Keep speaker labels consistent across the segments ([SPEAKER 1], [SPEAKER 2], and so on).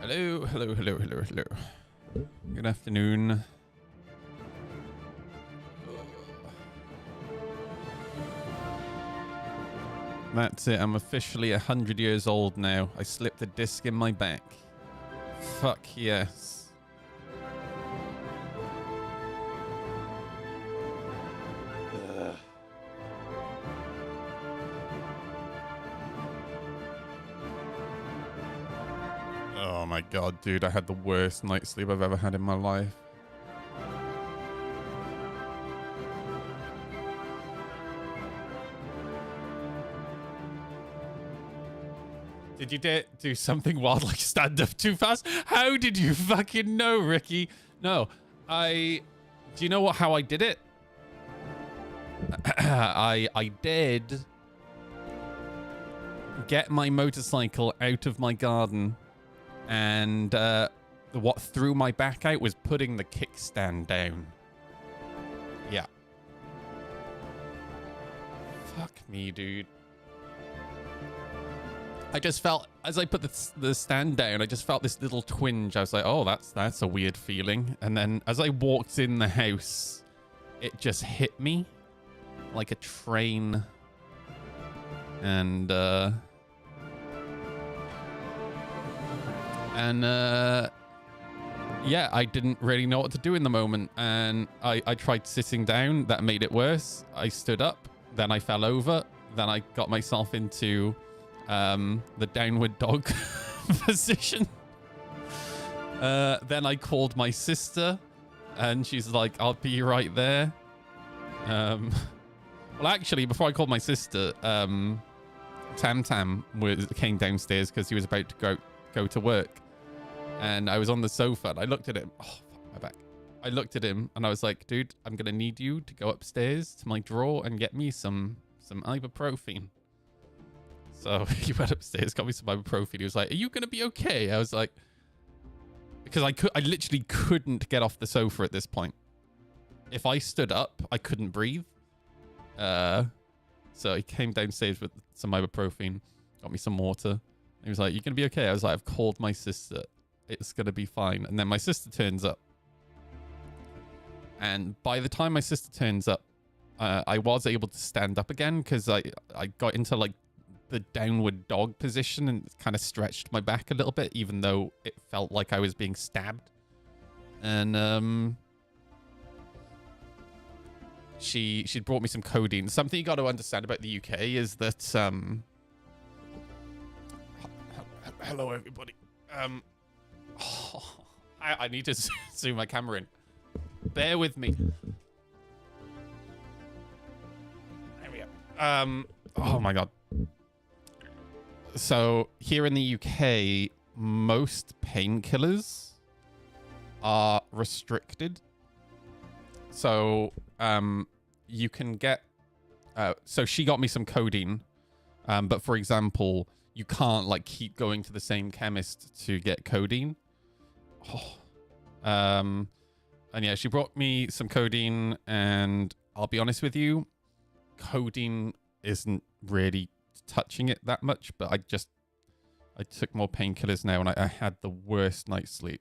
[SPEAKER 1] Hello, hello, hello, hello, hello. Good afternoon. That's it, I'm officially 100 years old now. I slipped a disc in my back. Fuck yes. Oh my god, dude, I had the worst night's sleep I've ever had in my life. Did you dare do something wild like stand up too fast? How did you fucking know, Ricky? No, do you know how I did it? I did get my motorcycle out of my garden, and what threw my back out was putting the kickstand down. Yeah. Fuck me, dude. I just felt, as I put the stand down, I just felt this little twinge. I was like, oh, that's a weird feeling. And then as I walked in the house, it just hit me like a train. And yeah, I didn't really know what to do in the moment. And I tried sitting down. That made it worse. I stood up. Then I fell over. Then I got myself into the downward dog position. Then I called my sister, and she's like, I'll be right there. Well, actually, before I called my sister, Tam Tam came downstairs because he was about to go to work. And I was on the sofa, and I looked at him. Oh, fuck, my back. I looked at him, and I was like, dude, I'm going to need you to go upstairs to my drawer and get me some ibuprofen. So he went upstairs, got me some ibuprofen. He was like, are you going to be okay? I was like, because I literally couldn't get off the sofa at this point. If I stood up, I couldn't breathe. So he came downstairs with some ibuprofen, got me some water. He was like, you going to be okay? I was like, I've called my sister. It's going to be fine. And then my sister turns up. And by the time my sister turns up, I was able to stand up again because I got into like the downward dog position and kind of stretched my back a little bit, even though it felt like I was being stabbed. And she'd brought me some codeine. Something you got to understand about the UK is that hello everybody. I need to zoom my camera in. Bear with me. There we go. Oh my god. So here in the UK, most painkillers are restricted. So you can get so she got me some codeine, but for example, you can't like keep going to the same chemist to get codeine. Oh. And yeah, she brought me some codeine, and I'll be honest with you, codeine isn't really touching it that much, but I took more painkillers now, and I had the worst night's sleep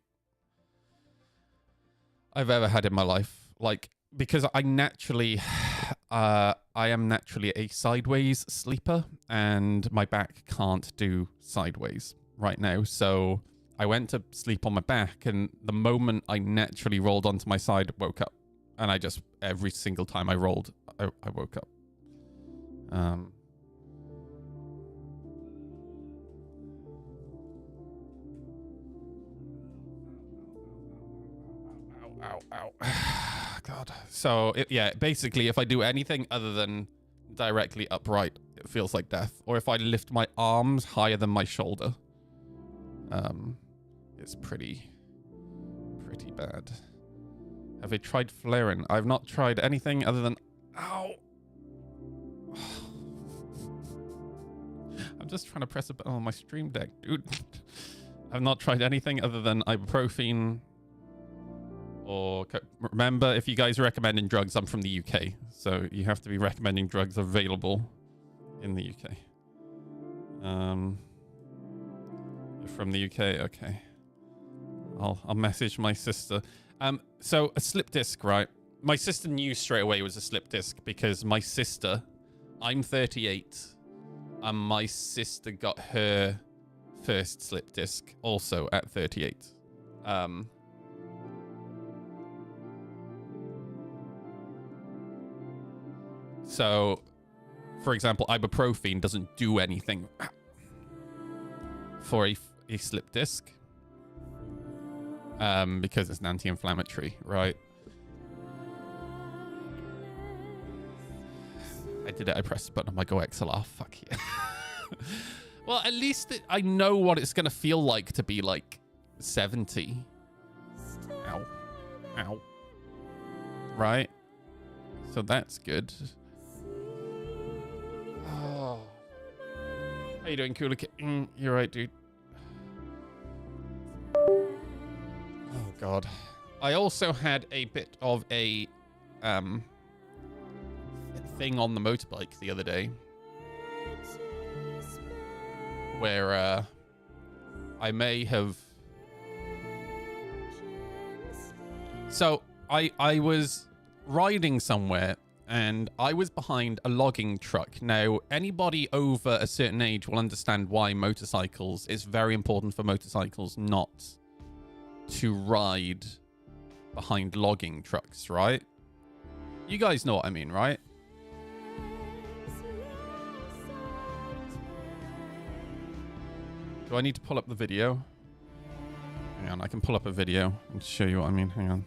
[SPEAKER 1] I've ever had in my life. Like, because I naturally, I am naturally a sideways sleeper, and my back can't do sideways right now. So I went to sleep on my back, and the moment I naturally rolled onto my side, woke up. And I just, every single time I rolled, I woke up. Ow. God. So, yeah, basically, if I do anything other than directly upright, it feels like death. Or if I lift my arms higher than my shoulder, it's pretty bad. Have I tried flaring? I've not tried anything other than... Ow! I'm just trying to press a button on my Stream Deck, dude. I've not tried anything other than ibuprofen or... Remember, if you guys are recommending drugs, I'm from the UK. So you have to be recommending drugs available in the UK. You're from the UK? Okay. I'll message my sister. So a slip disc, right? My sister knew straight away it was a slip disc because my sister, I'm 38, and my sister got her first slip disc also at 38. So, for example, ibuprofen doesn't do anything for a slip disc because it's an anti-inflammatory, right? I did it. I pressed the button on my Go XLR. Fuck yeah. Well, at least I know what it's going to feel like to be like 70. Ow. Ow. Right? So that's good. Oh. How you doing, Cooler Kid? You're right, dude. Oh, God. I also had a bit of a thing on the motorbike the other day where I may have... So I was riding somewhere and I was behind a logging truck. Now, anybody over a certain age will understand why motorcycles, it's very important for motorcycles not to ride behind logging trucks, right? You guys know what I mean, right? Do I need to pull up the video? Hang on, I can pull up a video and show you what I mean. Hang on.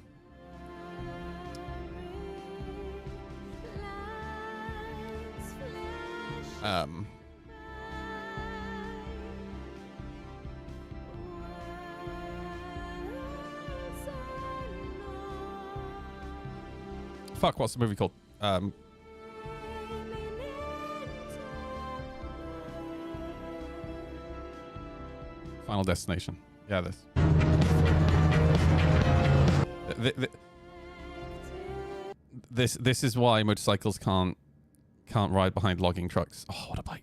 [SPEAKER 1] Fuck, what's the movie called? Final Destination. Yeah, this is why motorcycles can't ride behind logging trucks. Oh, what a bike.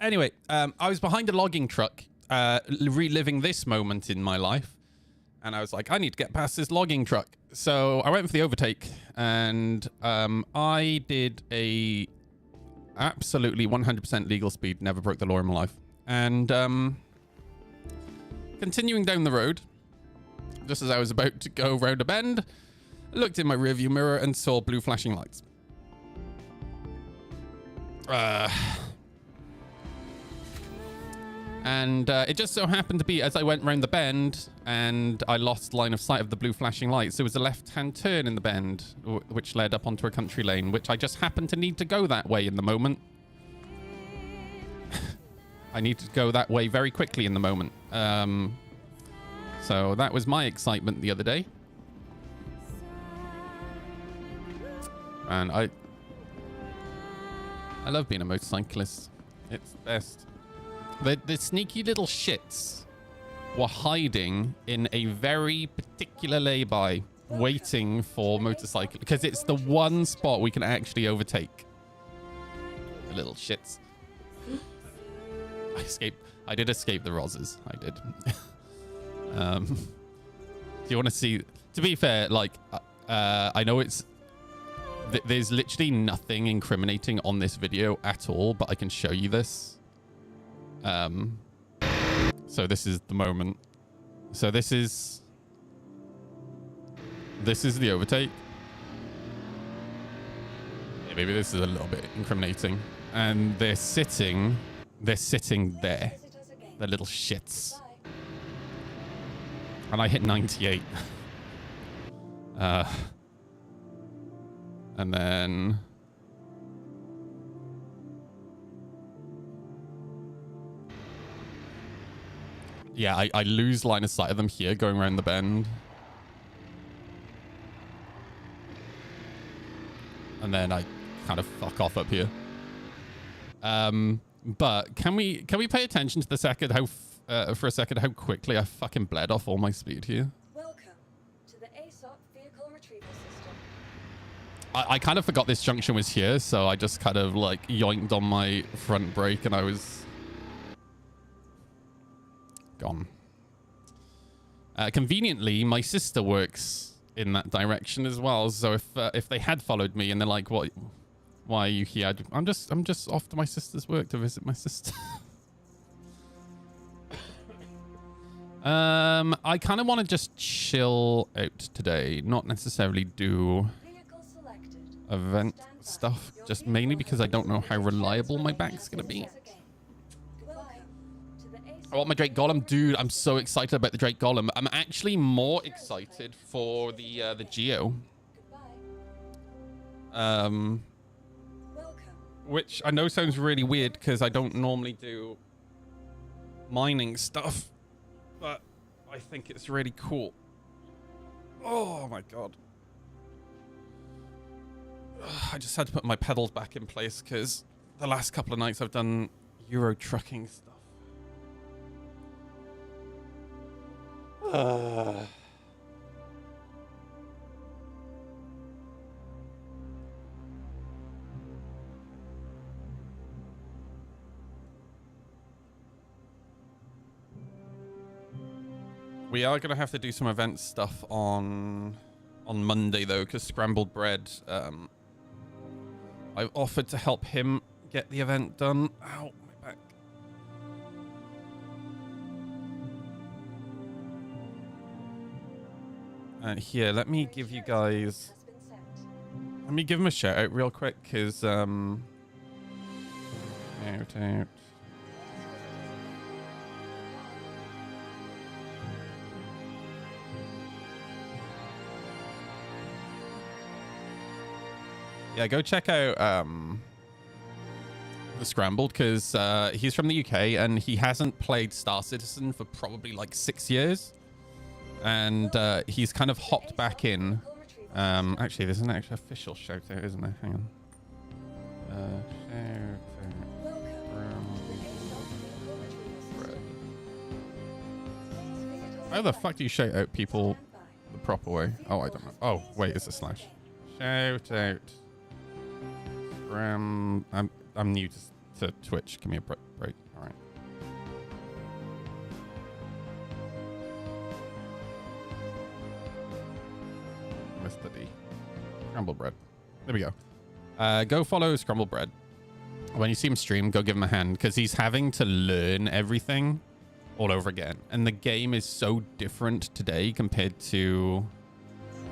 [SPEAKER 1] Anyway, I was behind a logging truck, reliving this moment in my life. And I was like, I need to get past this logging truck. So I went for the overtake and I did a absolutely 100% legal speed, never broke the law in my life. And continuing down the road, just as I was about to go round a bend, I looked in my rearview mirror and saw blue flashing lights. And it just so happened to be as I went round the bend and I lost line of sight of the blue flashing lights, there was a left-hand turn in the bend, which led up onto a country lane, which I just happened to need to go that way in the moment. I needed to go that way very quickly in the moment. So that was my excitement the other day. And I love being a motorcyclist. It's the best. The sneaky little shits were hiding in a very particular lay-by, waiting for motorcycle, because it's the one spot we can actually overtake. The little shits. I did escape the Rosses. I did. Do you want to see? To be fair, like, I know it's... There's literally nothing incriminating on this video at all, but I can show you this. So this is the moment. So this is the overtake. Yeah, maybe this is a little bit incriminating. And they're sitting there. The little shits. And I hit 98. And then Yeah, I lose line of sight of them here going around the bend. And then I kind of fuck off up here. But can we pay attention to the second for a second how quickly I fucking bled off all my speed here?
[SPEAKER 2] Welcome to the ASOP vehicle retrieval system.
[SPEAKER 1] I kind of forgot this junction was here, so I just kind of like yoinked on my front brake and I was gone. Conveniently, my sister works in that direction as well, so if they had followed me and they're like, what, why are you here? I'm just off to my sister's work to visit my sister. I kind of want to just chill out today, not necessarily do event stuff, just mainly because I don't know how reliable my back's gonna be. I want my Drake Golem. Dude, I'm so excited about the Drake Golem. I'm actually more excited for the Geo. Which I know sounds really weird because I don't normally do mining stuff, but I think it's really cool. Oh my god. I just had to put my pedals back in place because the last couple of nights I've done Euro trucking stuff. We are going to have to do some event stuff on Monday though, because Scrambled Bread, I've offered to help him get the event done. Ow, my back. Here, let me give you guys... Let me give him a shout out real quick, because... Out. Yeah, go check out the Scrambled, because he's from the UK and he hasn't played Star Citizen for probably like 6 years. And he's kind of hopped back in. Actually, there's an actual official shout out, isn't there? Hang on. How the fuck do you shout out people the proper way? Oh, I don't know. Oh, wait, it's a slash. Shout out. I'm new to Twitch. Give me a break. All right. Mr. D. Scrambled Bread. There we go. Go follow Scrambled Bread. When you see him stream, go give him a hand because he's having to learn everything all over again. And the game is so different today compared to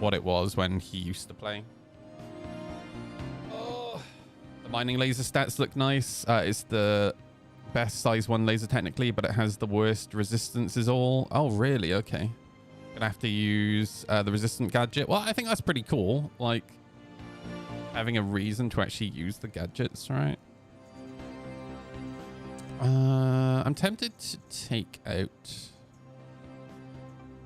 [SPEAKER 1] what it was when he used to play. Mining laser stats look nice. It's the best size 1 laser technically, but it has the worst resistance is all. Oh, really? Okay. Gonna have to use the resistant gadget. Well, I think that's pretty cool. Like, having a reason to actually use the gadgets, right? I'm tempted to take out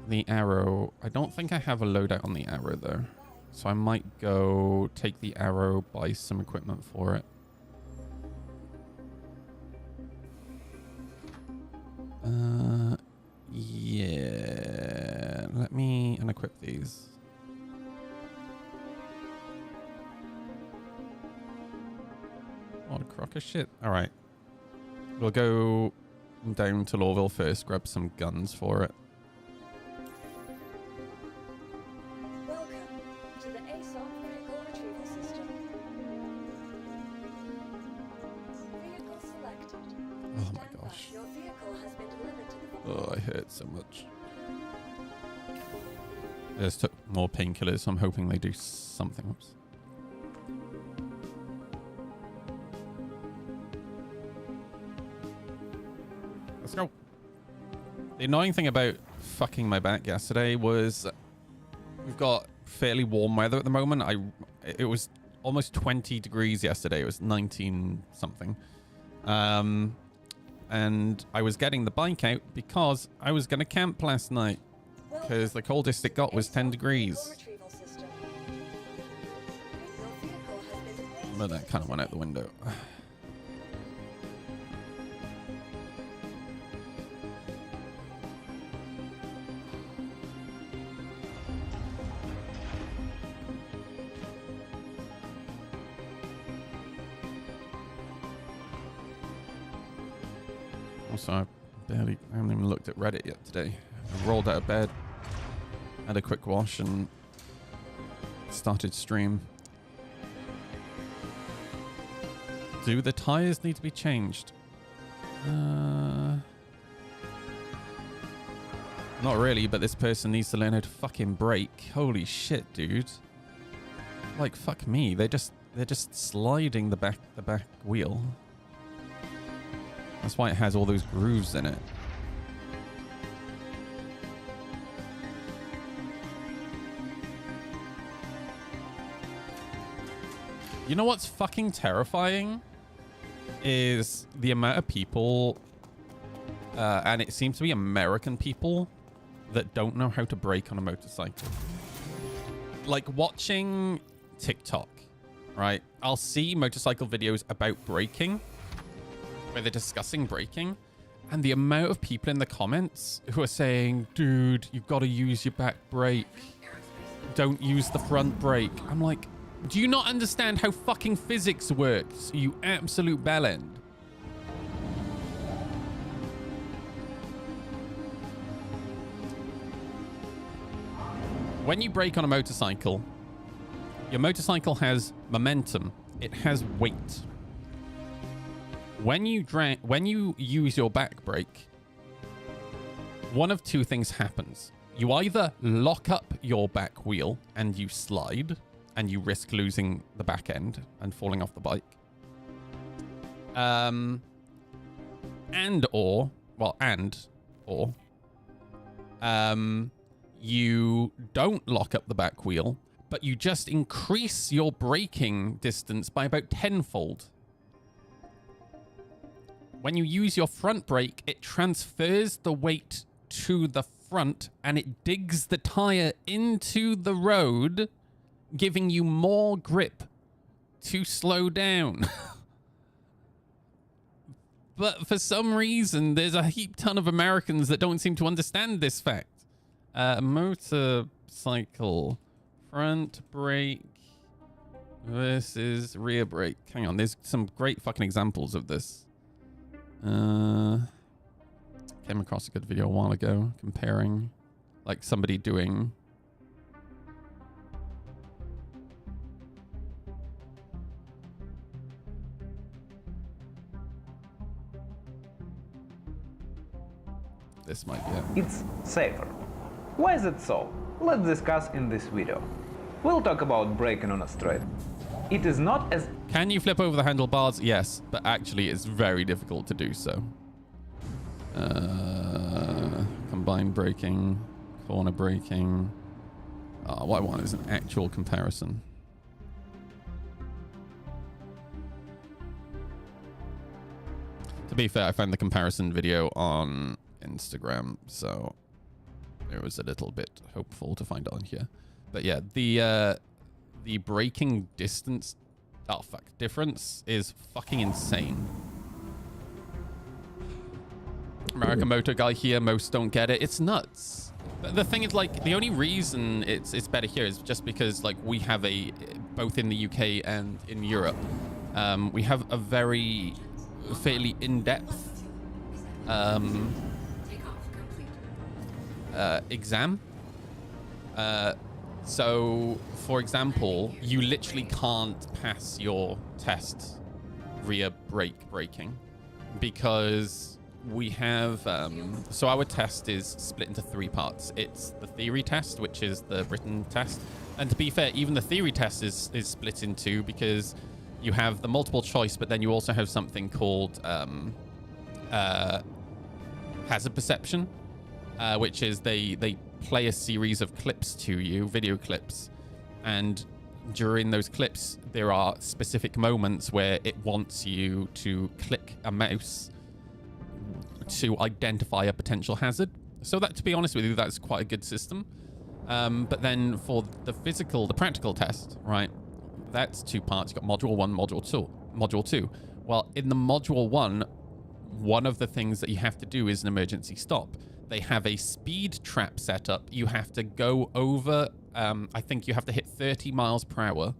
[SPEAKER 1] the arrow. I don't think I have a loadout on the arrow, though. So I might go take the arrow, buy some equipment for it. Yeah. Let me unequip these. What a crock of shit. All right. We'll go down to Lawville first, grab some guns for it. Oh, I hurt so much. I just took more painkillers, so I'm hoping they do something. Oops. Let's go. The annoying thing about fucking my back yesterday was we've got fairly warm weather at the moment. It was almost 20 degrees yesterday. It was 19 something. and I was getting the bike out because I was going to camp last night because the coldest it got was 10 degrees. But that kind of went out the window. Also, I haven't even looked at Reddit yet today. I rolled out of bed, had a quick wash, and started stream. Do the tires need to be changed? Not really, but this person needs to learn how to fucking brake. Holy shit, dude. Like, fuck me. They're just sliding the back wheel. That's why it has all those grooves in it. You know what's fucking terrifying? Is the amount of people, and it seems to be American people, that don't know how to brake on a motorcycle. Like watching TikTok, right? I'll see motorcycle videos about braking, where they're discussing braking, and the amount of people in the comments who are saying, dude, you've got to use your back brake. Don't use the front brake. I'm like, do you not understand how fucking physics works, you absolute bellend? When you brake on a motorcycle, your motorcycle has momentum. It has weight. When you use your back brake, one of two things happens. You either lock up your back wheel and you slide, and you risk losing the back end and falling off the bike. You don't lock up the back wheel, but you just increase your braking distance by about tenfold. When you use your front brake, it transfers the weight to the front and it digs the tire into the road, giving you more grip to slow down. But for some reason, there's a heap ton of Americans that don't seem to understand this fact. Motorcycle front brake versus rear brake. Hang on, there's some great fucking examples of this. Came across a good video a while ago comparing, like, somebody doing this might be it.
[SPEAKER 3] It's safer. Why is it so? Let's discuss in this video. We'll talk about braking on a straight. It is not as...
[SPEAKER 1] Can you flip over the handlebars? Yes, but actually it's very difficult to do so. Combined braking, corner braking. What I want is an actual comparison. To be fair, I found the comparison video on Instagram, so it was a little bit hopeful to find it on here. But yeah, the braking distance, difference is fucking insane. American Motor guy here, most don't get it. It's nuts. But the thing is, like, the only reason it's better here is just because, like, we have both in the UK and in Europe, we have a fairly in-depth exam. So, for example, you literally can't pass your test rear braking because we have... so our test is split into 3 parts. It's the theory test, which is the written test. And to be fair, even the theory test is split in 2 because you have the multiple choice, but then you also have something called hazard perception, which is they play a series of clips to you, video clips, and during those clips there are specific moments where it wants you to click a mouse to identify a potential hazard. So that, to be honest with you, that's quite a good system. But then for the practical test, right? That's two parts. You've got module 1, module 2. Well, in the module 1, one of the things that you have to do is an emergency stop. They have a speed trap set up. You have to go over, I think you have to hit 30 miles per hour.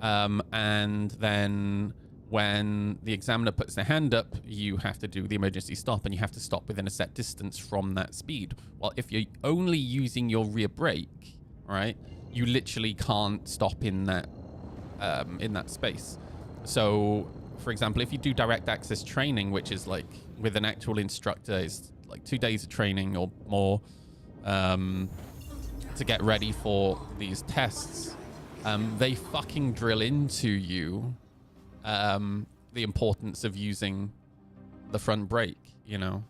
[SPEAKER 1] And then when the examiner puts their hand up, you have to do the emergency stop, and you have to stop within a set distance from that speed. Well, if you're only using your rear brake, right, you literally can't stop in that space. So, for example, if you do direct access training, which is like with an actual instructor, is like 2 days of training or more to get ready for these tests, they fucking drill into you the importance of using the front brake, you know.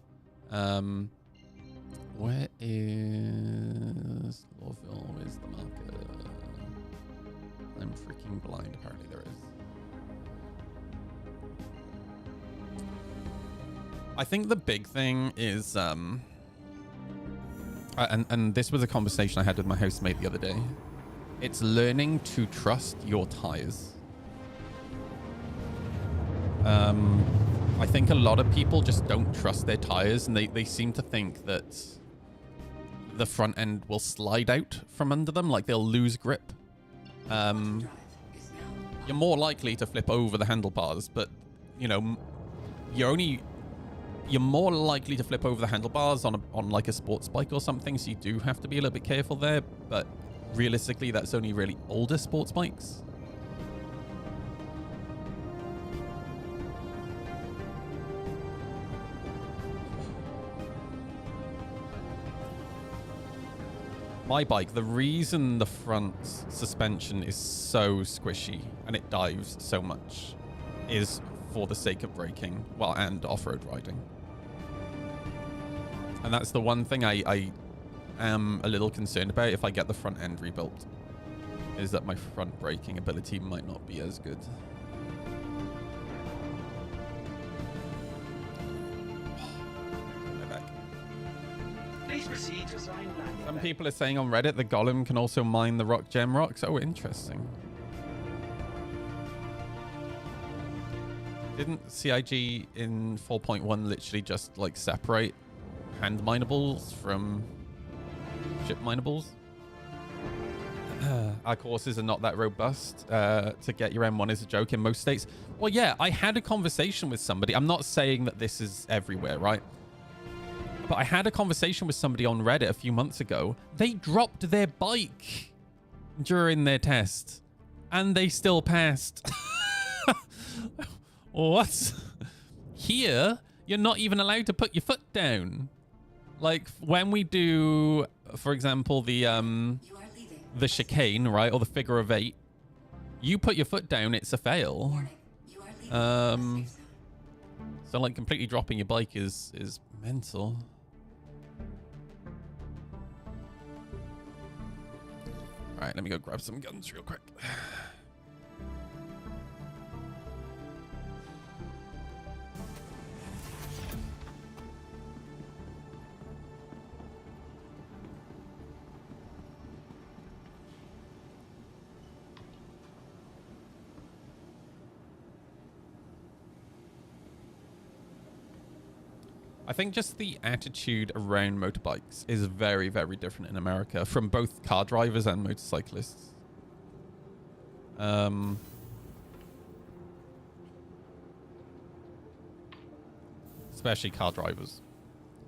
[SPEAKER 1] Where is Lawville? Where's the marker? I'm freaking blind. Apparently there is. I think the big thing is, and this was a conversation I had with my housemate the other day. It's learning to trust your tires. I think a lot of people just don't trust their tires, and they seem to think that the front end will slide out from under them, like they'll lose grip. You're more likely to flip over the handlebars, but you know, you're more likely to flip over the handlebars on like a sports bike or something, so you do have to be a little bit careful there. But realistically, that's only really older sports bikes. My bike, the reason the front suspension is so squishy and it dives so much is for the sake of braking, well, and off-road riding. And that's the one thing I am a little concerned about if I get the front end rebuilt, is that my front braking ability might not be as good.
[SPEAKER 4] Please proceed to sign land.
[SPEAKER 1] Some people are saying on Reddit the Golem can also mine the rock gem rocks. Oh, interesting. Didn't CIG in 4.1 literally just like separate hand minables from ship minables? Our courses are not that robust to get your M1 is a joke in most states. Well, yeah, I had a conversation with somebody. I'm not saying that this is everywhere, right? But I had a conversation with somebody on Reddit a few months ago. They dropped their bike during their test and they still passed. What? Here, you're not even allowed to put your foot down. Like when we do, for example, the chicane, right? Or the figure of 8, you put your foot down, it's a fail. So like completely dropping your bike is mental. All right, let me go grab some guns real quick. I think just the attitude around motorbikes is very, very different in America from both car drivers and motorcyclists. Especially car drivers.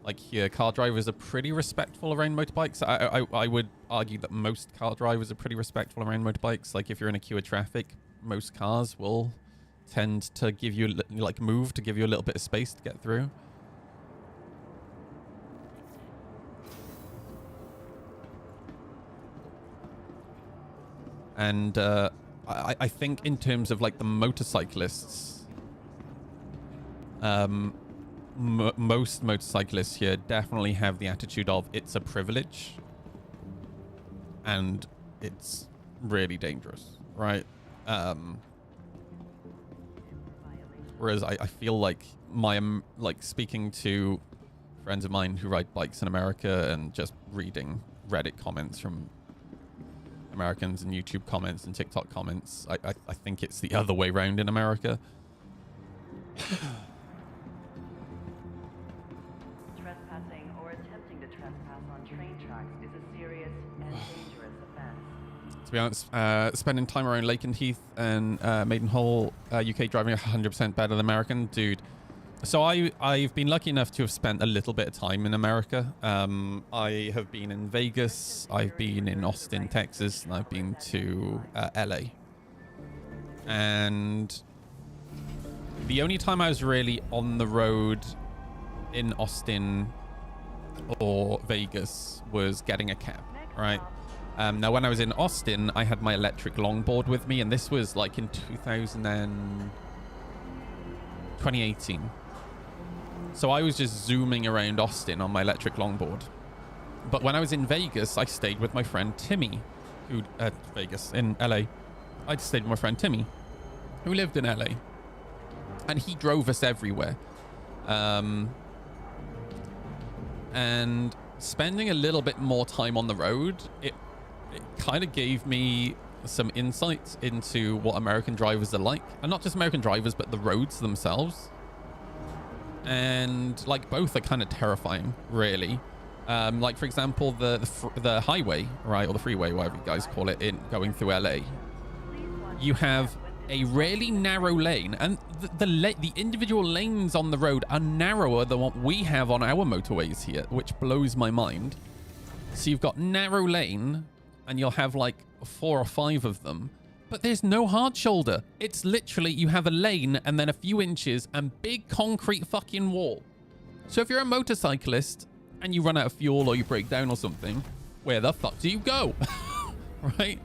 [SPEAKER 1] Like here, car drivers are pretty respectful around motorbikes. I would argue that most car drivers are pretty respectful around motorbikes. Like if you're in a queue of traffic, most cars will tend to give you, like, move to give you a little bit of space to get through. And I think in terms of like the motorcyclists, most motorcyclists here definitely have the attitude of it's a privilege and it's really dangerous, right? Whereas I feel like speaking to friends of mine who ride bikes in America and just reading Reddit comments from Americans and YouTube comments and TikTok comments. I think it's the other way around in America.
[SPEAKER 5] Trespassing or attempting to trespass on train tracks is a serious and dangerous offense.
[SPEAKER 1] To be honest, spending time around Lakenheath Heath and Maidenhall, UK driving 100% better than American, dude. So I've been lucky enough to have spent a little bit of time in America. I have been in Vegas, I've been in Austin, Texas, and I've been to LA. And the only time I was really on the road in Austin or Vegas was getting a cab, right? Now, when I was in Austin, I had my electric longboard with me, and this was like in 2018. So I was just zooming around Austin on my electric longboard. But when I was in Vegas, I stayed with my friend Timmy, who in LA. I stayed with my friend Timmy, who lived in LA, and he drove us everywhere. And spending a little bit more time on the road, it kind of gave me some insight into what American drivers are like, and not just American drivers, but the roads themselves. And like both are kind of terrifying, really. Like for example, the highway, right, or the freeway, whatever you guys call it, in going through LA. You have a really narrow lane, and the individual lanes on the road are narrower than what we have on our motorways here, which blows my mind. So you've got narrow lane, and you'll have like 4 or 5 of them. But there's no hard shoulder. It's literally you have a lane and then a few inches and big concrete fucking wall. So if you're a motorcyclist and you run out of fuel or you break down or something, where the fuck do you go? Right?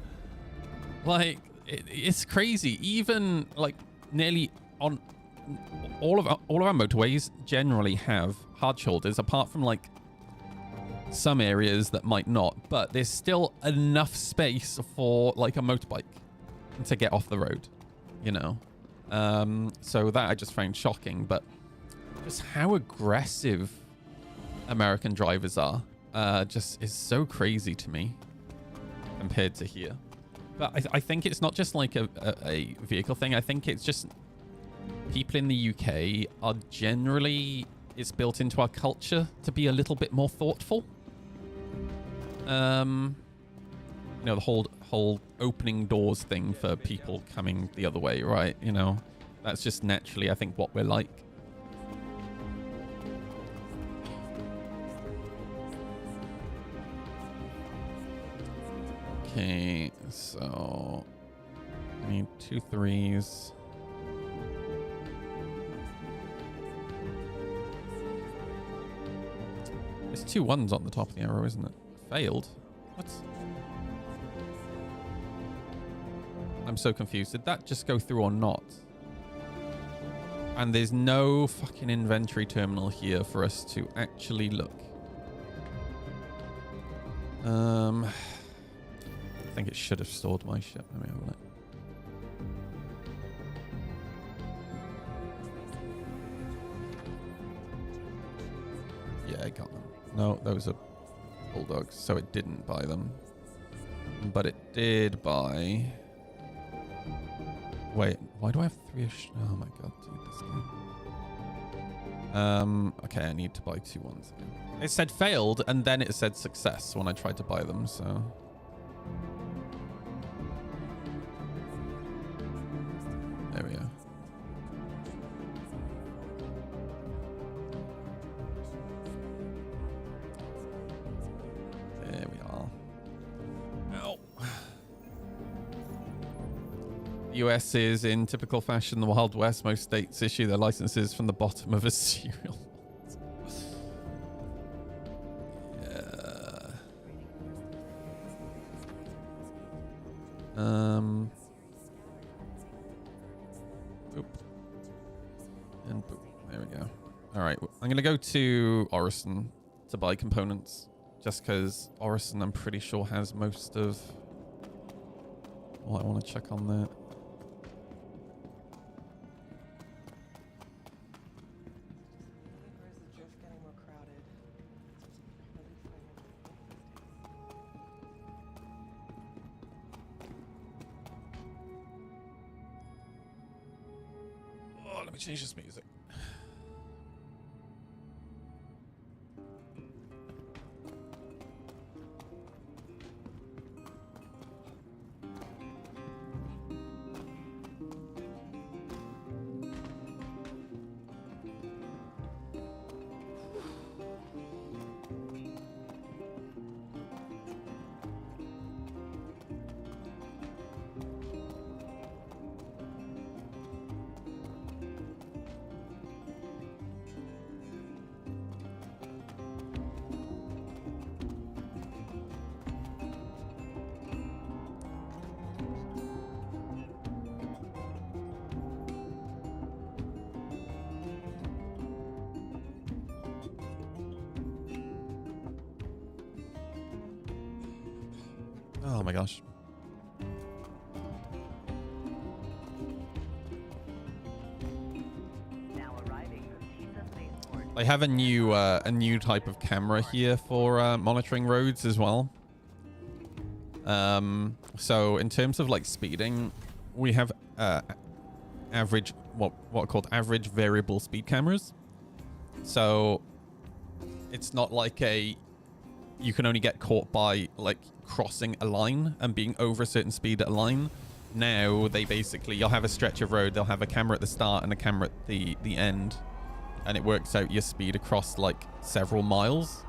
[SPEAKER 1] Like, it's crazy. Even like nearly on all of our motorways generally have hard shoulders, apart from like some areas that might not, but there's still enough space for like a motorbike to get off the road, you know. So that I just found shocking, but just how aggressive American drivers are just is so crazy to me compared to here. But I think it's not just like a vehicle thing. I think it's just people in the UK are generally, it's built into our culture to be a little bit more thoughtful. You know, the whole opening doors thing for people coming the other way, right? You know, that's just naturally, I think, what we're like. Okay, so I need 2 3s. There's 2 1s on the top of the arrow, isn't it? Failed. What? I'm so confused. Did that just go through or not? And there's no fucking inventory terminal here for us to actually look. I think it should have stored my ship. Let me have a look. Yeah, I got them. No, those are bulldogs, so it didn't buy them. But it did buy... Wait, why do I have 3? Oh my god, dude, this game. Okay, I need to buy 2 1s again. It said failed, and then it said success when I tried to buy them, so... There we go. There we are. Ow. US is in typical fashion the Wild West. Most states issue their licenses from the bottom of a cereal. Yeah. Boop. And boop. There we go. All right. I'm going to go to Orison to buy components. Just because Orison, I'm pretty sure, has most of... Well, I want to check on that.
[SPEAKER 6] Or is it just getting more crowded?
[SPEAKER 1] let me change this music. Oh my gosh.
[SPEAKER 5] Now arriving from Tisa Spaceport.
[SPEAKER 1] They have a new type of camera here for monitoring roads as well. So in terms of like speeding, we have average what are called average variable speed cameras. So it's not like you can only get caught by like crossing a line and being over a certain speed at a line. Now they basically, you'll have a stretch of road, they'll have a camera at the start and a camera at the end, and it works out your speed across like several miles.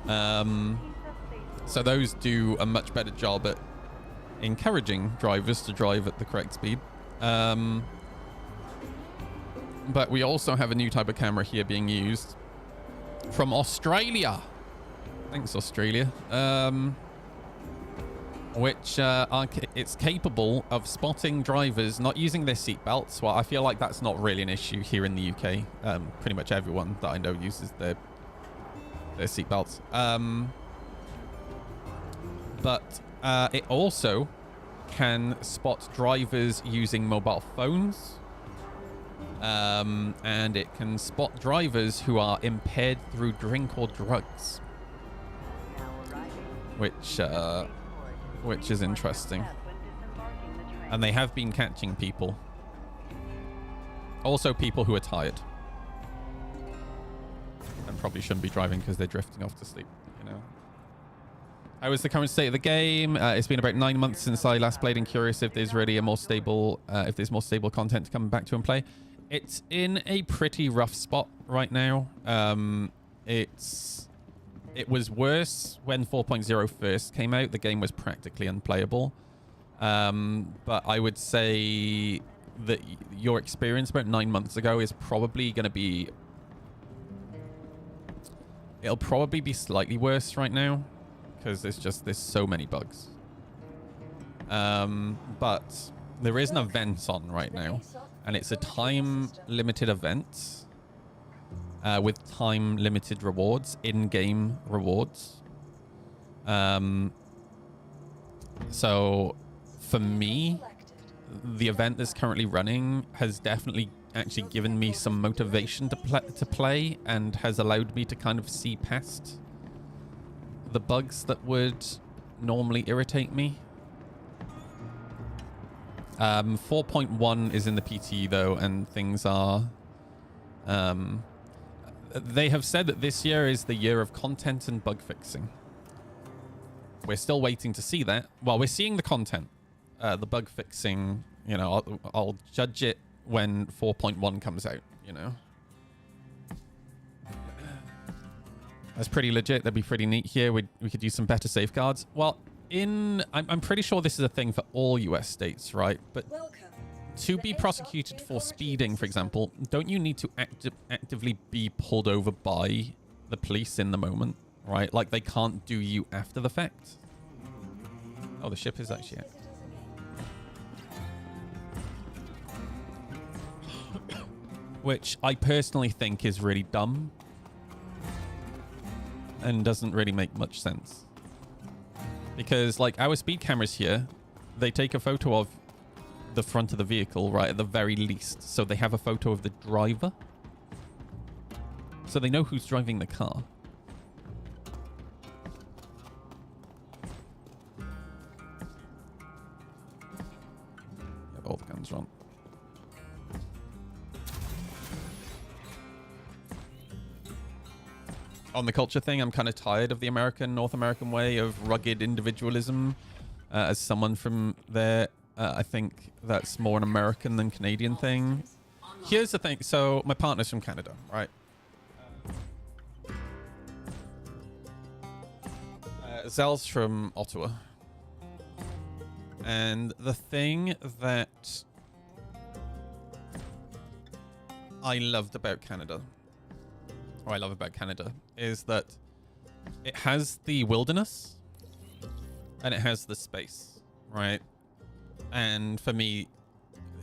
[SPEAKER 1] So those do a much better job at encouraging drivers to drive at the correct speed. But we also have a new type of camera here being used from Australia. Thanks, Australia. Which it's capable of spotting drivers not using their seatbelts. Well, I feel like that's not really an issue here in the UK. Pretty much everyone that I know uses their seatbelts. But it also can spot drivers using mobile phones. And it can spot drivers who are impaired through drink or drugs.
[SPEAKER 5] Now arriving.
[SPEAKER 1] Which is interesting. And they have been catching people. Also people who are tired. And probably shouldn't be driving because they're drifting off to sleep, you know. How is the current state of the game? It's been about 9 months since I last played, and curious if there's really a more stable, if there's more stable content to come back to and play. It's in a pretty rough spot right now. It was worse when 4.0 first came out. The game was practically unplayable. But I would say that your experience about 9 months ago is probably going to be... It'll probably be slightly worse right now, because there's so many bugs. But there is an event on right now, and it's a time-limited event with time-limited rewards, in-game rewards. So for me, the event that's currently running has definitely actually given me some motivation to play, and has allowed me to kind of see past the bugs that would normally irritate me. 4.1 is in the PTE though, and things are... they have said that this year is the year of content and bug fixing. We're still waiting to see that. Well, we're seeing the content. The bug fixing, you know, I'll judge it when 4.1 comes out, you know. That's pretty legit. That'd be pretty neat here. We could use some better safeguards. Well, I'm pretty sure this is a thing for all US states, right? But to be prosecuted for speeding, for example, don't you need to actively be pulled over by the police in the moment, right? Like, they can't do you after the fact. Oh, the ship is actually out. Which I personally think is really dumb and doesn't really make much sense. Because, like, our speed cameras here, they take a photo of the front of the vehicle, right, at the very least. So they have a photo of the driver. So they know who's driving the car. Yeah, all the guns are on. on the culture thing, I'm kind of tired of the North American way of rugged individualism. As someone from there, I think that's more an American than Canadian thing. Here's the thing. So my partner's from Canada, right? Zell's from Ottawa. And the thing that I loved about Canada, or I love about Canada, is that it has the wilderness and it has the space, right? And for me,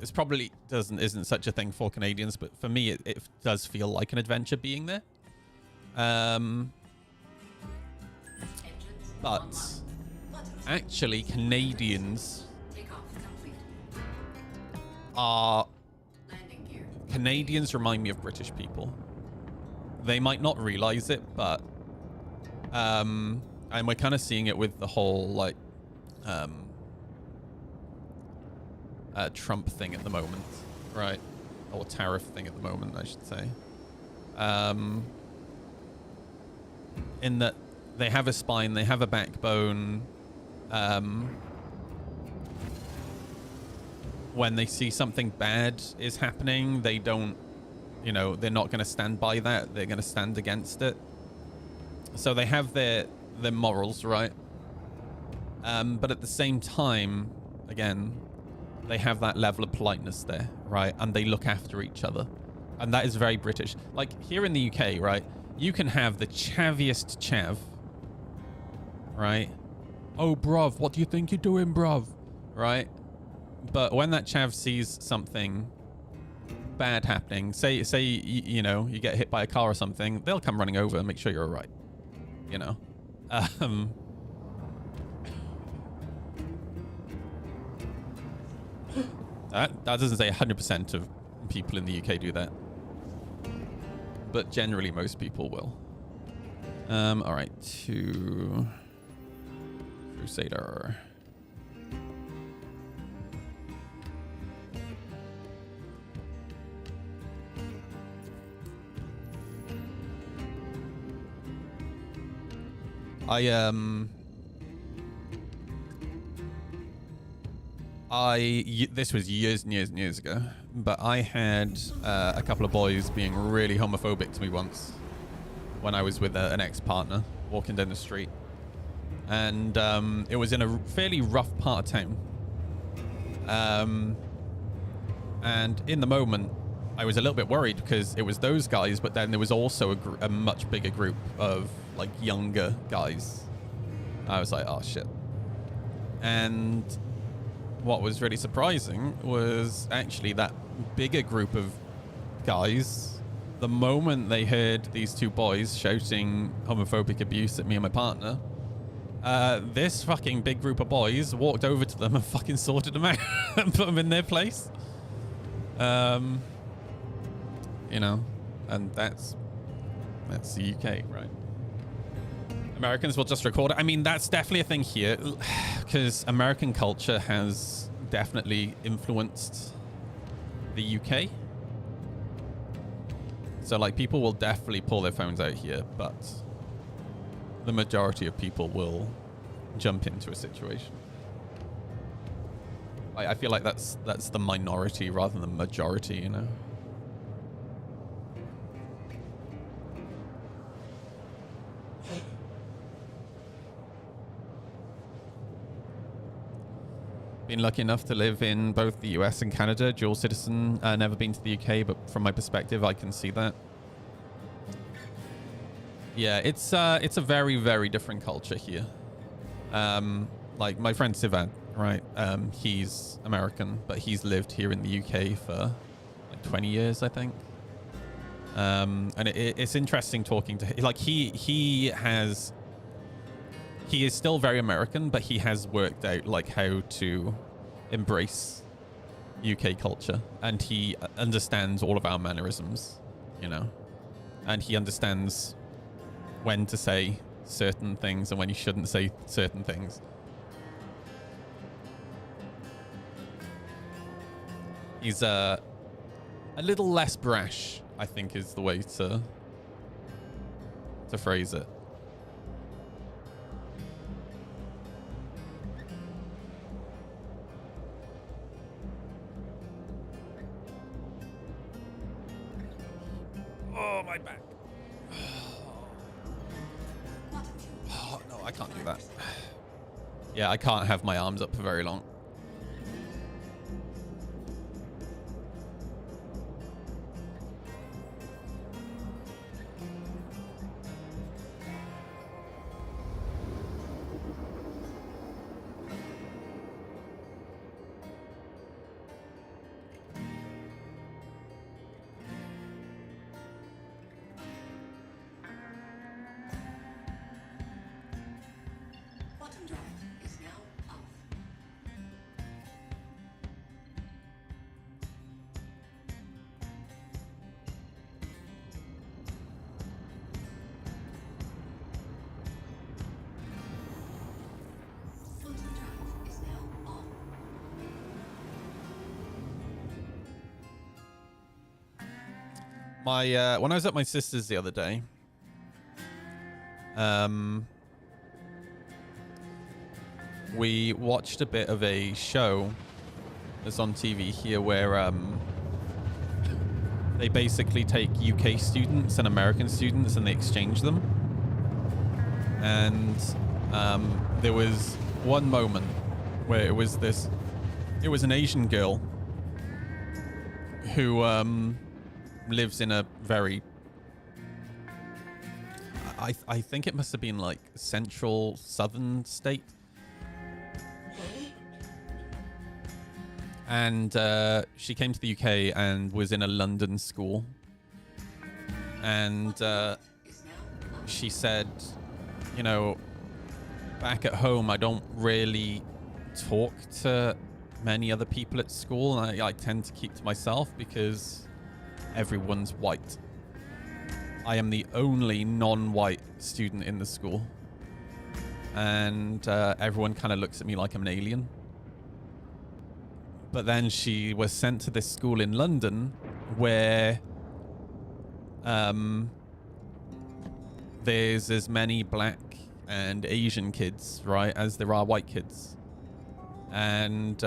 [SPEAKER 1] it's probably isn't such a thing for Canadians, but for me, it does feel like an adventure being there. But actually, Canadians remind me of British people. They might not realize it, but and we're kind of seeing it with the whole like Trump thing at the moment, right? Or tariff thing at the moment, I should say. In that they have a spine, they have a backbone. When they see something bad is happening, they don't, you know, they're not going to stand by that. They're going to stand against it. So they have their morals, right? But at the same time, again, they have that level of politeness there, right? And they look after each other. And that is very British. Like here in the UK, right? You can have the chaviest chav, right? Oh, bruv, what do you think you're doing, bruv? Right? But when that chav sees something bad happening, say you know, you get hit by a car or something, they'll come running over and make sure you're all right. You know? That doesn't say 100% of people in the UK do that. But generally most people will. All right, to Crusader. This was years and years and years ago, but I had a couple of boys being really homophobic to me once when I was with an ex-partner walking down the street, and it was in a fairly rough part of town, and in the moment I was a little bit worried because it was those guys, but then there was also a much bigger group of like younger guys. I was like, oh shit. And what was really surprising was actually that bigger group of guys, the moment they heard these two boys shouting homophobic abuse at me and my partner, this fucking big group of boys walked over to them and fucking sorted them out and put them in their place. You know, and that's the UK, right? Americans will just record it. I mean, that's definitely a thing here because American culture has definitely influenced the UK. So like people will definitely pull their phones out here, but the majority of people will jump into a situation. I feel like that's the minority rather than the majority, you know? Been lucky enough to live in both the US and Canada, dual citizen, never been to the UK, but from my perspective, I can see that. Yeah, it's a very, very different culture here. Like my friend Sivan, right? He's American, but he's lived here in the UK for like 20 years, I think. And it's interesting talking to him. Like he is still very American, but he has worked out like how to embrace UK culture, and he understands all of our mannerisms, you know, and he understands when to say certain things and when you shouldn't say certain things. He's a little less brash, I think, is the way to to phrase it. Oh, my back. Oh, no, I can't do that. Yeah, I can't have my arms up for very long.
[SPEAKER 2] Bottom drive is now off. Bottom drive is now off.
[SPEAKER 1] My when I was at my sister's the other day, we watched a bit of a show that's on TV here where they basically take UK students and American students and they exchange them. And there was one moment where it was an Asian girl who lives in a very, I think it must have been like central southern state. And she came to the UK and was in a London school. And she said, you know, back at home, I don't really talk to many other people at school. And I tend to keep to myself because everyone's white. I am the only non-white student in the school. And everyone kind of looks at me like I'm an alien. But then she was sent to this school in London where there's as many black and Asian kids, right, as there are white kids. And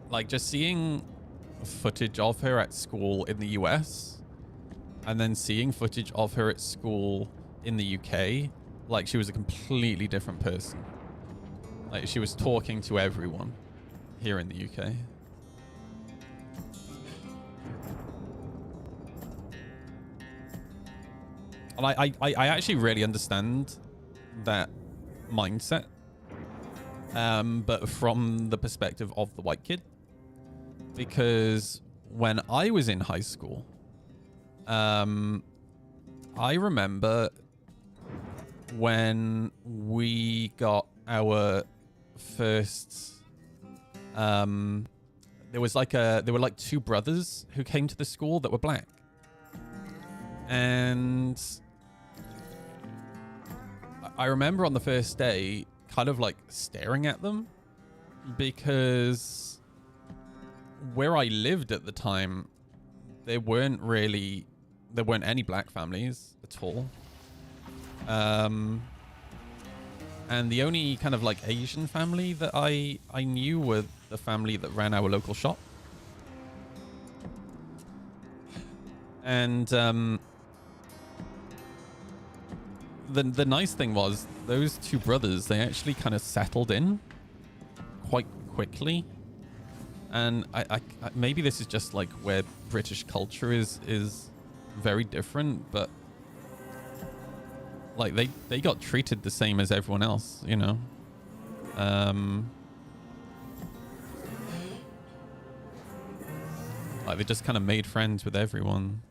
[SPEAKER 1] like just seeing footage of her at school in the US and then seeing footage of her at school in the UK, like she was a completely different person. Like she was talking to everyone here in the UK. And I actually really understand that mindset, but from the perspective of the white kid. Because when I was in high school, I remember when we got our first there were like two brothers who came to the school that were black. And I remember on the first day kind of like staring at them because where I lived at the time, there weren't any black families at all. And the only kind of like Asian family that I knew were the family that ran our local shop. And the nice thing was those two brothers, they actually kind of settled in quite quickly. And I maybe this is just like where British culture is very different, but like they got treated the same as everyone else, you know. Like they just kind of made friends with everyone.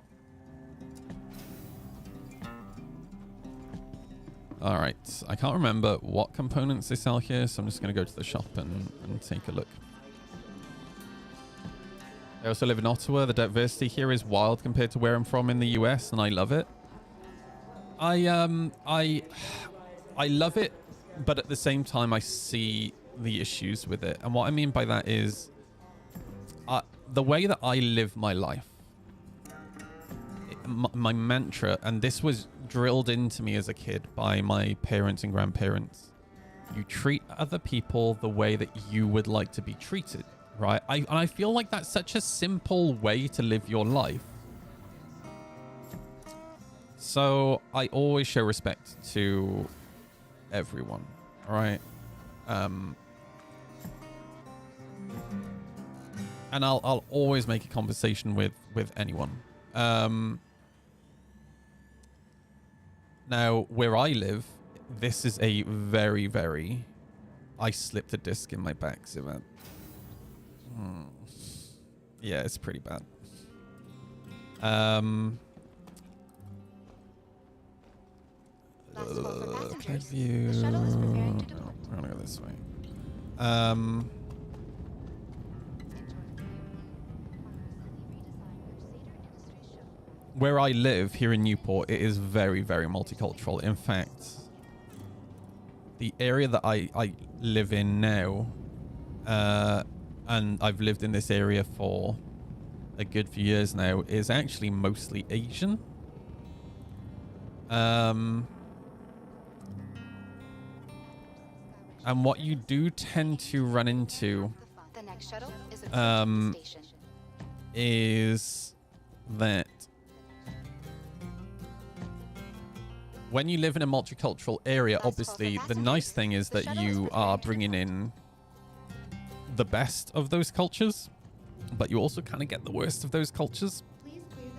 [SPEAKER 1] All right, I can't remember what components they sell here, so I'm just going to go to the shop and take a look. I also live in Ottawa. The diversity here is wild compared to where I'm from in the US, and I love it. I love it, but at the same time, I see the issues with it. And what I mean by that is the way that I live my life, my mantra, and this was drilled into me as a kid by my parents and grandparents. You treat other people the way that you would like to be treated, right? And I feel like that's such a simple way to live your life. So I always show respect to everyone, all right? And I'll always make a conversation with anyone. Now, where I live, this is a very, very... I slipped a disc in my back, so that... Yeah, it's pretty bad. Can I view... No, we're gonna go this way. Where I live here in Newport, it is very, very multicultural. In fact, the area that I live in now, and I've lived in this area for a good few years now, is actually mostly Asian. And what you do tend to run into is that when you live in a multicultural area, obviously the nice thing is that you are bringing in the best of those cultures, but you also kind of get the worst of those cultures.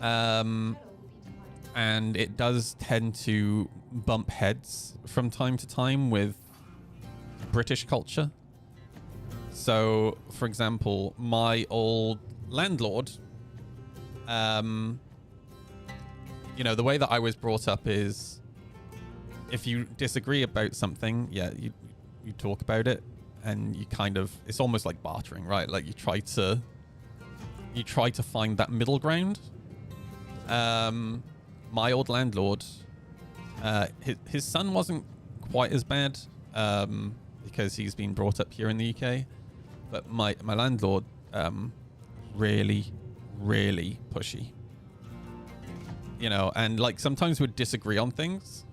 [SPEAKER 1] And it does tend to bump heads from time to time with British culture. So, for example, my old landlord, you know, the way that I was brought up is if you disagree about something, yeah, you talk about it, and you kind of, it's almost like bartering, right? Like you try to find that middle ground. My old landlord, his son wasn't quite as bad, because he's been brought up here in the UK, but my landlord, really, really pushy, you know, and like sometimes we'd disagree on things,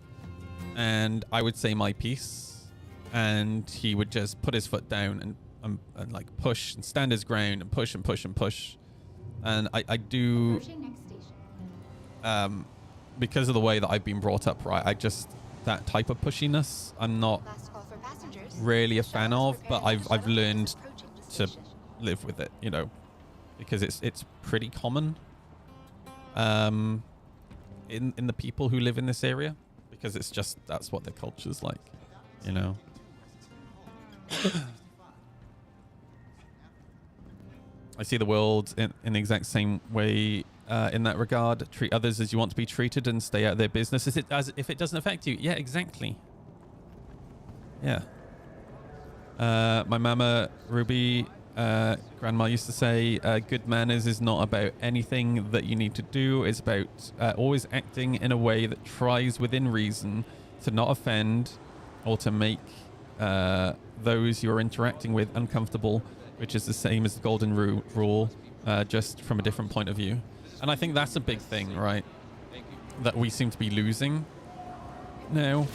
[SPEAKER 1] and I would say my piece, and he would just put his foot down and like push and stand his ground and push and push and push. And I do, because of the way that I've been brought up, right, I just, that type of pushiness I'm not really a fan of, but I've learned to live with it, you know, because it's pretty common in the people who live in this area, because it's just, that's what their culture's like, you know. I see the world in the exact same way in that regard. Treat others as you want to be treated and stay out of their business as if it doesn't affect you. Yeah, exactly. Yeah. My mama, Ruby, grandma used to say, good manners is not about anything that you need to do. It's about always acting in a way that tries within reason to not offend or to make those you're interacting with uncomfortable, which is the same as the golden rule, just from a different point of view. And I think that's a big thing, right? That we seem to be losing now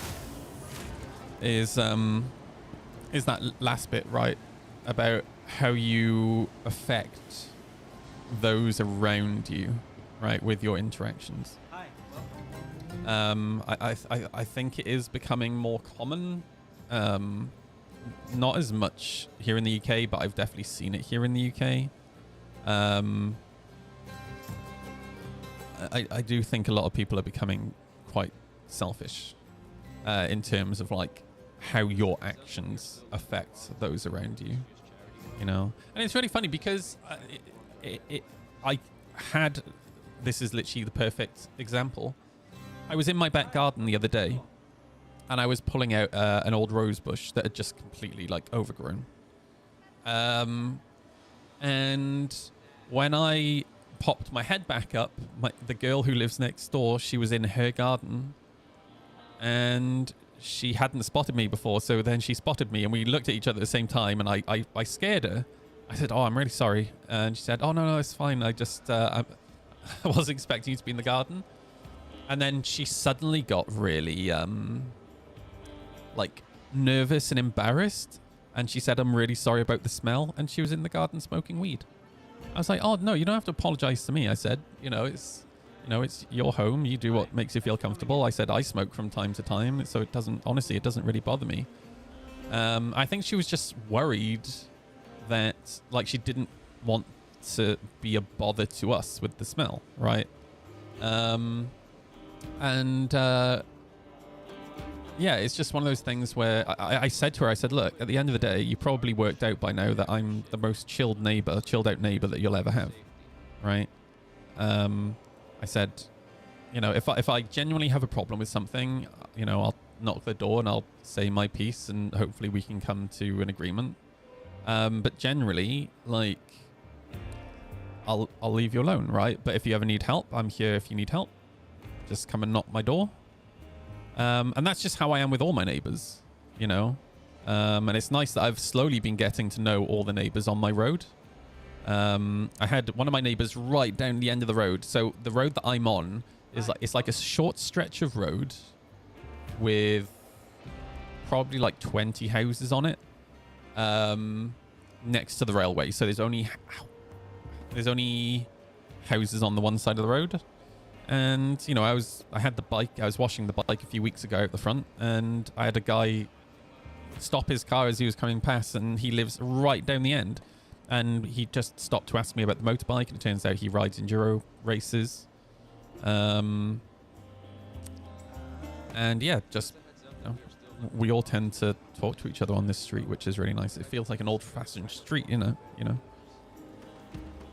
[SPEAKER 1] is that last bit, right? About how you affect those around you, right, with your interactions. I think it is becoming more common. Not as much here in the UK, but I've definitely seen it here in the UK. I do think a lot of people are becoming quite selfish in terms of like how your actions affect those around you, you know. And it's really funny because I had, this is literally the perfect example. I was in my back garden the other day, and I was pulling out an old rose bush that had just completely like overgrown. And when I popped my head back up, the girl who lives next door, she was in her garden, and she hadn't spotted me before. So then she spotted me, and we looked at each other at the same time, and I scared her. I said, "Oh, I'm really sorry." And she said, "Oh, no, it's fine. I just I wasn't expecting you to be in the garden." And then she suddenly got really, like, nervous and embarrassed. And she said, I'm really sorry about the smell. And she was in the garden smoking weed. I was like, oh, no, you don't have to apologize to me. I said, it's your home. You do what makes you feel comfortable. I said, I smoke from time to time. So it doesn't really bother me. I think she was just worried that, like, she didn't want to be a bother to us with the smell, right? Yeah, it's just one of those things where I said to her, I said, look, at the end of the day, you probably worked out by now that I'm the most chilled out neighbor that you'll ever have, right? I said, if I genuinely have a problem with something, I'll knock the door and I'll say my piece and hopefully we can come to an agreement. But generally, like, I'll leave you alone, right? But if you ever need help, I'm here if you need help. Just come and knock my door. And that's just how I am with all my neighbors, and it's nice that I've slowly been getting to know all the neighbors on my road. I had one of my neighbors right down the end of the road. So the road that I'm on is it's like a short stretch of road with probably like 20 houses on it, next to the railway. So there's only houses on the one side of the road. And, I had the bike. I was washing the bike a few weeks ago out the front, and I had a guy stop his car as he was coming past, and he lives right down the end. And he just stopped to ask me about the motorbike, and it turns out he rides enduro races. And yeah, just, we all tend to talk to each other on this street, which is really nice. It feels like an old-fashioned street,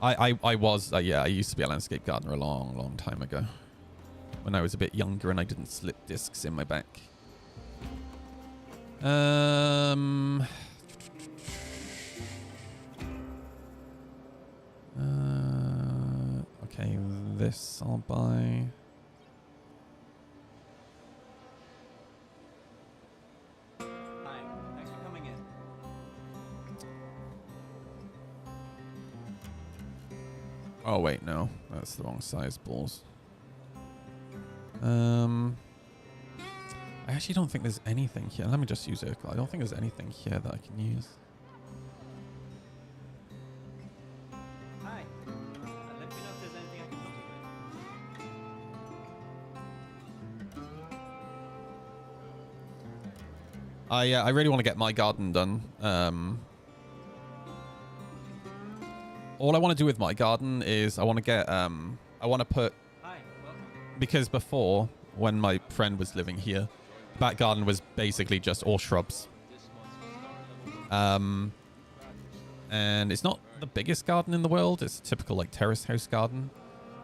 [SPEAKER 1] I used to be a landscape gardener a long, long time ago when I was a bit younger and I didn't slip discs in my back. Okay, this I'll buy.
[SPEAKER 6] Hi, thanks for coming in.
[SPEAKER 1] Oh wait, no, that's the wrong size balls. I actually don't think there's anything here. Let me just use Urkel. I don't think there's anything here that I can use.
[SPEAKER 6] Hi, let me know if there's anything I can help you with.
[SPEAKER 1] I really want to get my garden done. All I want to do with my garden is I want to get I want to put.
[SPEAKER 6] Hi, welcome.
[SPEAKER 1] Because before, when my friend was living here, back garden was basically just all shrubs. And it's not the biggest garden in the world. It's a typical like terrace house garden.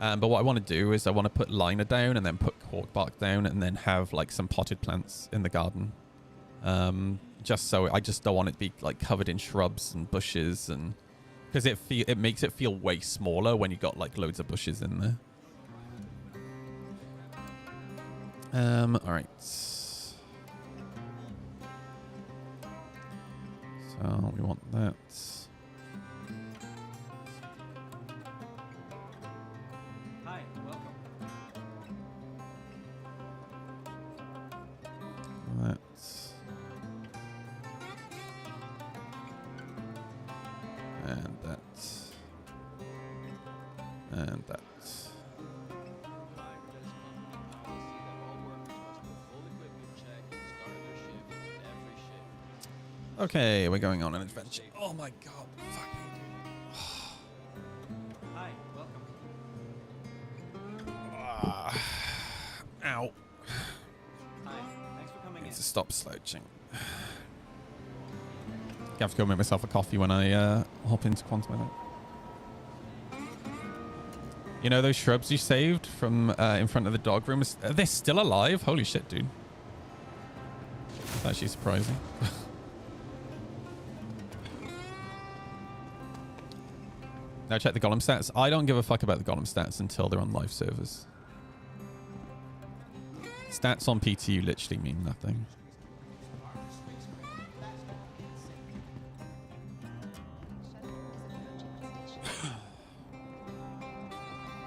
[SPEAKER 1] But what I want to do is I want to put liner down and then put cork bark down and then have like some potted plants in the garden. Just so I just don't want it to be like covered in shrubs and bushes, and because it makes it feel way smaller when you got like loads of bushes in there. All right. So we want that.
[SPEAKER 6] Hi, welcome.
[SPEAKER 1] That. And that. And that. Okay, we're going on an adventure. Oh my god, fuck me.
[SPEAKER 6] Hi, welcome.
[SPEAKER 1] Ow.
[SPEAKER 6] Hi, thanks for coming
[SPEAKER 1] I
[SPEAKER 6] in.
[SPEAKER 1] need to stop slouching. I have to go make myself a coffee when I hop into Quantum, I think. You know those shrubs you saved from in front of the dog room? Are they still alive? Holy shit, dude. That's actually surprising. Now check the golem stats. I don't give a fuck about the golem stats until they're on live servers. Stats on PTU literally mean nothing.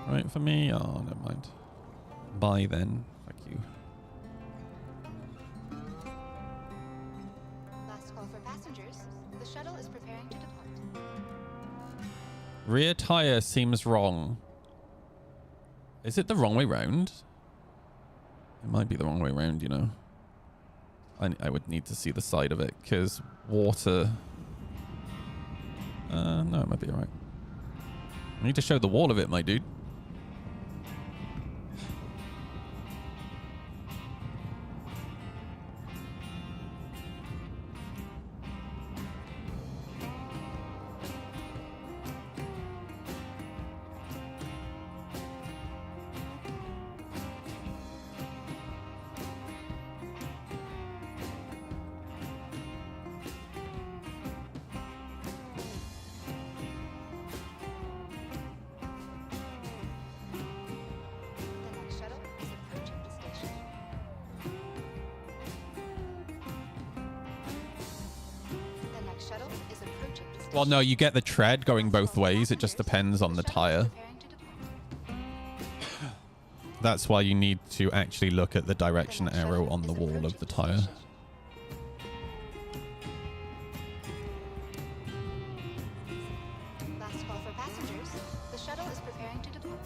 [SPEAKER 1] Right for me? Oh, never mind. Goodbye then. Fuck you.
[SPEAKER 7] Last call for passengers. The shuttle is preparing to depart.
[SPEAKER 1] Rear tire seems wrong. Is it the wrong way round? It might be the wrong way round, you know. I would need to see the side of it because water. No, it might be alright. I need to show the wall of it, my dude.
[SPEAKER 7] The next shuttle is approaching the station. The next shuttle is approaching the station.
[SPEAKER 1] Well, no, you get the tread going both ways. It just depends on the tire.
[SPEAKER 7] Preparing to depart.
[SPEAKER 1] That's why you need to actually look at the direction arrow on the wall of the tire.
[SPEAKER 7] Last call for passengers. The shuttle is preparing to depart.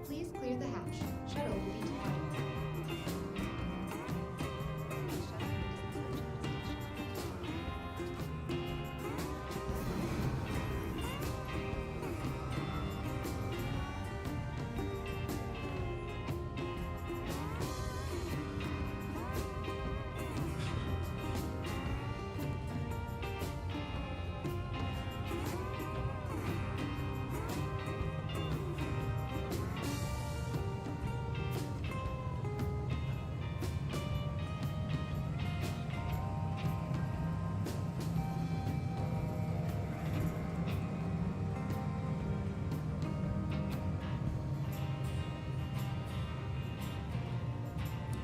[SPEAKER 7] Please clear the hatch. Shuttle will be departing. The shuttle is approaching the station.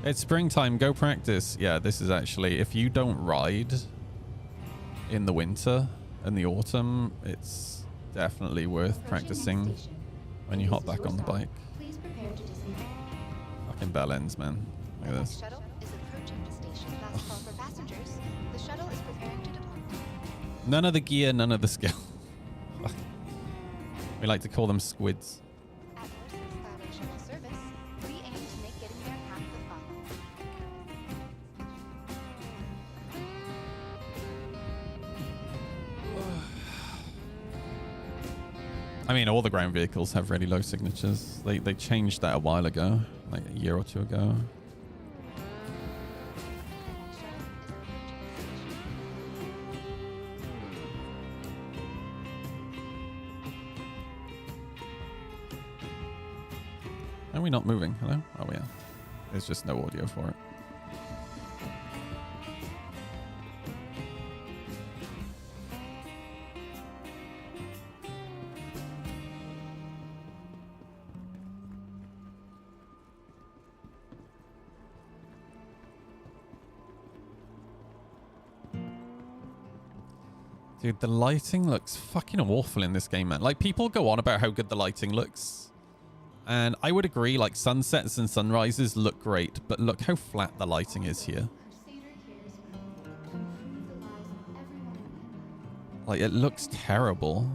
[SPEAKER 1] It's springtime. Go practice. Yeah, this is actually, if you don't ride in the winter and the autumn, it's definitely worth practicing when you hop back on the bike.
[SPEAKER 7] Please prepare to disembark.
[SPEAKER 1] Fucking bell ends, man. Look
[SPEAKER 7] The
[SPEAKER 1] at
[SPEAKER 7] next
[SPEAKER 1] this.
[SPEAKER 7] shuttle is approaching the station. Last call for passengers. The shuttle is preparing to depart.
[SPEAKER 1] None of the gear, none of the skill. We like to call them squids.
[SPEAKER 7] At Norse's Skyway Shuttle service, we aim to make getting there half the fun.
[SPEAKER 1] I mean, all the ground vehicles have really low signatures. They changed that a while ago, like a year or two ago.
[SPEAKER 7] The next shuttle is approaching the station.
[SPEAKER 1] Are we not moving? Hello? Oh, yeah. There's just no audio for it. Dude, the lighting looks fucking awful in this game, man. Like, people go on about how good the lighting looks. And I would agree, like, sunsets and sunrises look great. But look how flat the lighting is here.
[SPEAKER 7] Crusader cares to improve the lives of everyone.
[SPEAKER 1] Like, it looks terrible.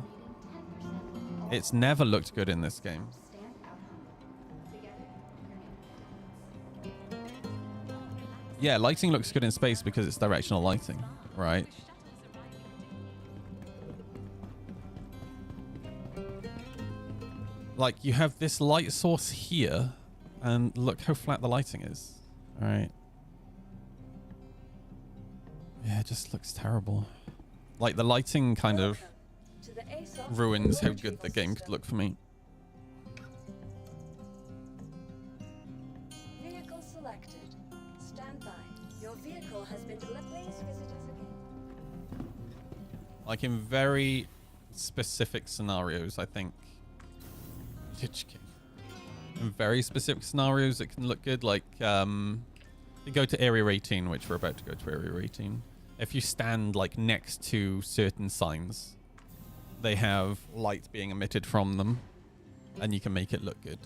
[SPEAKER 7] 10%
[SPEAKER 1] It's never looked good in this game.
[SPEAKER 7] stand out home. Together,
[SPEAKER 1] Yeah, lighting looks good in space because it's directional lighting, right? Like, you have this light source here, and look how flat the lighting is. All right. Yeah, it just looks terrible. Like, the lighting kind of
[SPEAKER 2] Welcome to the ASOP
[SPEAKER 1] ruins how
[SPEAKER 2] retrieval
[SPEAKER 1] good the game could
[SPEAKER 2] system.
[SPEAKER 1] look for me.
[SPEAKER 2] Vehicle selected. Stand by. Your vehicle has been delivered. Please visit us again.
[SPEAKER 1] Like, in very specific scenarios, I think. In very specific scenarios, it can look good. Like, you go to Area 18, which we're about to go to Area 18. If you stand, like, next to certain signs, they have light being emitted from them, and you can make it look good.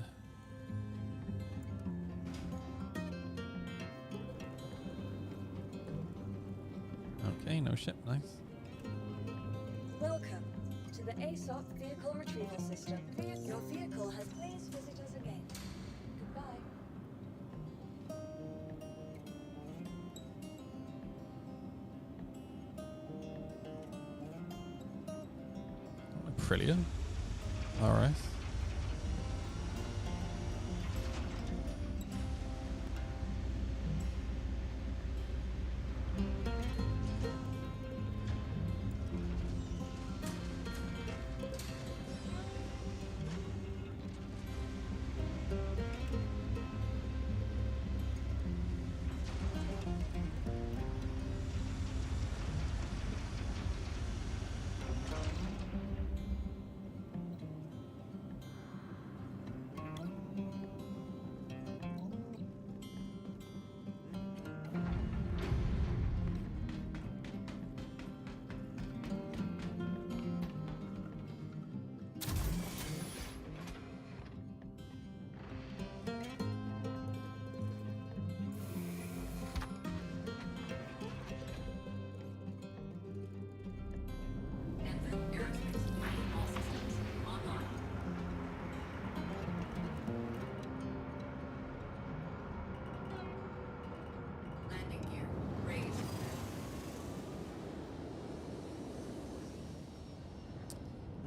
[SPEAKER 1] Okay, no ship, nice.
[SPEAKER 2] Welcome to the ASOP Vehicle Retrieval System. Your vehicle has please visit us again. Goodbye.
[SPEAKER 1] Brilliant. Alright.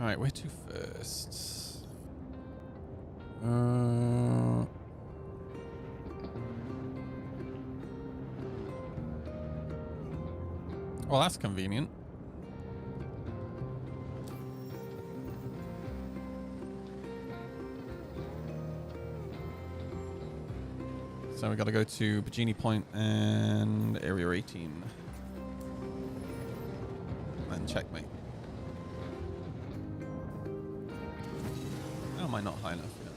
[SPEAKER 1] Alright, where to first? Well, that's convenient. So we gotta go to Bajini Point and Area 18. And checkmate. How am I not high enough yet?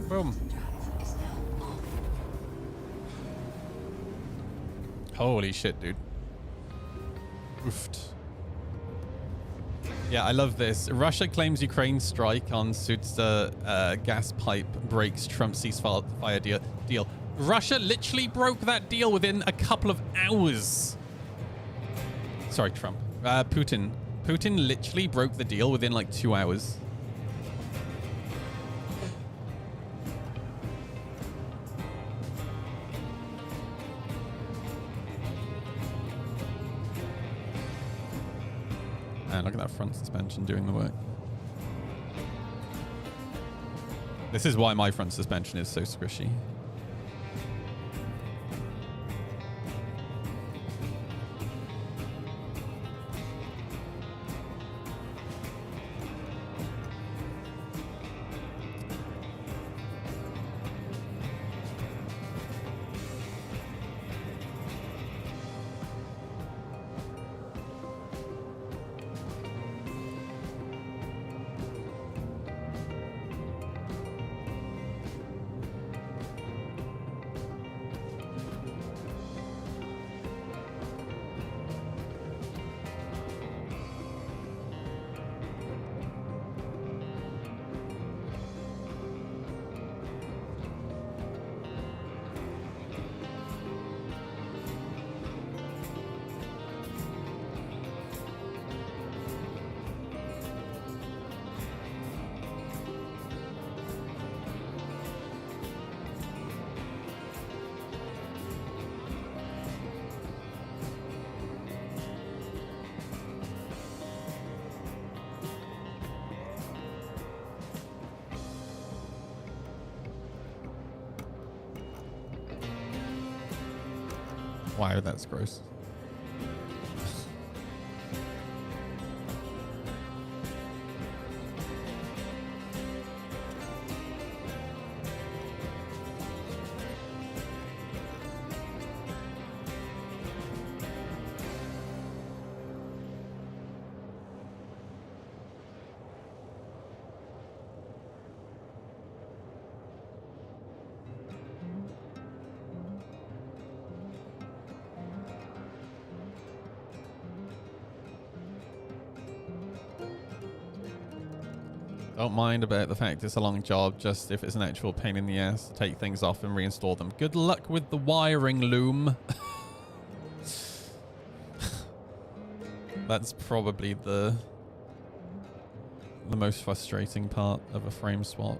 [SPEAKER 1] Boom. Holy shit, dude. Oofed. Yeah, I love this. Russia claims Ukraine's strike on Sudza gas pipe breaks Trump's ceasefire deal. Russia literally broke that deal within a couple of hours. Sorry, Trump. Putin. Putin literally broke the deal within like 2 hours. And look at that front suspension doing the work. This is why my front suspension is so squishy. Wow, that's gross. Don't mind about the fact it's a long job, just if it's an actual pain in the ass to take things off and reinstall them. Good luck with the wiring, Loom. That's probably the most frustrating part of a frame swap.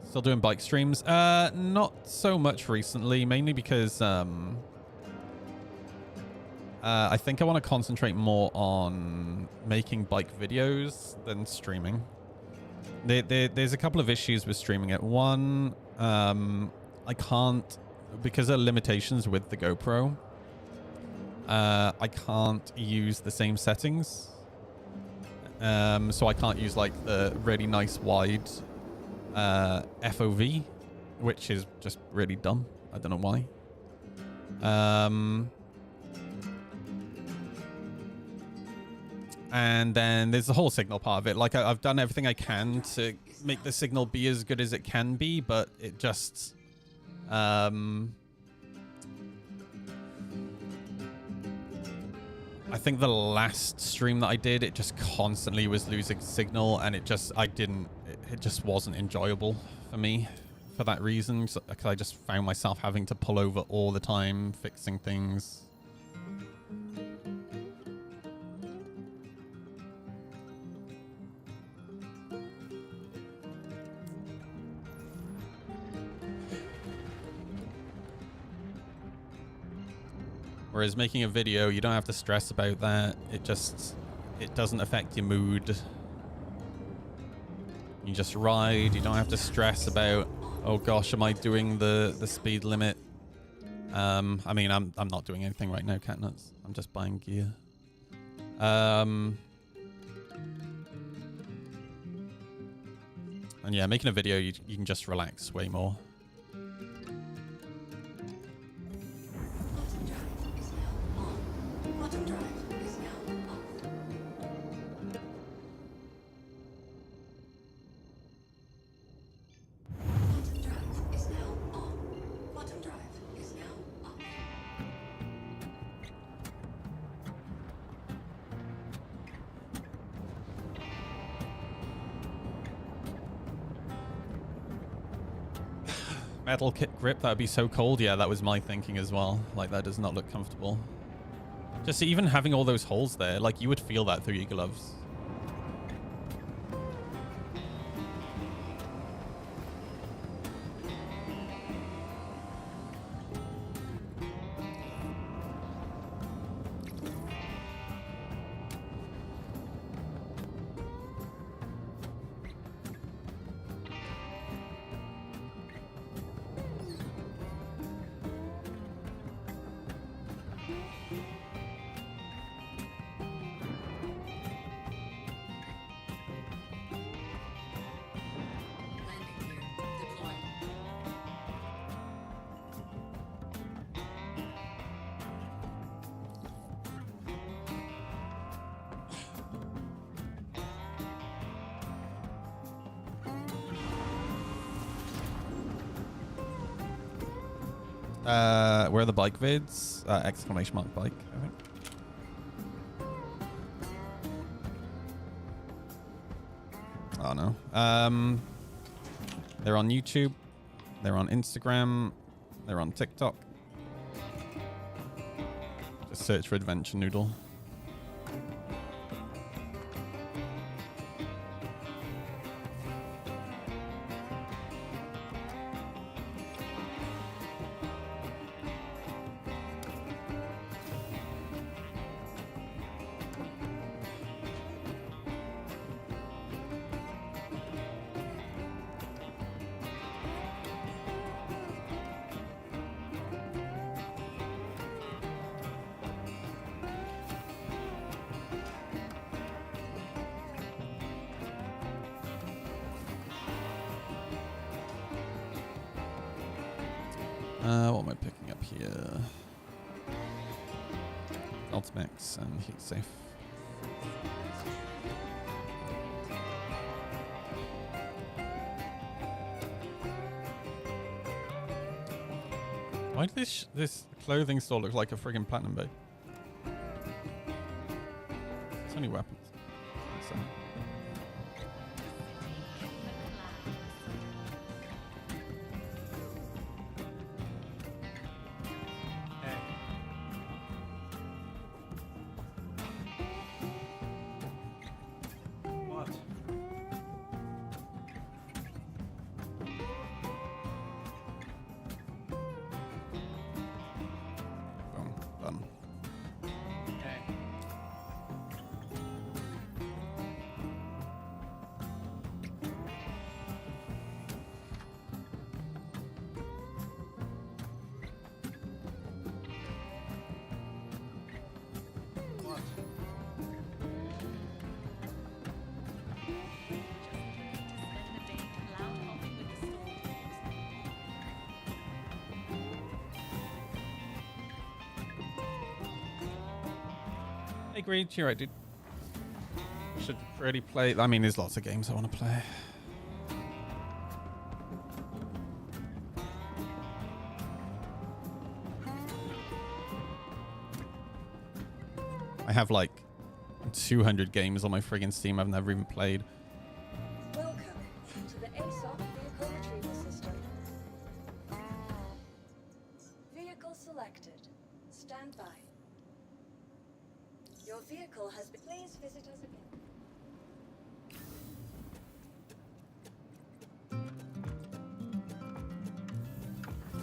[SPEAKER 1] Still doing bike streams? Not so much recently, mainly because I think I want to concentrate more on making bike videos than streaming. There's a couple of issues with streaming it. One, I can't, because of limitations with the GoPro, I can't use the same settings. So I can't use like the really nice wide FOV, which is just really dumb. I don't know why. And then there's the whole signal part of it. Like I've done everything I can to make the signal be as good as it can be, but it just I think the last stream that I did, it just constantly was losing signal, and it just wasn't enjoyable for me for that reason, because I just found myself having to pull over all the time, fixing things. Whereas making a video, you don't have to stress about that. It doesn't affect your mood. You just ride. You don't have to stress about, oh gosh, am I doing the speed limit? I mean, I'm not doing anything right now, Catnuts. I'm just buying gear. And yeah, making a video, you can just relax way more. Metal kit grip, that would be so cold. Yeah, that was my thinking as well. Like, that does not look comfortable. Just even having all those holes there, like, you would feel that through your gloves. Where are the bike vids? Exclamation mark bike, I think. Oh no. They're on YouTube. They're on Instagram. They're on TikTok. Just search for Adventure Noodle. What am I picking up here? Ultimax, and he's safe. Why does this clothing store look like a friggin' platinum bay? It's only weapons. So.
[SPEAKER 6] What?
[SPEAKER 1] Boom. Done.
[SPEAKER 6] Okay. What?
[SPEAKER 1] Hey, Green, you're right, dude. Should really play. I mean, there's lots of games I want to play. I have like 200 games on my friggin' Steam I've never even played.
[SPEAKER 2] Welcome to the ASOP Vehicle Retrieval System. Vehicle selected. Stand by. Your vehicle has been... Please visit us again.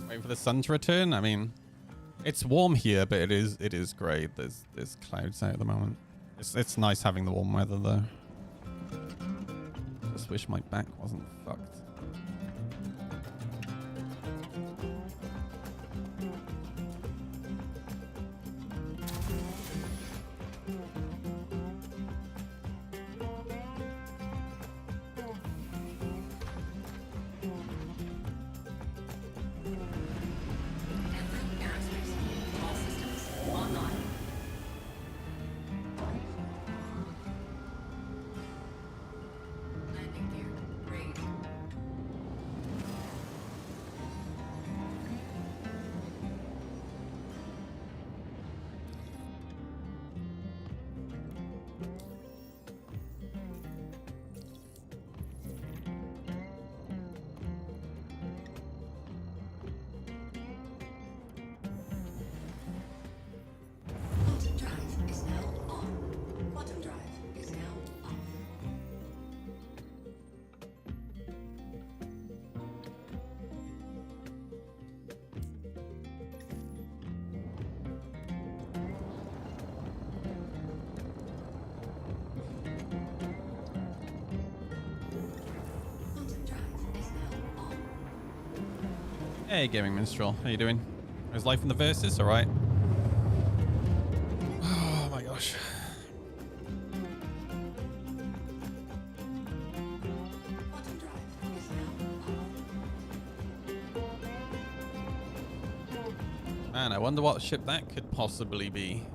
[SPEAKER 1] Waiting for the sun to return. I mean, it's warm here, but it is grey. There's clouds out at the moment. It's nice having the warm weather though. Just wish my back wasn't fucked.
[SPEAKER 8] Quantum drive is now on. Quantum drive is now off. Quantum drive is now on.
[SPEAKER 1] Hey, Gaming Minstrel, how you doing? How's life in the verses? All right. Oh my gosh.
[SPEAKER 8] Quantum drive is now off.
[SPEAKER 1] Man, I wonder what ship that could possibly be.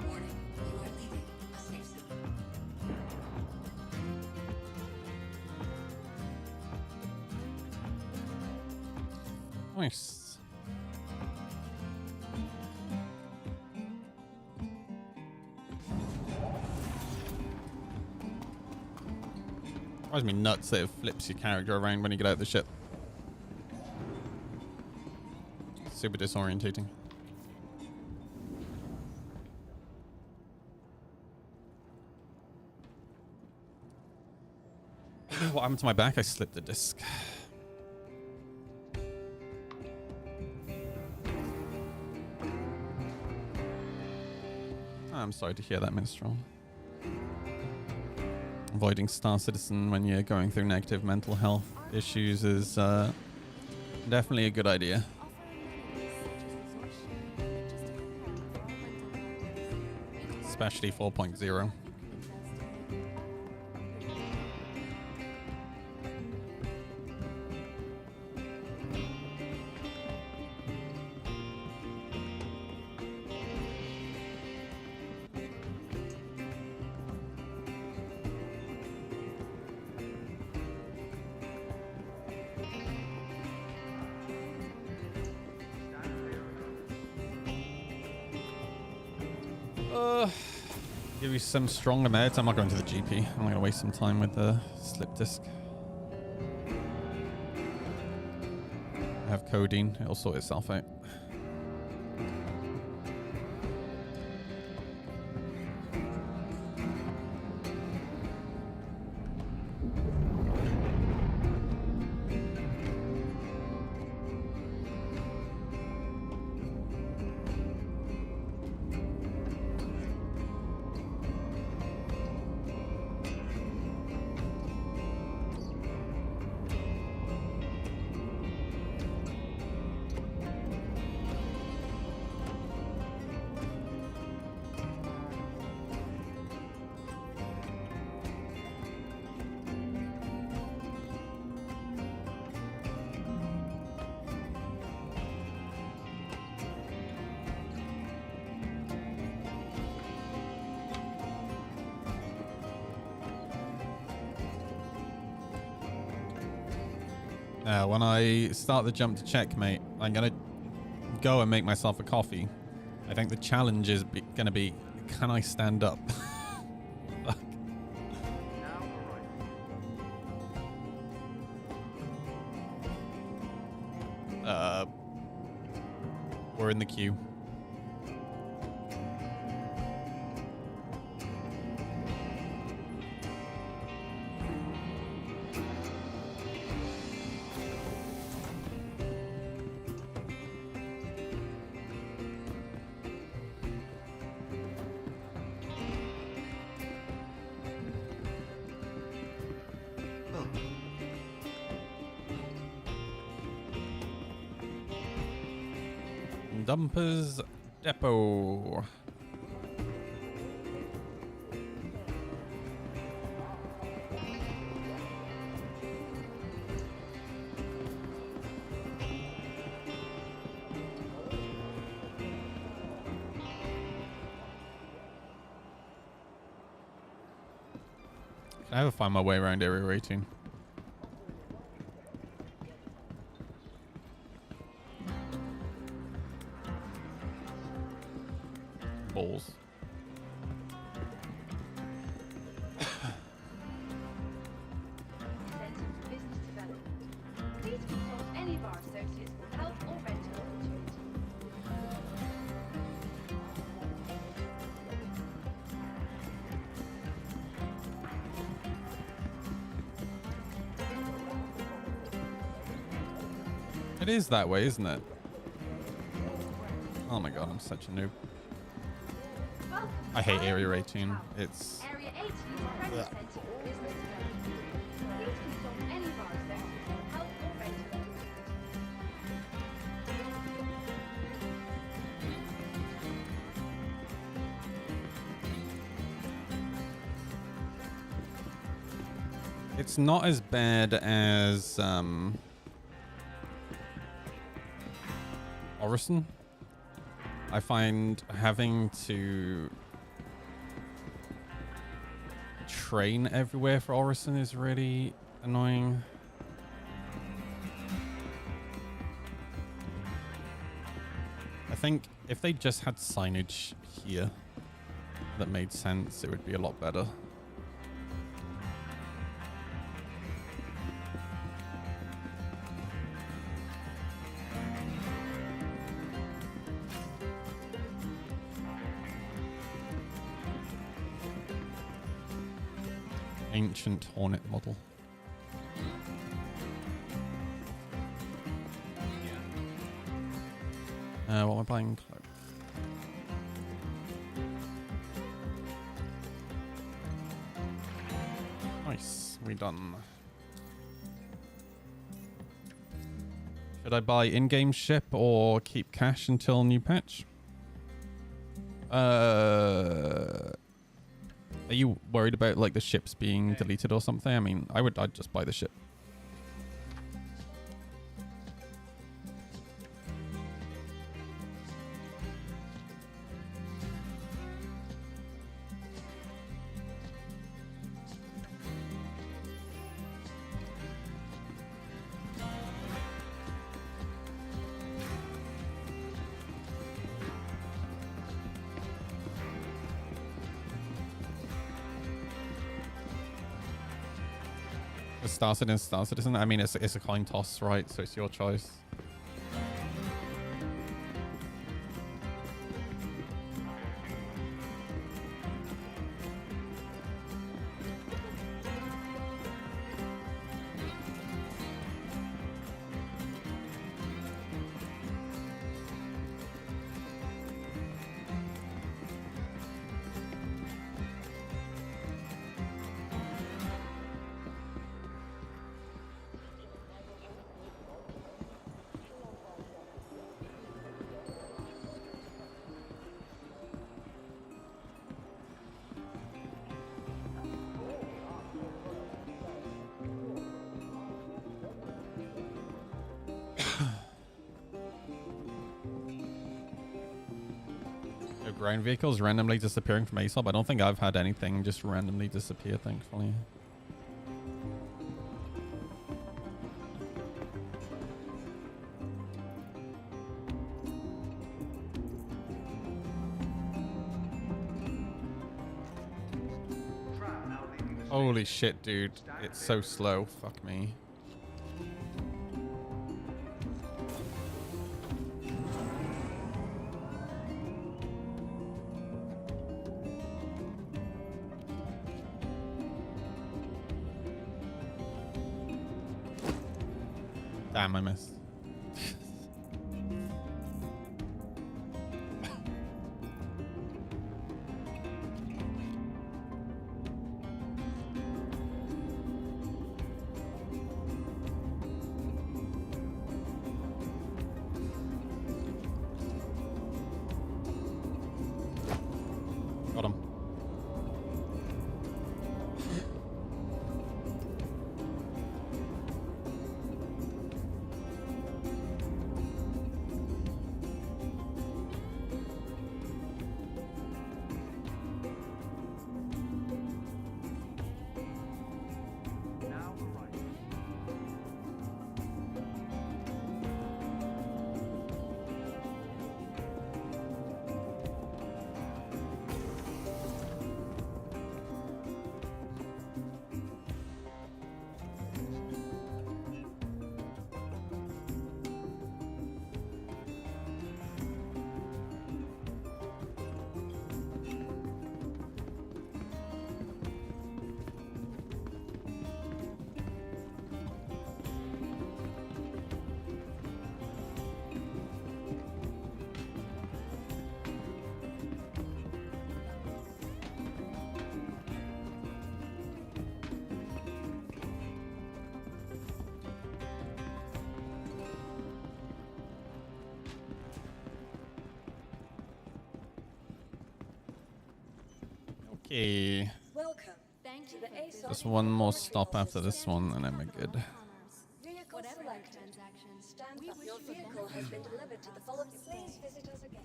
[SPEAKER 8] Warning, you are leaving a safe zone.
[SPEAKER 1] Nice. Drives me nuts that it flips your character around when you get out of the ship. Super disorientating. What happened to my back? I slipped the disc. I'm sorry to hear that, Minstrel. Avoiding Star Citizen when you're going through negative mental health issues is definitely a good idea. Especially 4.0. Give you some stronger meds. I'm not going to the GP. I'm not going to waste some time with the slip disc. I have codeine. It'll sort itself out. When I start the jump to checkmate, I'm going to go and make myself a coffee. I think the challenge is going to be, can I stand up? Fuck. We're in the queue. Dumpers Depot. Can I ever find my way around Area 18? Balls.
[SPEAKER 7] Center for Business Development. Please consult any of our associates for help or rental opportunities.
[SPEAKER 1] It is that way, isn't it? Oh my god, I'm such a noob. I hate Area 18. It's...
[SPEAKER 7] Area 18 is a friendly center for business development. Please consult any of our associates for help or rental opportunities.
[SPEAKER 1] It's not as bad as Orison. I find having to train everywhere for Orison is really annoying. I think if they just had signage here that made sense, it would be a lot better. Ancient Hornet model. What am I playing? Nice, we done. Should I buy in-game ship or keep cash until new patch? Are you worried about like the ships being deleted or something? I mean, I'd just buy the ship. Star Citizen. I mean, it's a coin toss, right? So it's your choice. Ground vehicles randomly disappearing from ASOP. I don't think I've had anything just randomly disappear, thankfully. Holy shit, dude. It's so slow. Fuck me. Damn, I missed. Got him. Okay.
[SPEAKER 2] Welcome.
[SPEAKER 7] Thank
[SPEAKER 2] To
[SPEAKER 7] you
[SPEAKER 2] the
[SPEAKER 7] for
[SPEAKER 2] ASOP
[SPEAKER 1] Just one more stop after this one, and then we're good.
[SPEAKER 2] Vehicle
[SPEAKER 7] whatever our
[SPEAKER 2] selected.
[SPEAKER 7] transactions.
[SPEAKER 2] Stand
[SPEAKER 7] We
[SPEAKER 2] by.
[SPEAKER 7] wish
[SPEAKER 2] Your
[SPEAKER 7] you a
[SPEAKER 2] vehicle has been
[SPEAKER 7] beneficial
[SPEAKER 2] delivered to the following. Please visit us again.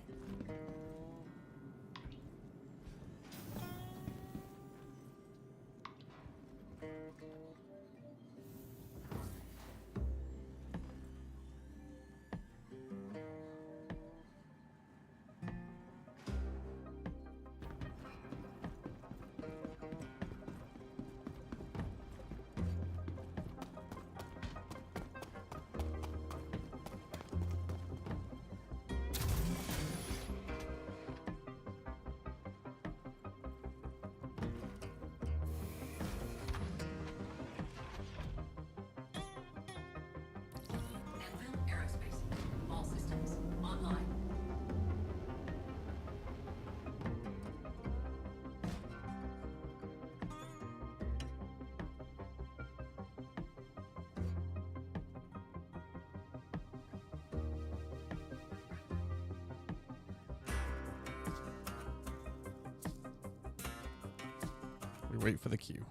[SPEAKER 1] we wait for the queue.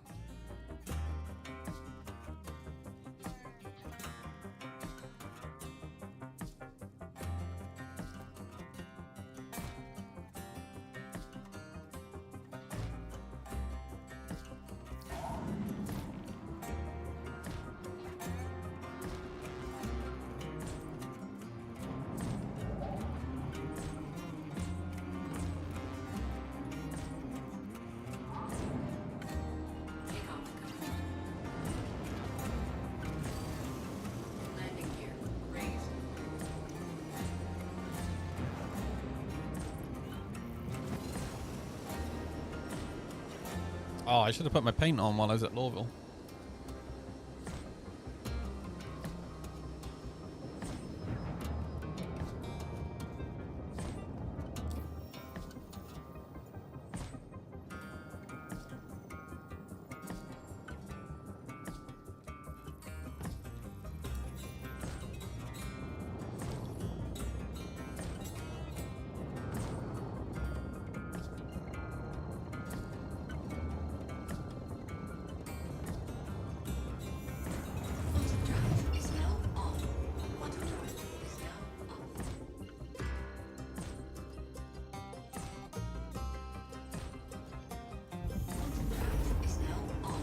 [SPEAKER 8] Takeoff complete. Landing gear raised.
[SPEAKER 1] Oh, I should have put my paint on while I was at Lawville.
[SPEAKER 8] Quantum drive is now on. Quantum drive is now on. Quantum drive is now on.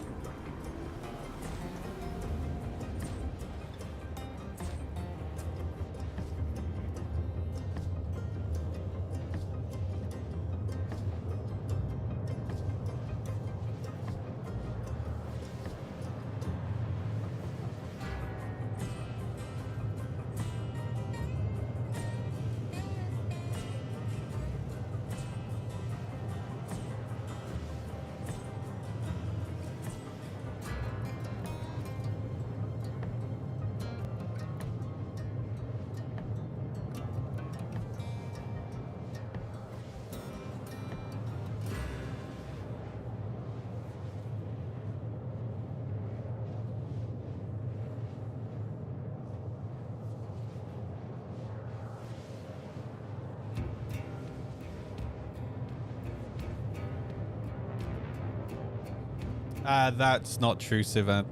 [SPEAKER 1] That's not true, Sivan.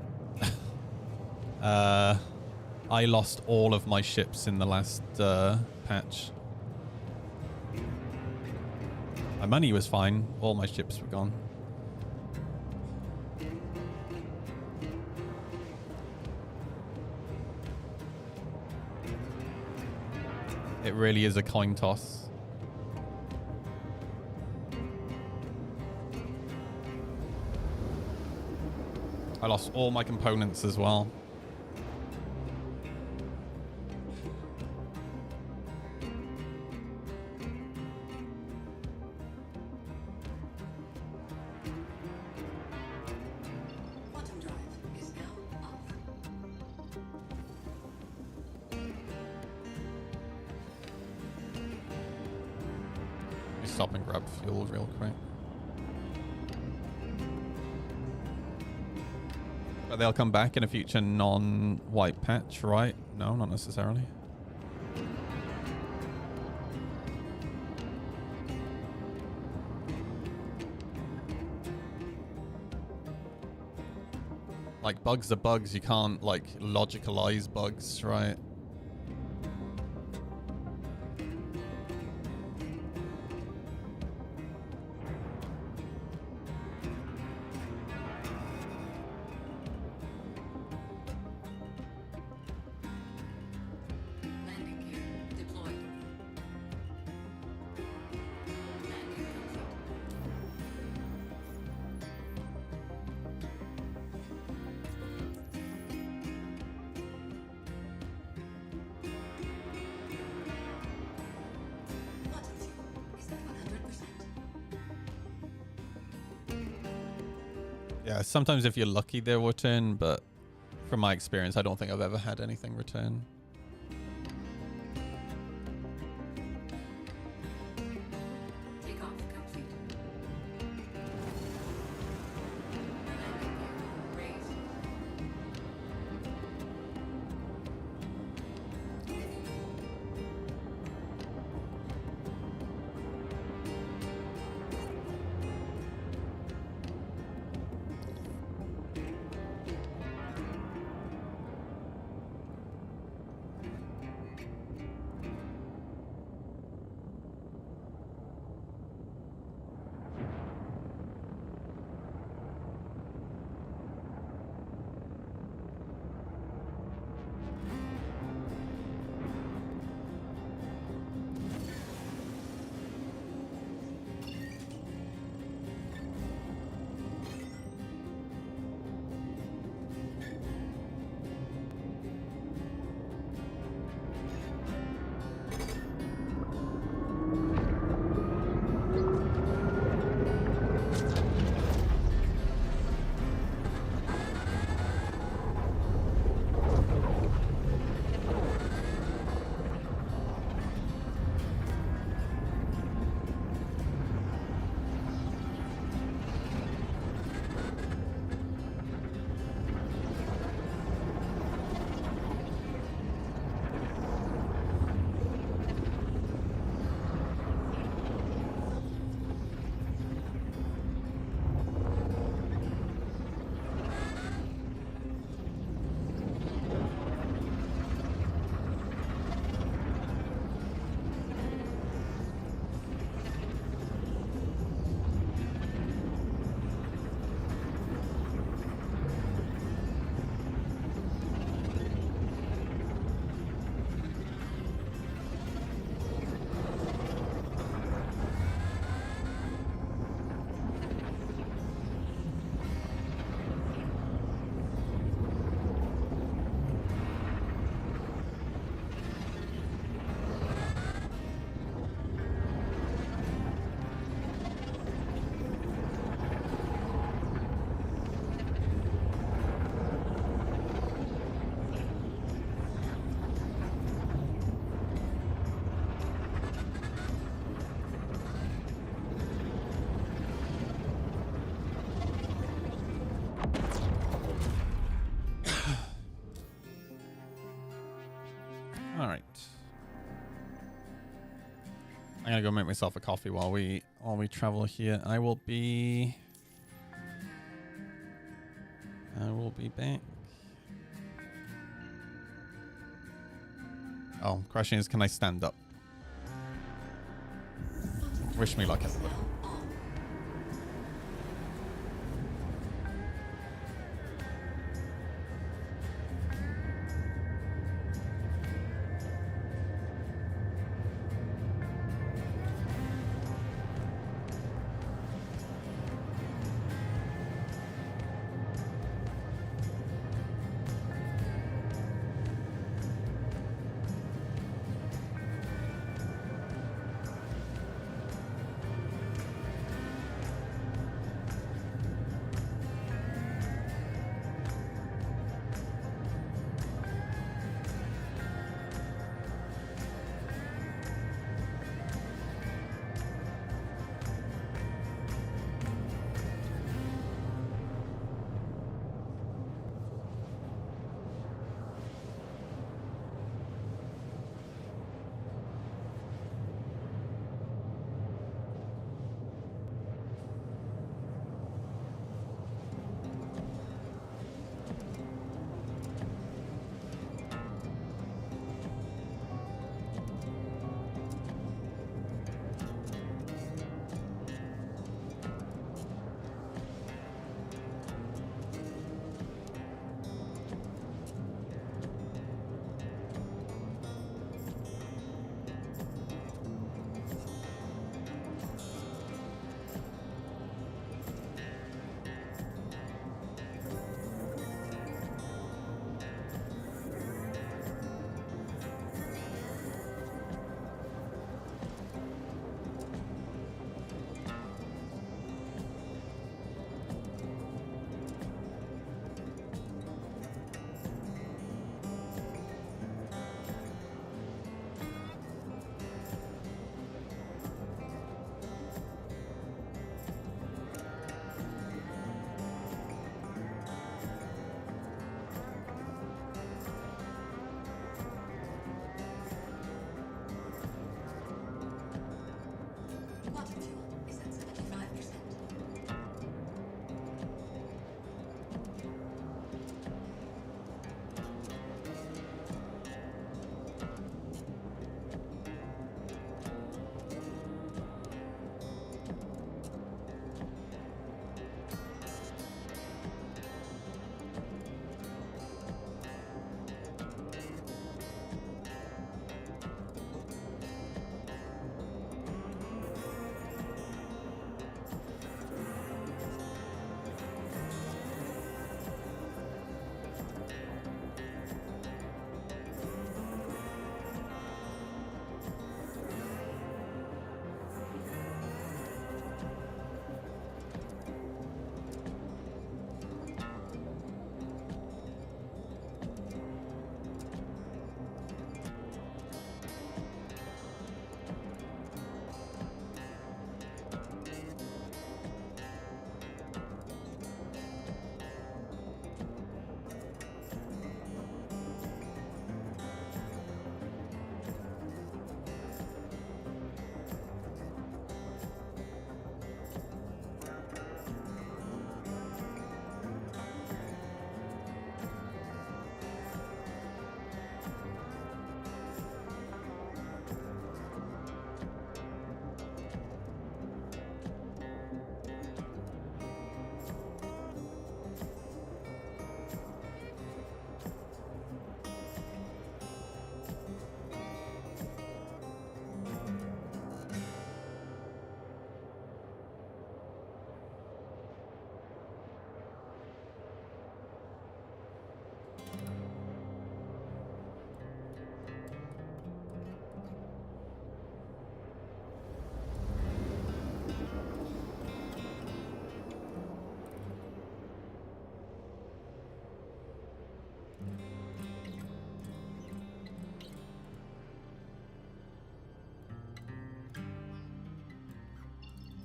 [SPEAKER 1] I lost all of my ships in the last patch. My money was fine. All my ships were gone. It really is a coin toss. I lost all my components as well.
[SPEAKER 8] Quantum drive is now off.
[SPEAKER 1] Let me stop and grab fuel real quick. But they'll come back in a future non-white patch, right? No, not necessarily. Like, bugs are bugs. You can't, like, logicalize bugs, right?
[SPEAKER 8] Landing gear deployed. Landing complete. Quantum fuel is at 100%.
[SPEAKER 1] Yeah, sometimes if you're lucky, they'll return, but from my experience, I don't think I've ever had anything return.
[SPEAKER 8] Takeoff complete. Landing gear raised.
[SPEAKER 1] gonna go make myself a coffee while we travel here. I will be back. Oh, question is, can I stand up? Wish me luck, everybody.
[SPEAKER 8] Water fuel is at 75%.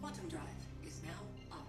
[SPEAKER 8] Quantum drive is now off.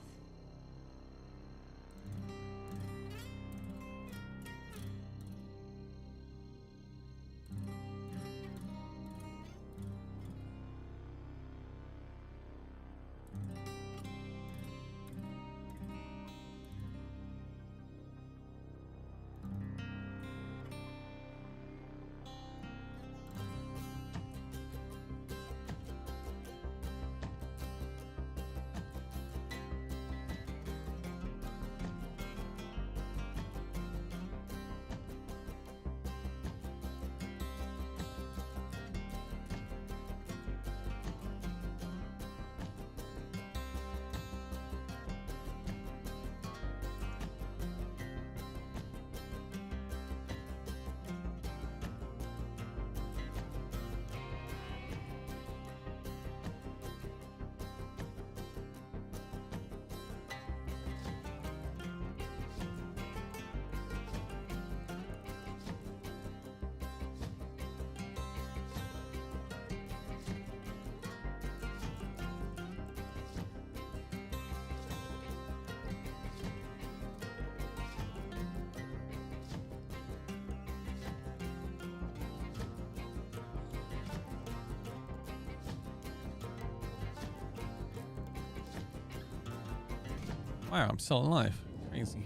[SPEAKER 1] Wow, I'm still alive. Crazy.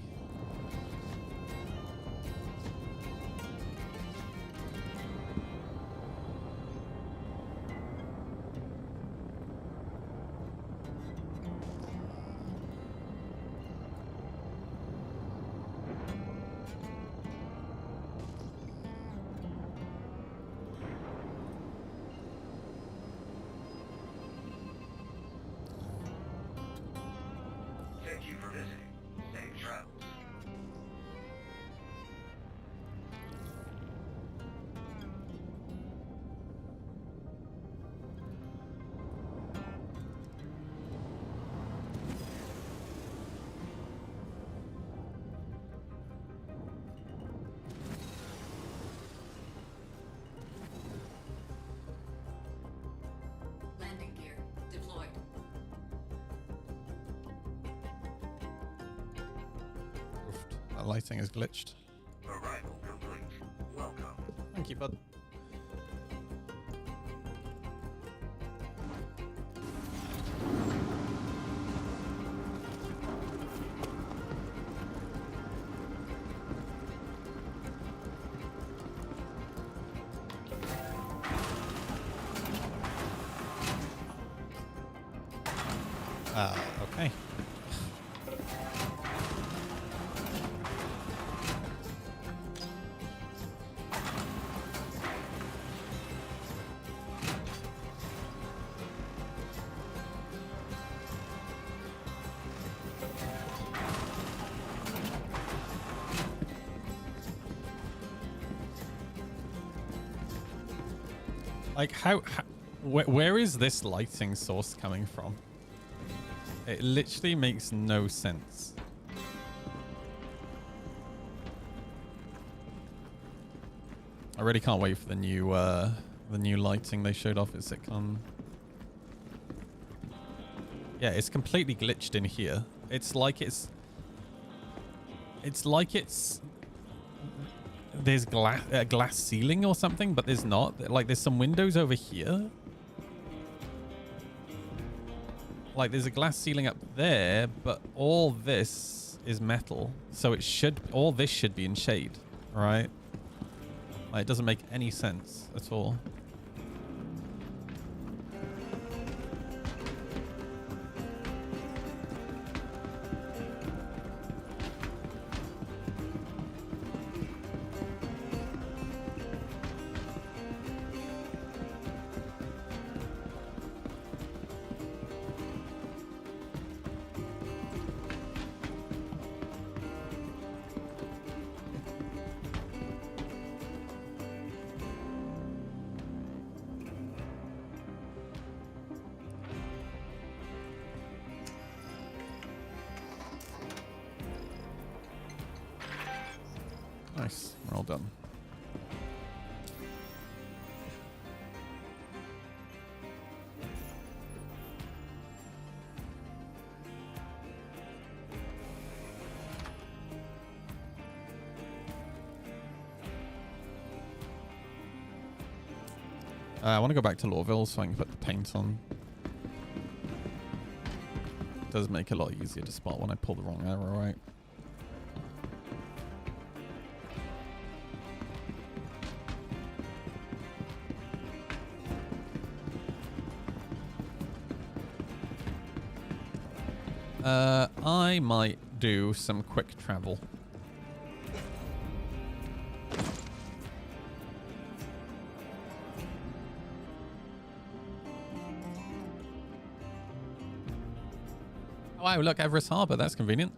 [SPEAKER 9] Thank you for visiting. Safe travels.
[SPEAKER 8] Landing gear deployed.
[SPEAKER 1] Oofed. That lighting is glitched.
[SPEAKER 9] Arrival complete. Welcome.
[SPEAKER 1] Thank you, bud. Okay. Like where is this lighting source coming from? It literally makes no sense. I really can't wait for the new lighting they showed off at SitCon. Yeah, it's completely glitched in here. It's like it's there's glass ceiling or something, but there's not. Like there's some windows over here. Like there's a glass ceiling up there, but all this is metal. So all this should be in shade, right? Like, it doesn't make any sense at all. Nice. We're all done. I want to go back to Lorville so I can put the paint on. It does make it a lot easier to spot when I pull the wrong arrow, right? I might do some quick travel. Oh, wow, look, Everest Harbour. That's convenient.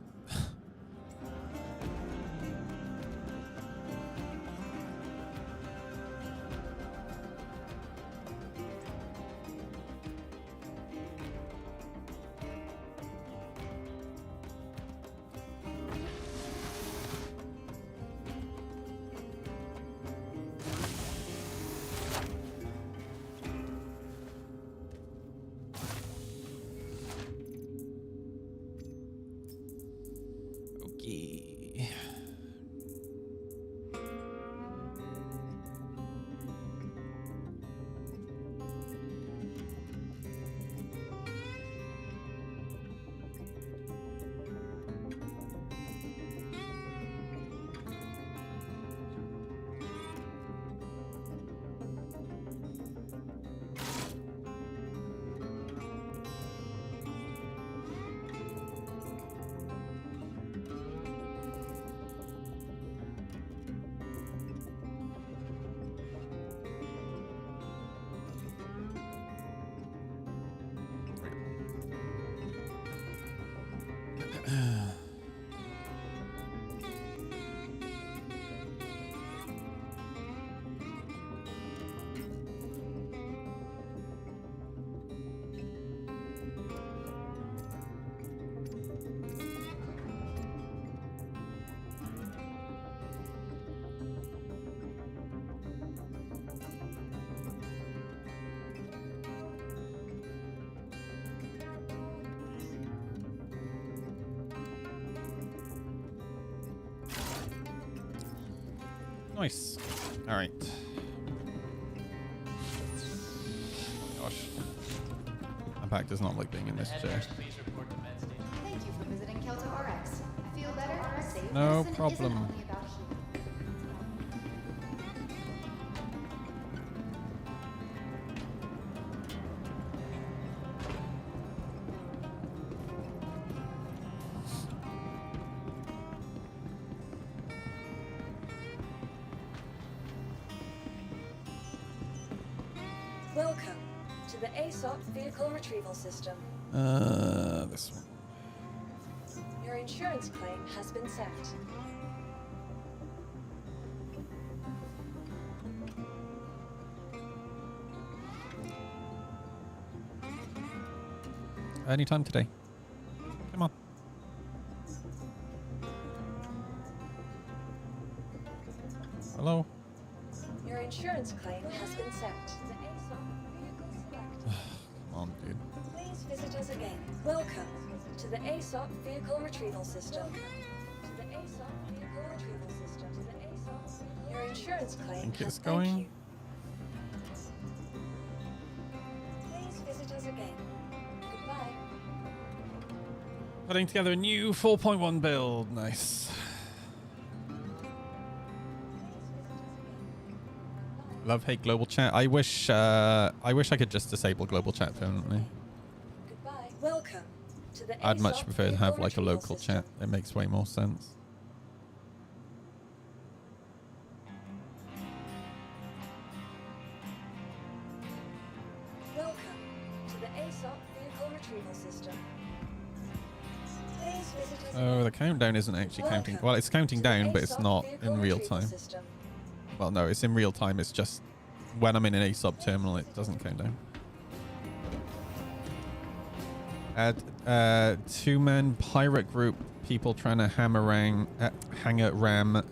[SPEAKER 1] Okay. Nice. All right. Gosh. My back does not like being in this
[SPEAKER 6] Head
[SPEAKER 1] chair.
[SPEAKER 6] nurse, please report to med station.
[SPEAKER 7] Thank you for visiting Kelto RX. Feel better? Safe
[SPEAKER 1] No
[SPEAKER 7] medicine
[SPEAKER 1] problem.
[SPEAKER 7] isn't only about healing.
[SPEAKER 2] Welcome to the ASOP Vehicle Retrieval System.
[SPEAKER 1] This one.
[SPEAKER 2] Your insurance claim has been set.
[SPEAKER 1] Anytime today. Come on. Hello.
[SPEAKER 2] Your insurance claim has been set. The ASOP Vehicle Select.
[SPEAKER 1] Come on, dude.
[SPEAKER 2] Please visit us again. Welcome to the ASOP Vehicle Retrieval System. To the ASOP Vehicle Retrieval System. To the ASOP. Your insurance claim
[SPEAKER 1] Think
[SPEAKER 2] has
[SPEAKER 1] it's going?
[SPEAKER 2] Thank you. Please visit us again. Goodbye.
[SPEAKER 1] Putting together a new 4.1 build. Nice. Love hate global chat. I wish I could just disable global chat permanently.
[SPEAKER 2] Goodbye. Welcome to the
[SPEAKER 1] I'd much
[SPEAKER 2] ASOP
[SPEAKER 1] prefer to
[SPEAKER 2] Vehicle
[SPEAKER 1] have like a
[SPEAKER 2] Retrieval
[SPEAKER 1] local
[SPEAKER 2] System.
[SPEAKER 1] chat. It makes way more sense.
[SPEAKER 2] Welcome to the ASOP Vehicle Retrieval System. Please visit us
[SPEAKER 1] Oh,
[SPEAKER 2] again.
[SPEAKER 1] the countdown isn't actually counting.
[SPEAKER 2] Welcome
[SPEAKER 1] Well, it's counting
[SPEAKER 2] to the
[SPEAKER 1] down, but it's
[SPEAKER 2] ASOP
[SPEAKER 1] not
[SPEAKER 2] Vehicle
[SPEAKER 1] in real
[SPEAKER 2] Retrieval
[SPEAKER 1] time.
[SPEAKER 2] System.
[SPEAKER 1] Well, no, it's in real time. It's just when I'm in an ASOP terminal, it doesn't count down. Add two-man pirate group people trying to hang a ram.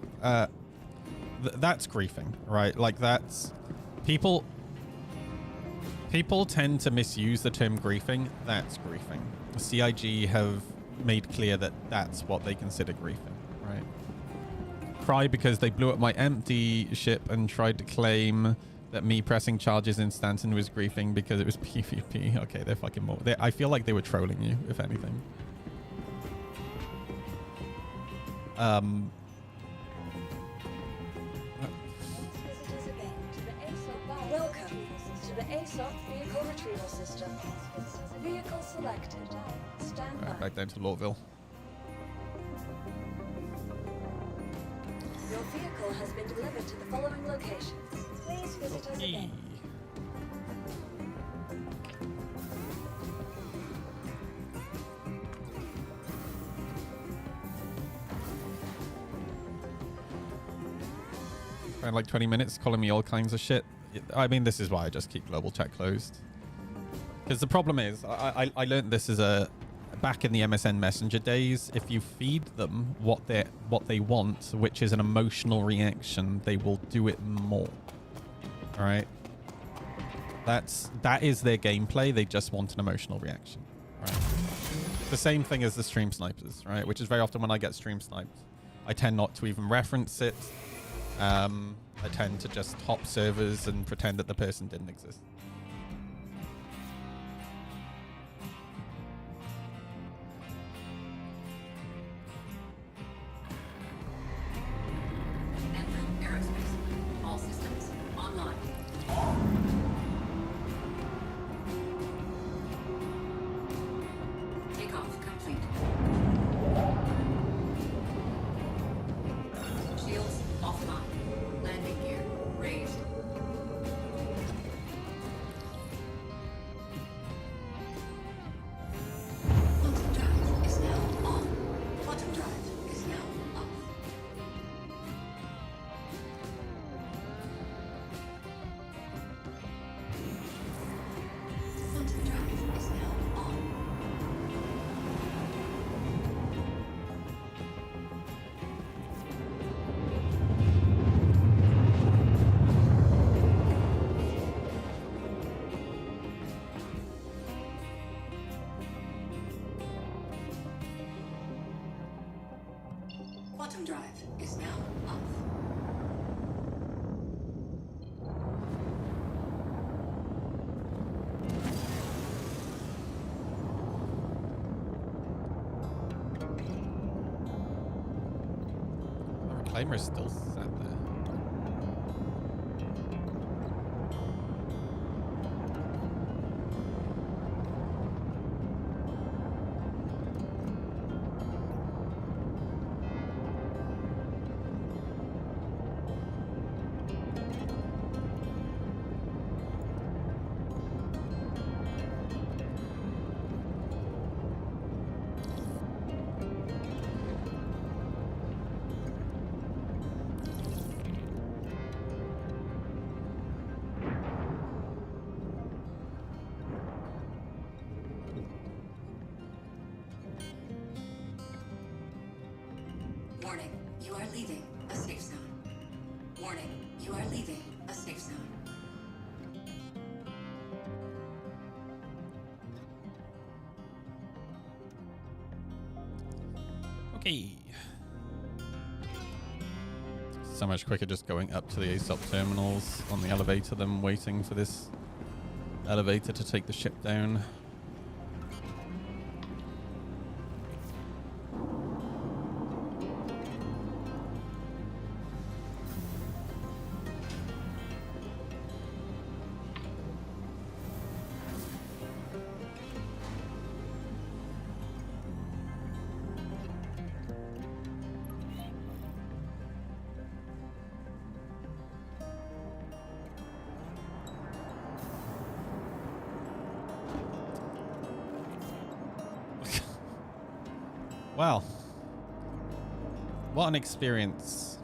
[SPEAKER 1] That's griefing, right? Like that's people tend to misuse the term griefing. That's griefing. CIG have made clear that that's what they consider griefing, right? Cry because they blew up my empty ship and tried to claim that me pressing charges in Stanton was griefing because it was PvP. Okay, they're fucking more. I feel like they were trolling you, if anything.
[SPEAKER 2] Please visit us again to the ASOP. Welcome to the ASOP Vehicle Retrieval System. Vehicle selected. Stand
[SPEAKER 1] Alright,
[SPEAKER 2] by.
[SPEAKER 1] back down to Lortville.
[SPEAKER 2] Your vehicle has been delivered to the following locations. Please visit us
[SPEAKER 1] Yee.
[SPEAKER 2] again.
[SPEAKER 1] Spent like 20 minutes calling me all kinds of shit. I mean, this is why I just keep global chat closed. Because the problem is, I learned this as back in the MSN Messenger days. If you feed them what they want, which is an emotional reaction, they will do it more. All right. That is their gameplay. They just want an emotional reaction. Right. The same thing as the stream snipers, right? Which is very often when I get stream sniped, I tend not to even reference it. I tend to just hop servers and pretend that the person didn't exist.
[SPEAKER 8] Anthem Aerospace. All systems online. Takeoff complete. Shields offline. Landing gear raised. Quantum drive is now on. Quantum drive is now up. Quantum drive is now on. Quantum drive is now off.
[SPEAKER 1] Claimer's still sat there.
[SPEAKER 8] Warning, you are leaving a safe zone. Warning, you are leaving a safe zone.
[SPEAKER 1] Okay. So much quicker just going up to the ASOP terminals on the elevator than waiting for this elevator to take the ship down. Wow. What an experience.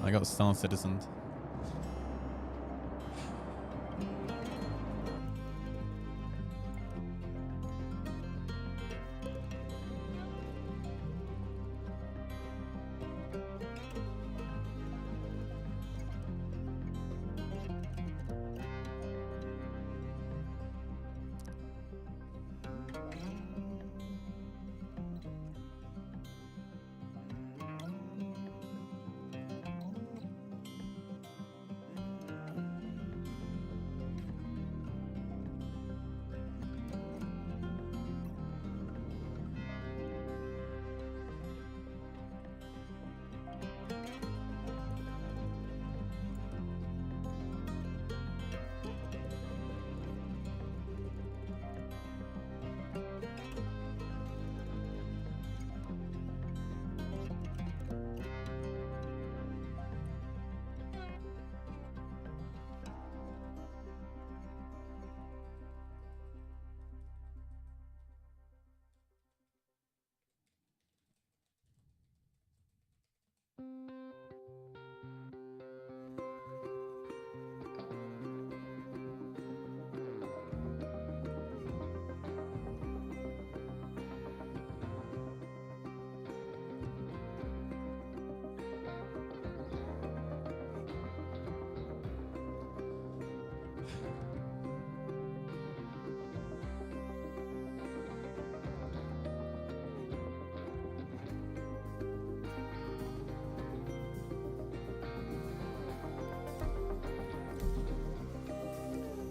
[SPEAKER 1] I got Star Citizen.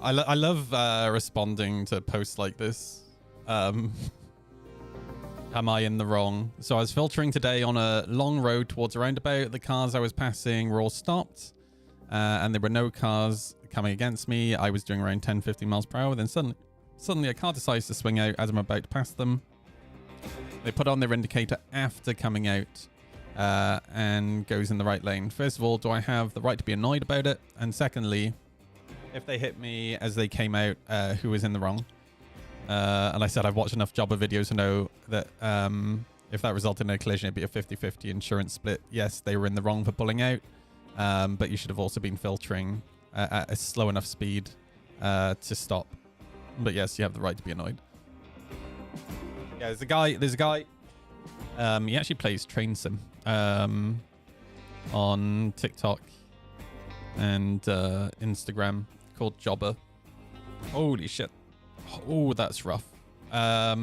[SPEAKER 1] I love responding to posts like this. Am I in the wrong? So I was filtering today on a long road towards a roundabout. The cars I was passing were all stopped, and there were no cars coming against me. I was doing around 10-15 miles per hour. Then suddenly a car decides to swing out as I'm about to pass them. They put on their indicator after coming out and goes in the right lane. First of all, do I have the right to be annoyed about it? And secondly, if they hit me as they came out, who was in the wrong? And I said I've watched enough Jobber videos to know that if that resulted in a collision, it'd be a 50-50 insurance split. Yes, they were in the wrong for pulling out, but you should have also been filtering at a slow enough speed to stop. But yes, you have the right to be annoyed. Yeah, there's a guy. He actually plays Train Sim on TikTok and Instagram, called Jobber. Holy shit. Oh, that's rough. Yeah,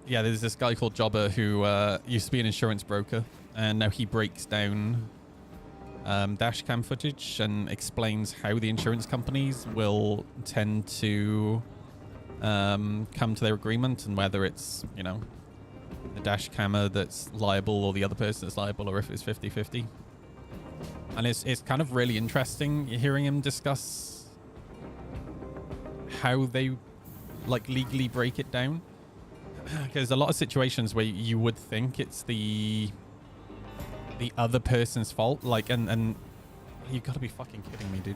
[SPEAKER 1] there's this guy called Jobber who used to be an insurance broker, and now he breaks down dash cam footage and explains how the insurance companies will tend to come to their agreement, and whether it's, you know, the dash camera that's liable or the other person that's liable, or if it's 50-50. And it's kind of really interesting hearing him discuss how they like legally break it down. Because a lot of situations where you would think it's the other person's fault, like, and you gotta be fucking kidding me, dude.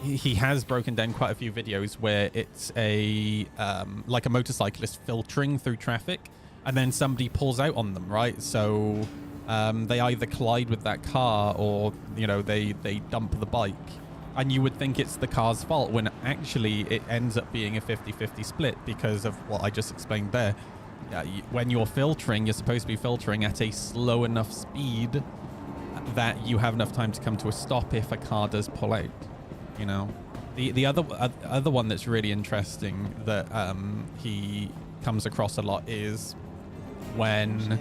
[SPEAKER 1] He has broken down quite a few videos where it's a like a motorcyclist filtering through traffic, and then somebody pulls out on them, right? So they either collide with that car, or you know, they dump the bike, and you would think it's the car's fault when actually it ends up being a 50-50 split because of what I just explained there. When you're filtering, you're supposed to be filtering at a slow enough speed that you have enough time to come to a stop if a car does pull out. You know, the other one that's really interesting that he comes across a lot is when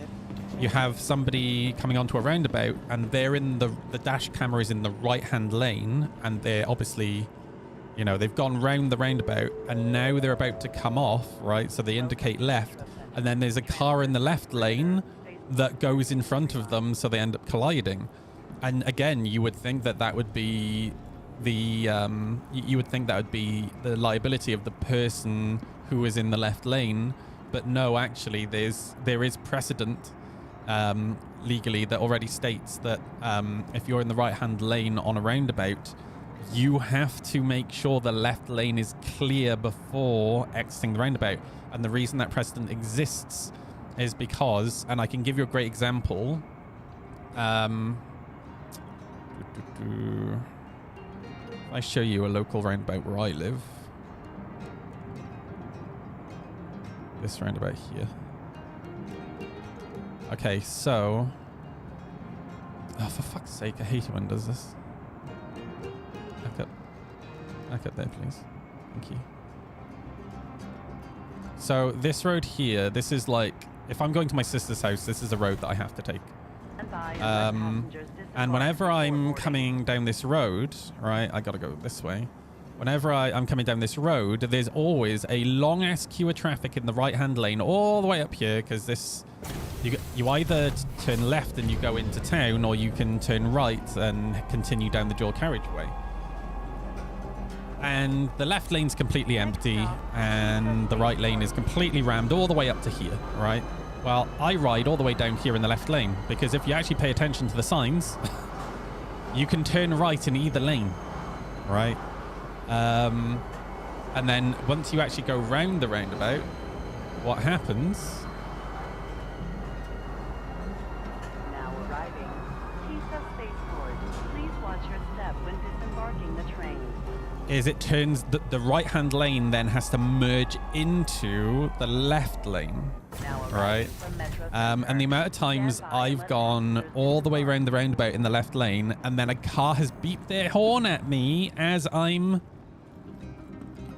[SPEAKER 1] you have somebody coming onto a roundabout and they're in the dash camera is in the right hand lane, and they're obviously, you know, they've gone round the roundabout and now they're about to come off, right? So they indicate left, and then there's a car in the left lane that goes in front of them, so they end up colliding. And again, you would think that that would be the you would think that would be the liability of the person who is in the left lane, but no, actually there is precedent legally that already states that if you're in the right hand lane on a roundabout, you have to make sure the left lane is clear before exiting the roundabout. And the reason that precedent exists is because, and I can give you a great example, I show you a local roundabout where I live. This roundabout here. Okay, so... Oh, for fuck's sake, I hate it when it does this. Back up there, please. Thank you. So, this road here, this is like... If I'm going to my sister's house, this is a road that I have to take. And whenever I'm coming down this road, right, I gotta go this way. Whenever I'm coming down this road, there's always a long ass queue of traffic in the right hand lane all the way up here, because this, you either turn left and you go into town, or you can turn right and continue down the dual carriageway. And the left lane's completely empty, and the right lane is completely rammed all the way up to here, right? Well, I ride all the way down here in the left lane, because if you actually pay attention to the signs, you can turn right in either lane, right? And then once you actually go round the roundabout, what happens...
[SPEAKER 5] Now arriving. Kisa Spaceport. Please watch your step when disembarking the train.
[SPEAKER 1] Is it turns the right-hand lane then has to merge into the left lane, right? And the amount of times I've gone all the way around the roundabout in the left lane, and then a car has beeped their horn at me as I'm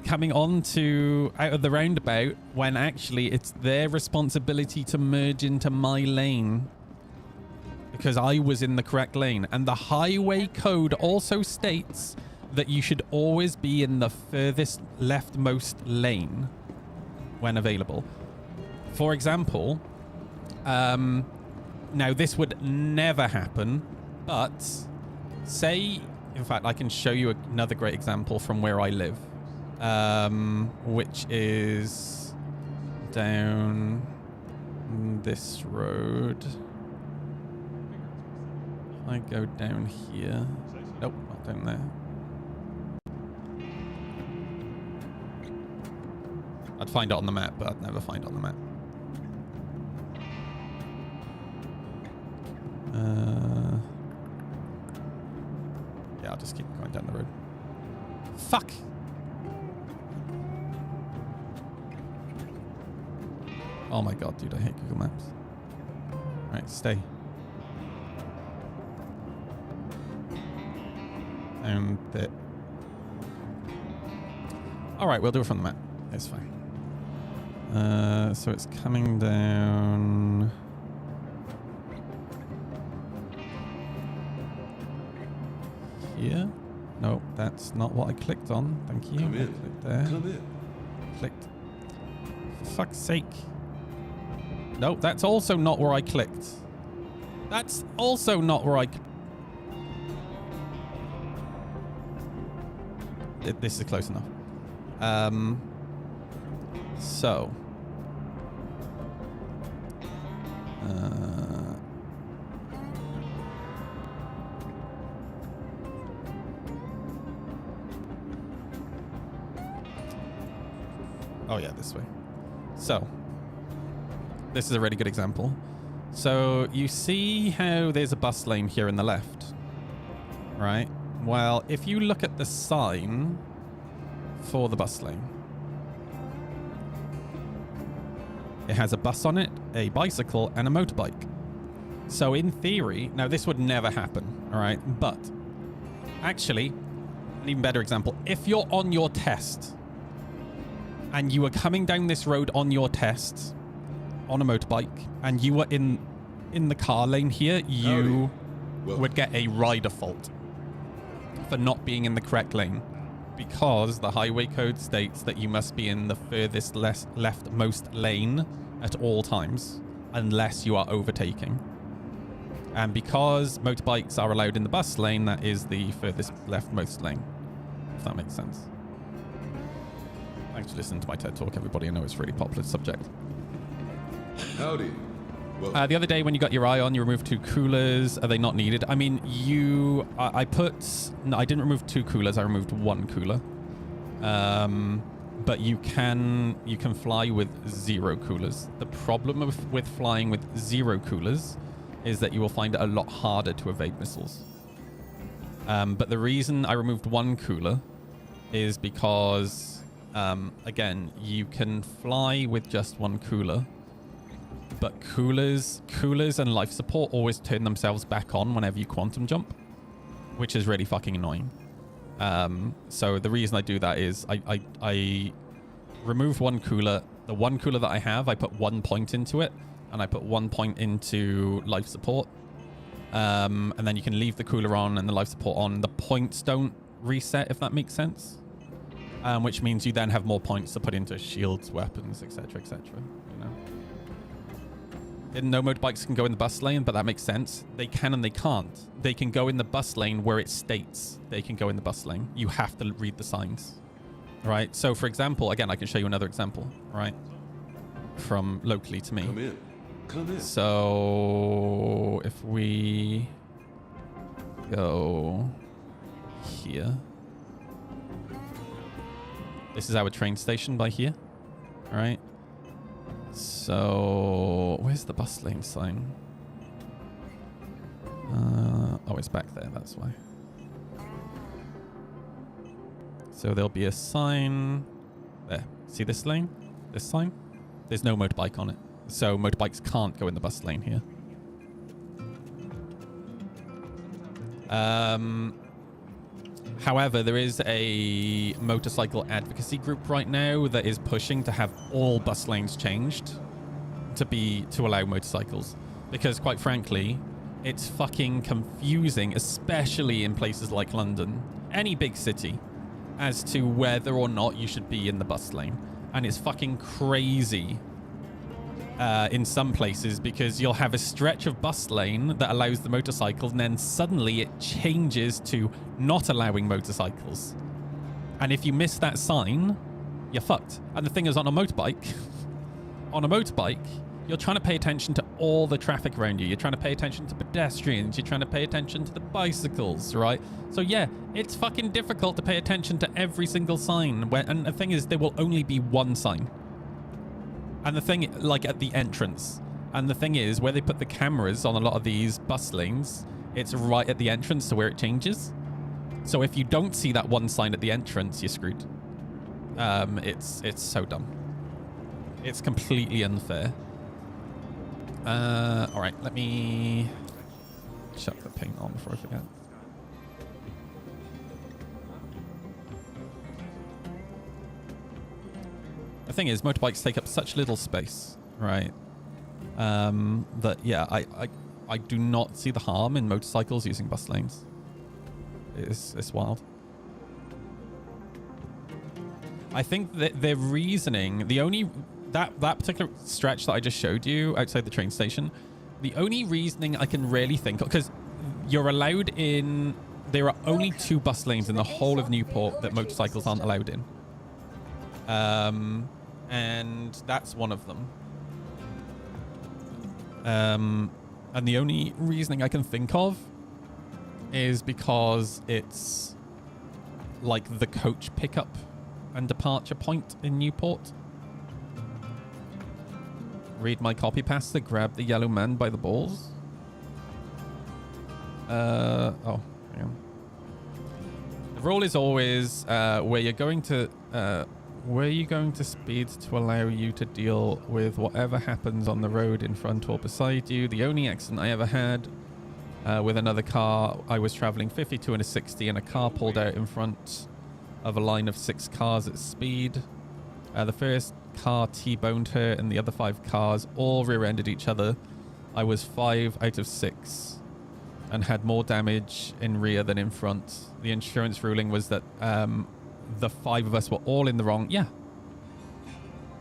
[SPEAKER 1] coming onto out of the roundabout, when actually it's their responsibility to merge into my lane because I was in the correct lane. And the highway code also states that you should always be in the furthest leftmost lane when available. For example, now this would never happen, but say, in fact, I can show you another great example from where I live, which is down this road. I go down here. Nope, not down there. I'd find it on the map, but I'd never find it on the map. Yeah, I'll just keep going down the road. Fuck! Oh my god, dude, I hate Google Maps. Alright, stay. And it. Alright, we'll do it from the map. It's fine. So it's coming down here. No, that's not what I clicked on. Thank you.
[SPEAKER 10] Come in.
[SPEAKER 1] Clicked there.
[SPEAKER 10] Come in.
[SPEAKER 1] Clicked. For fuck's sake. No, that's also not where I clicked. That's also not where I... This is close enough. So... Oh yeah, this way. So, this is a really good example. So, you see how there's a bus lane here in the left, right? Well, if you look at the sign for the bus lane, it has a bus on it, a bicycle, and a motorbike. So, in theory, now this would never happen, all right? But, actually, an even better example, if you're on your test, and you were coming down this road on your test on a motorbike, and you were in the car lane here, you would get a rider fault for not being in the correct lane, because the highway code states that you must be in the furthest leftmost lane at all times, unless you are overtaking. And because motorbikes are allowed in the bus lane, that is the furthest leftmost lane, if that makes sense. Thanks for listening to my TED Talk, everybody. I know it's a really popular subject.
[SPEAKER 10] Howdy.
[SPEAKER 1] The other day when you got your eye on, you removed 2 coolers. Are they not needed? I mean, I didn't remove 2 coolers. I removed 1 cooler. But you can fly with 0 coolers. The problem with flying with 0 coolers is that you will find it a lot harder to evade missiles. But the reason I removed 1 cooler is because... again, you can fly with just 1 cooler, but coolers and life support always turn themselves back on whenever you quantum jump, which is really fucking annoying. So the reason I do that is I remove 1 cooler. The 1 cooler that I have, I put 1 point into it, and I put 1 point into life support. And then you can leave the cooler on and the life support on. The points don't reset, if that makes sense. Which means you then have more points to put into shields, weapons, etc., etc. You know, no motorbikes can go in the bus lane, but that makes sense. They can and they can't. They can go in the bus lane where it states they can go in the bus lane. You have to read the signs, right? So, for example, again, I can show you another example, right, from locally to me.
[SPEAKER 10] Come in. Come in.
[SPEAKER 1] So, if we go here. This is our train station by here. All right. So, where's the bus lane sign? Oh, it's back there. That's why. So there'll be a sign there. See this lane? This sign? There's no motorbike on it. So motorbikes can't go in the bus lane here. However, there is a motorcycle advocacy group right now that is pushing to have all bus lanes changed to allow motorcycles, because quite frankly, it's fucking confusing, especially in places like London, any big city, as to whether or not you should be in the bus lane. And it's fucking crazy in some places, because you'll have a stretch of bus lane that allows the motorcycles, and then suddenly it changes to not allowing motorcycles. And if you miss that sign, you're fucked. And the thing is, on a motorbike, you're trying to pay attention to all the traffic around you. You're trying to pay attention to pedestrians. You're trying to pay attention to the bicycles, right? So yeah, it's fucking difficult to pay attention to every single sign. And the thing is, there will only be 1 sign. And the thing, like at the entrance. And the thing is, where they put the cameras on a lot of these bus lanes, it's right at the entrance to where it changes. So if you don't see that 1 sign at the entrance, you're screwed. It's so dumb. It's completely unfair. All right, let me chuck the paint on before I forget. The thing is, motorbikes take up such little space, right? That yeah, I do not see the harm in motorcycles using bus lanes. It's wild. I think that their reasoning, the that particular stretch that I just showed you outside the train station, the only reasoning I can really think of, because you're allowed in, there are only 2 bus lanes in the whole of Newport that motorcycles aren't allowed in. And that's one of them. And the only reasoning I can think of is because it's like the coach pickup and departure point in Newport. Read my copy pasta, grab the yellow man by the balls. Oh, hang on. The rule is always where you're going to speed to allow you to deal with whatever happens on the road in front or beside you. The only accident I ever had with another car, I was traveling 52 and a 60 and a car pulled out in front of a line of 6 cars at speed. The first car T-boned her and the other 5 cars all rear-ended each other. I was 5 out of 6 and had more damage in rear than in front. The insurance ruling was that the 5 of us were all in the wrong. Yeah.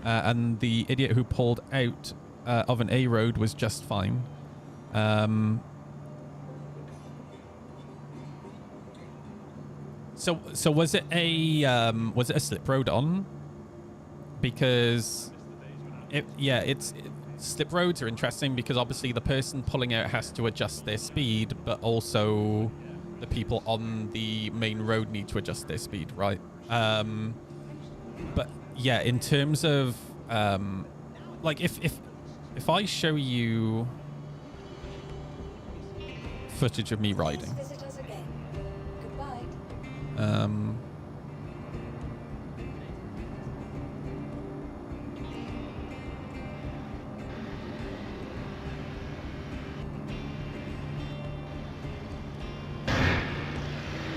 [SPEAKER 1] And the idiot who pulled out of an A road was just fine. So was it a slip road on? Because slip roads are interesting because obviously the person pulling out has to adjust their speed, but also the people on the main road need to adjust their speed, right? But yeah, in terms of like if I show you footage of me riding,
[SPEAKER 2] Visit us again. Goodbye.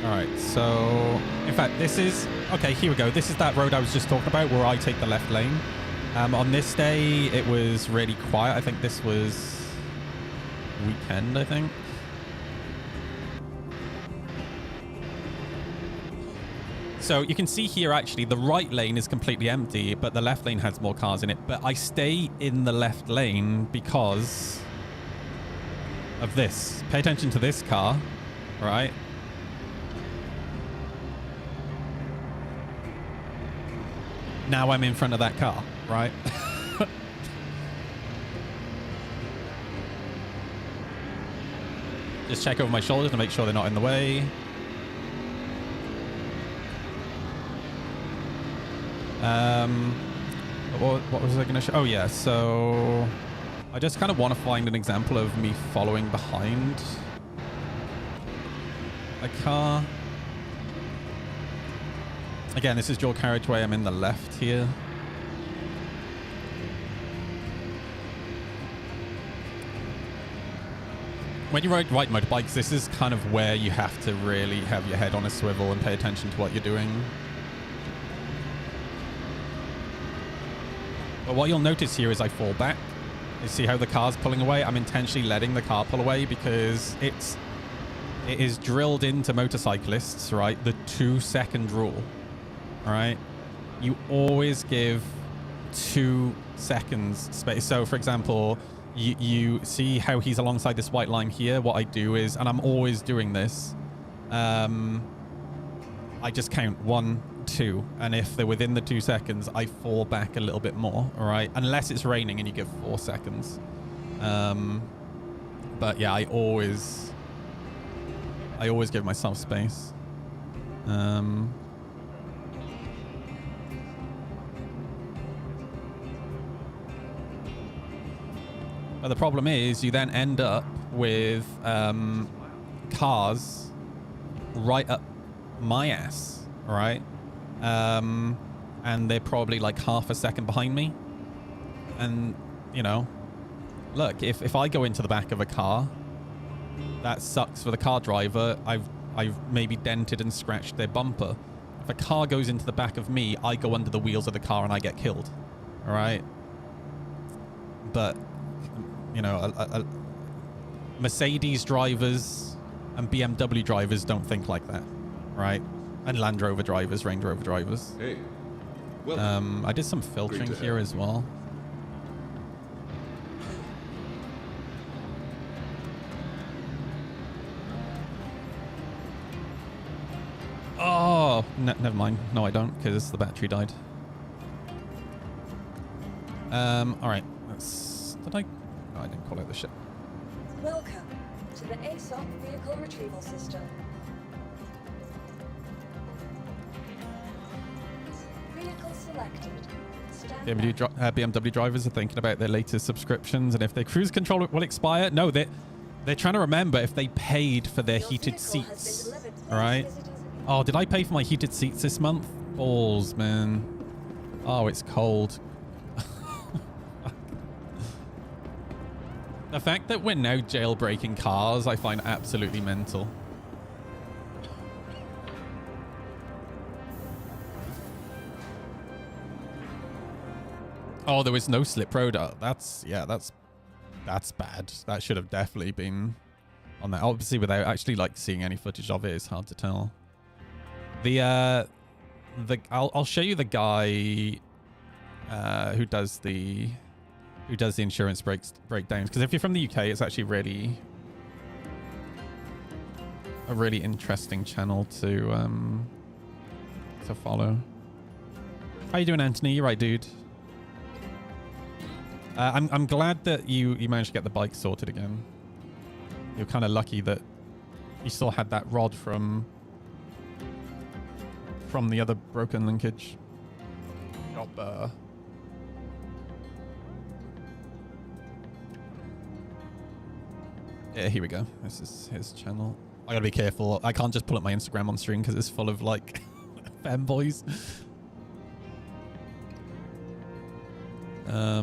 [SPEAKER 1] All right, so in fact, this is okay. Here we go. This is that road I was just talking about, where I take the left lane. On this day, it was really quiet. I think this was weekend. I think. So you can see here, actually, the right lane is completely empty, but the left lane has more cars in it. But I stay in the left lane because of this. Pay attention to this car, all right? Now I'm in front of that car, right? Just check over my shoulders to make sure they're not in the way. What was I going to show? Oh, yeah. So I just kind of want to find an example of me following behind a car. Again, this is dual carriageway. I'm in the left here. When you ride motorbikes, this is kind of where you have to really have your head on a swivel and pay attention to what you're doing. But what you'll notice here is I fall back. You see how the car's pulling away? I'm intentionally letting the car pull away because it is drilled into motorcyclists, right? The 2-second rule. All right, you always give 2 seconds space. So, for example, you see how he's alongside this white line here. What I do is, and I'm always doing this, I just count 1, 2, and if they're within the 2 seconds, I fall back a little bit more. All right, unless it's raining and you give 4 seconds. But yeah, I always give myself space. But the problem is you then end up with cars right up my ass, all right? And they're probably like half a second behind me. And, you know, look, if I go into the back of a car, that sucks for the car driver. I've maybe dented and scratched their bumper. If a car goes into the back of me, I go under the wheels of the car and I get killed, all right? But you know, Mercedes drivers and BMW drivers don't think like that, right? And Land Rover drivers, Range Rover drivers.
[SPEAKER 10] Hey.
[SPEAKER 1] I did some filtering here as well. never mind. No, I don't, because the battery died. All right. Did I? No, I didn't call out the ship.
[SPEAKER 2] Welcome to the ASOP Vehicle Retrieval System. Vehicle selected. Stand by.
[SPEAKER 1] BMW drivers are thinking about their latest subscriptions and if their cruise control will expire. No, they're trying to remember if they paid for their
[SPEAKER 2] Your
[SPEAKER 1] heated
[SPEAKER 2] vehicle has been
[SPEAKER 1] seats.
[SPEAKER 2] delivered.
[SPEAKER 1] All right.
[SPEAKER 2] Please visit us again.
[SPEAKER 1] Oh, did I pay for my heated seats this month? Balls, man. Oh, it's cold. The fact that we're now jailbreaking cars, I find absolutely mental. Oh, there was no slip road. That's bad. That should have definitely been on that. Obviously, without actually like seeing any footage of it, it's hard to tell. I'll show you the guy who does the insurance breakdowns, because if you're from the UK, it's actually a really interesting channel to follow. How you doing, Anthony? You're right, dude. I'm glad that you managed to get the bike sorted again. You're kind of lucky that you still had that rod from the other broken linkage. Job. Yeah, here we go. This is his channel. I gotta be careful. I can't just pull up my Instagram on stream because it's full of like fanboys. Yeah,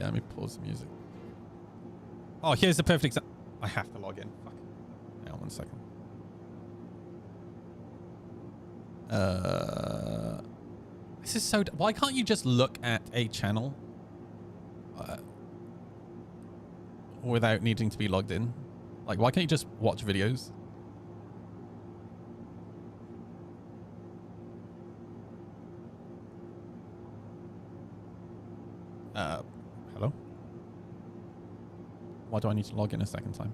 [SPEAKER 1] let me pause the music. Oh, here's the perfect example. I have to log in. Fuck. Hang on 1 second. This is so... Why can't you just look at a channel without needing to be logged in? Like, why can't you just watch videos? Hello? Why do I need to log in a second time?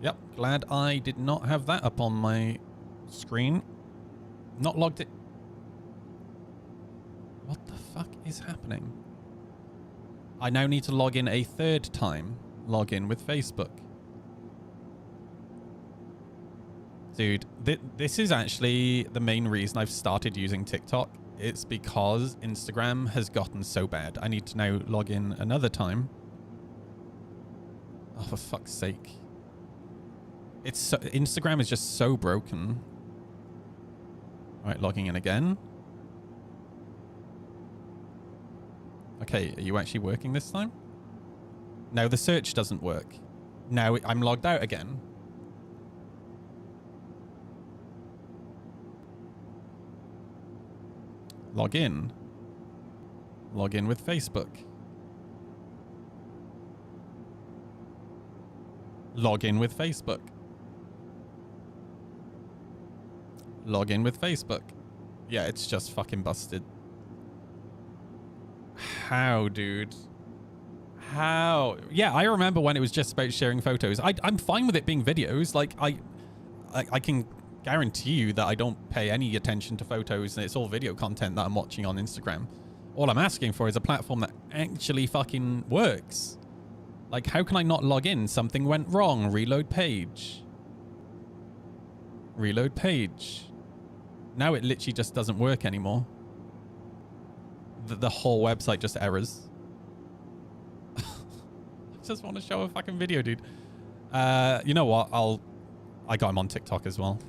[SPEAKER 1] Yep, glad I did not have that up on my screen. Not logged it. What the fuck is happening? I now need to log in a third time. Log in with Facebook. Dude, this is actually the main reason I've started using TikTok. It's because Instagram has gotten so bad. I need to now log in another time. Oh, for fuck's sake. Instagram is just so broken. All right, logging in again. Okay, are you actually working this time? No, the search doesn't work. Now I'm logged out again. Log in. Log in with Facebook. Log in with Facebook. Log in with Facebook. Yeah, it's just fucking busted. How, dude? How? Yeah, I remember when it was just about sharing photos. I'm fine with it being videos. Like, I can guarantee you that I don't pay any attention to photos and it's all video content that I'm watching on Instagram. All I'm asking for is a platform that actually fucking works. Like, how can I not log in? Something went wrong. Reload page. Reload page. Now it literally just doesn't work anymore. The whole website just errors. I just want to show a fucking video, dude. You know what? I got him on TikTok as well.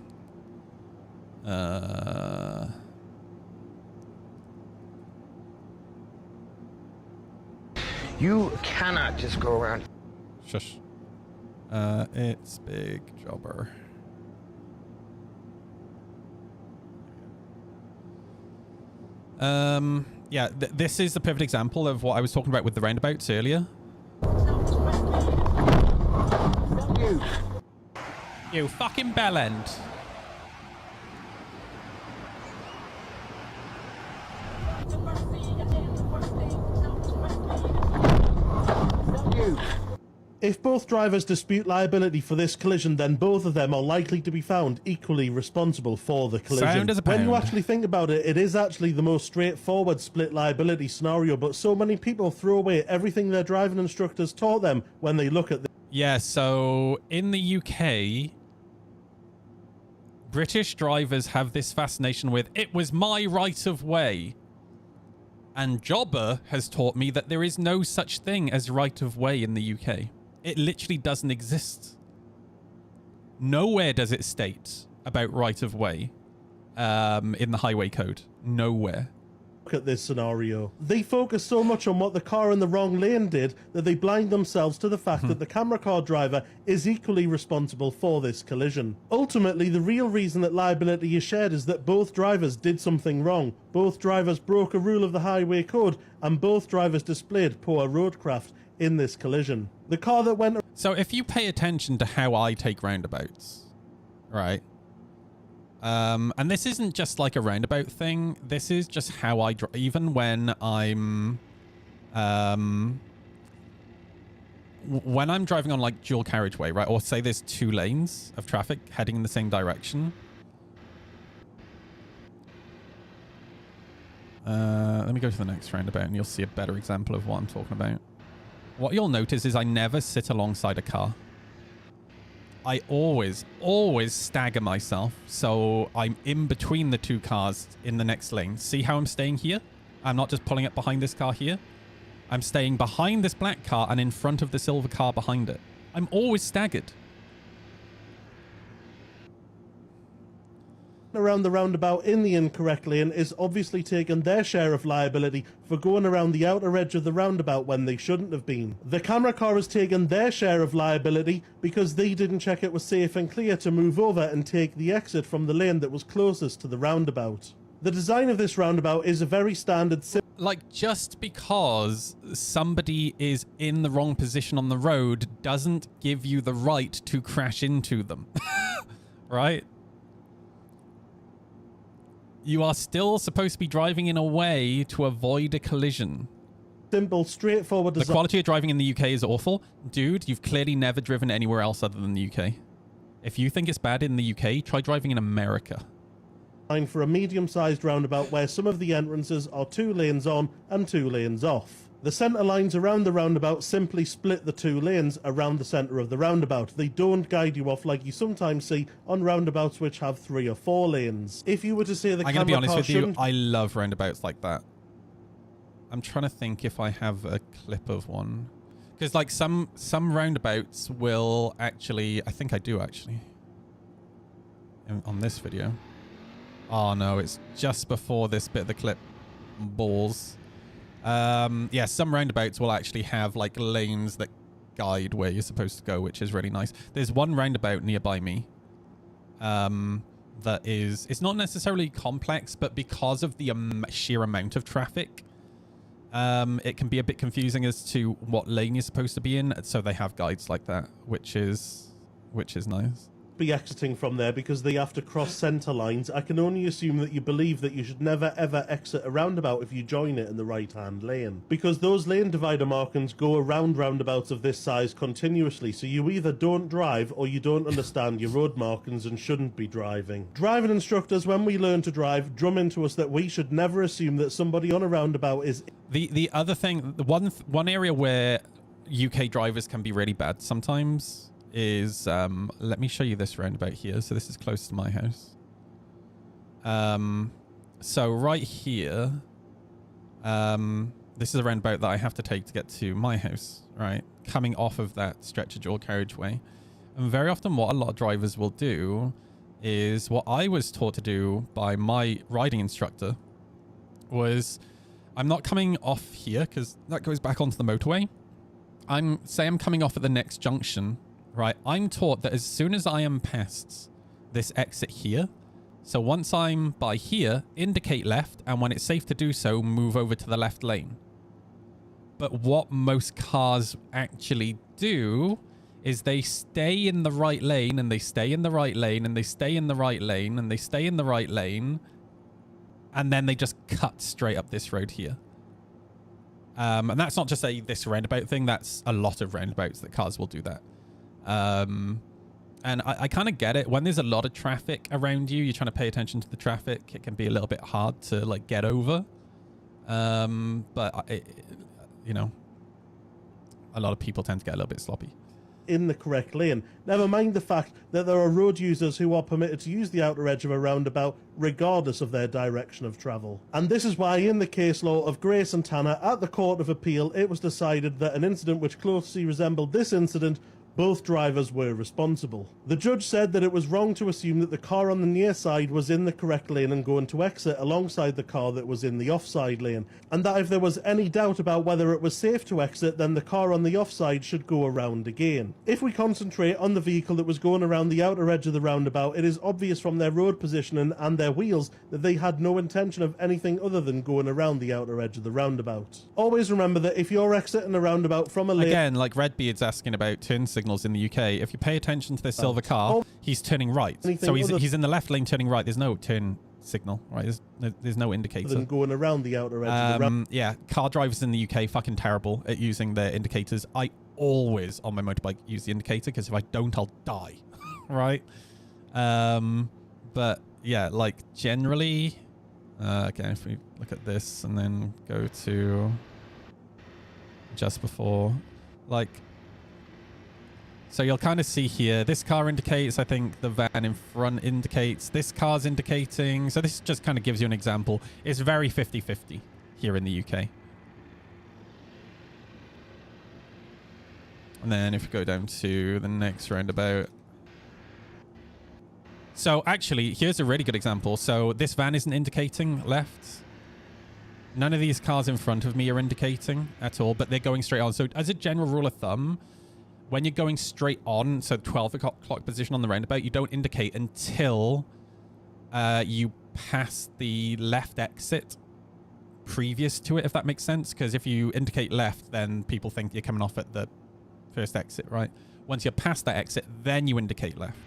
[SPEAKER 11] You cannot just go around.
[SPEAKER 1] Shush. It's Big Jobber. Yeah, this is the perfect example of what I was talking about with the roundabouts earlier. You fucking bellend.
[SPEAKER 12] If both drivers dispute liability for this collision, then both of them are likely to be found equally responsible for the collision.
[SPEAKER 1] Sound as a
[SPEAKER 12] When you
[SPEAKER 1] pound.
[SPEAKER 12] actually think about it, it is actually the most straightforward split liability scenario, but so many people throw away everything their driving instructors taught them when they look at this.
[SPEAKER 1] Yeah, so in the UK, British drivers have this fascination with, it was my right of way. And Jobber has taught me that there is no such thing as right of way in the UK. It literally doesn't exist. Nowhere does it state about right of way in the highway code. Nowhere.
[SPEAKER 12] Look at this scenario. They focus so much on what the car in the wrong lane did that they blind themselves to the fact that the camera car driver is equally responsible for this collision. Ultimately, the real reason that liability is shared is that both drivers did something wrong. Both drivers broke a rule of the highway code, and both drivers displayed poor roadcraft in this collision. The car that went...
[SPEAKER 1] So if you pay attention to how I take roundabouts, right? And this isn't just like a roundabout thing. This is just how I drive. Even when I'm, when I'm driving on like dual carriageway, right? Or say there's 2 lanes of traffic heading in the same direction. Let me go to the next roundabout and you'll see a better example of what I'm talking about. What you'll notice is I never sit alongside a car. I always stagger myself so I'm in between the 2 cars in the next lane. See how I'm staying here? I'm not just pulling up behind this car here. I'm staying behind this black car and in front of the silver car behind it. I'm always staggered.
[SPEAKER 12] Around the roundabout in the incorrect lane is obviously taking their share of liability for going around the outer edge of the roundabout when they shouldn't have been. The camera car has taken their share of liability because they didn't check it was safe and clear to move over and take the exit from the lane that was closest to the roundabout. The design of this roundabout is a very standard...
[SPEAKER 1] Like, just because somebody is in the wrong position on the road doesn't give you the right to crash into them. Right? You are still supposed to be driving in a way to avoid a collision.
[SPEAKER 12] Simple, straightforward design.
[SPEAKER 1] The quality of driving in the UK is awful. Dude, you've clearly never driven anywhere else other than the UK. If you think it's bad in the UK, try driving in America.
[SPEAKER 12] For a medium-sized roundabout where some of the entrances are 2 lanes on and 2 lanes off. The centre lines around the roundabout simply split the 2 lanes around the centre of the roundabout. They don't guide you off like you sometimes see on roundabouts which have 3 or 4 lanes. If you were to say the
[SPEAKER 1] I'm
[SPEAKER 12] camera
[SPEAKER 1] going to be honest
[SPEAKER 12] car
[SPEAKER 1] with you,
[SPEAKER 12] shouldn't...
[SPEAKER 1] I love roundabouts like that. I'm trying to think if I have a clip of one. Because like some roundabouts will actually... I think I do actually. On this video. Oh no, it's just before this bit of the clip. Balls. Yeah, some roundabouts will actually have like lanes that guide where you're supposed to go, which is really nice. There's one roundabout nearby me that is, it's not necessarily complex, but because of the sheer amount of traffic, it can be a bit confusing as to what lane you're supposed to be in. So they have guides like that, which is nice.
[SPEAKER 12] Be exiting from there because they have to cross centre lines. I can only assume that you believe that you should never ever exit a roundabout if you join it in the right hand lane, because those lane divider markings go around roundabouts of this size continuously, so you either don't drive or you don't understand your road markings and shouldn't be driving. Driving instructors, when we learn to drive, drum into us that we should never assume that somebody on a roundabout is...
[SPEAKER 1] The other thing, the one area where UK drivers can be really bad sometimes is, let me show you this roundabout here. So this is close to my house. So right here, this is a roundabout that I have to take to get to my house, right? Coming off of that stretch of dual carriageway. And very often what a lot of drivers will do is what I was taught to do by my riding instructor was, I'm not coming off here because that goes back onto the motorway. I'm coming off at the next junction. Right, I'm taught that as soon as I am past this exit here, so once I'm by here, indicate left, and when it's safe to do so, move over to the left lane. But what most cars actually do is they stay in the right lane, and they stay in the right lane, and they stay in the right lane, and they stay in the right lane, and then they just cut straight up this road here. And that's not just this roundabout thing. That's a lot of roundabouts that cars will do that. And I kind of get it. When there's a lot of traffic around you, you're trying to pay attention to the traffic. It can be a little bit hard to like get over. But you know, a lot of people tend to get a little bit sloppy.
[SPEAKER 12] In the correct lane. Never mind the fact that there are road users who are permitted to use the outer edge of a roundabout regardless of their direction of travel. And this is why in the case law of Grace and Tanner at the Court of Appeal, it was decided that an incident which closely resembled this incident, both drivers were responsible. The judge said that it was wrong to assume that the car on the near side was in the correct lane and going to exit alongside the car that was in the offside lane, and that if there was any doubt about whether it was safe to exit, then the car on the offside should go around again. If we concentrate on the vehicle that was going around the outer edge of the roundabout, it is obvious from their road positioning and their wheels that they had no intention of anything other than going around the outer edge of the roundabout. Always remember that if you're exiting a roundabout from a lane...
[SPEAKER 1] Again, like Redbeard's asking about turn signals in the UK. If you pay attention to this silver car, he's turning right. So he's in the left lane turning right. There's no turn signal, right? There's no indicator.
[SPEAKER 12] Than going around the outer edge of the roundabout.
[SPEAKER 1] Yeah, car drivers in the UK fucking terrible at using their indicators. I always, on my motorbike, use the indicator because if I don't, I'll die, right? But yeah, like generally, again, if we look at this and then go to just before, like... So you'll kind of see here, this car indicates, I think the van in front indicates, this car's indicating. So this just kind of gives you an example. It's very 50-50 here in the UK. And then if you go down to the next roundabout. So actually, here's a really good example. So this van isn't indicating left. None of these cars in front of me are indicating at all, but they're going straight on. So as a general rule of thumb, when you're going straight on, so 12 o'clock position on the roundabout, you don't indicate until you pass the left exit previous to it, if that makes sense. Because if you indicate left, then people think you're coming off at the first exit, right? Once you're past that exit, then you indicate left.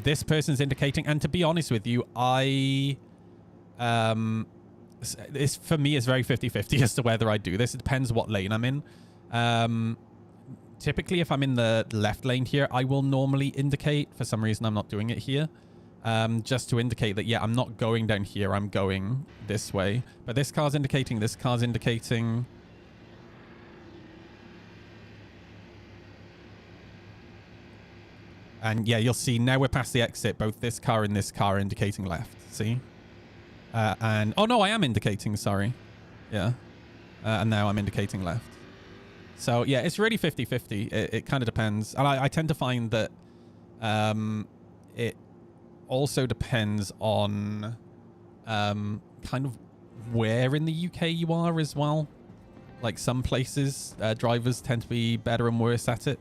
[SPEAKER 1] This person's indicating, and to be honest with you, this for me is very 50-50 as to whether I do this. It depends what lane I'm in. Typically, if I'm in the left lane here, I will normally indicate. For some reason, I'm not doing it here. Just to indicate that, yeah, I'm not going down here. I'm going this way. But this car's indicating. This car's indicating. And yeah, you'll see now we're past the exit. Both this car and this car are indicating left. See? And oh, no, I am indicating. Sorry. Yeah. And now I'm indicating left. So yeah, it's really 50-50. It kind of depends. And I tend to find that it also depends on kind of where in the UK you are as well. Like some places, drivers tend to be better and worse at it.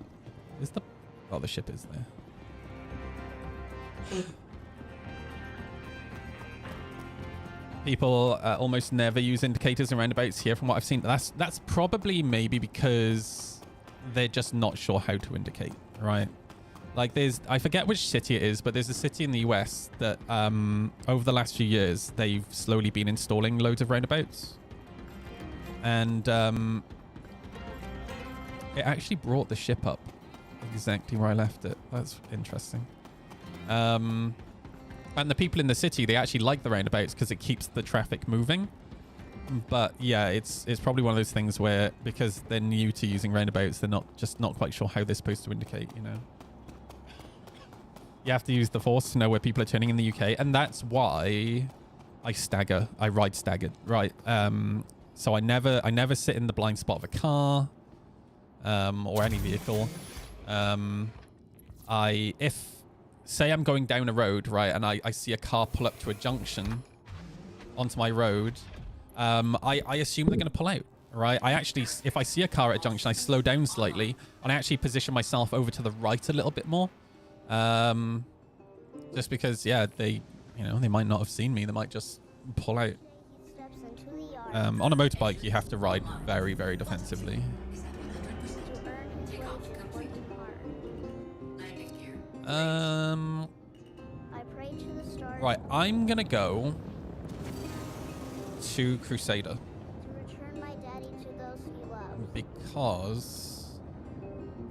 [SPEAKER 1] Is the... Oh, the ship is there. People almost never use indicators and roundabouts here from what I've seen. That's probably maybe because they're just not sure how to indicate, right? Like I forget which city it is, but there's a city in the US that over the last few years, they've slowly been installing loads of roundabouts. And it actually brought the ship up exactly where I left it. That's interesting. And the people in the city, they actually like the roundabouts because it keeps the traffic moving. But yeah, it's probably one of those things where because they're new to using roundabouts, they're not quite sure how they're supposed to indicate, you know. You have to use the force to know where people are turning in the UK, and that's why I ride staggered, right? So I never sit in the blind spot of a car or any vehicle. Say I'm going down a road, right, and I see a car pull up to a junction onto my road, I assume they're going to pull out, right? If I see a car at a junction, I slow down slightly, and I actually position myself over to the right a little bit more. Just because, yeah, they might not have seen me. They might just pull out. On a motorbike, you have to ride very, very defensively. Right, I'm gonna go to Crusader.
[SPEAKER 7] To return my daddy to
[SPEAKER 1] because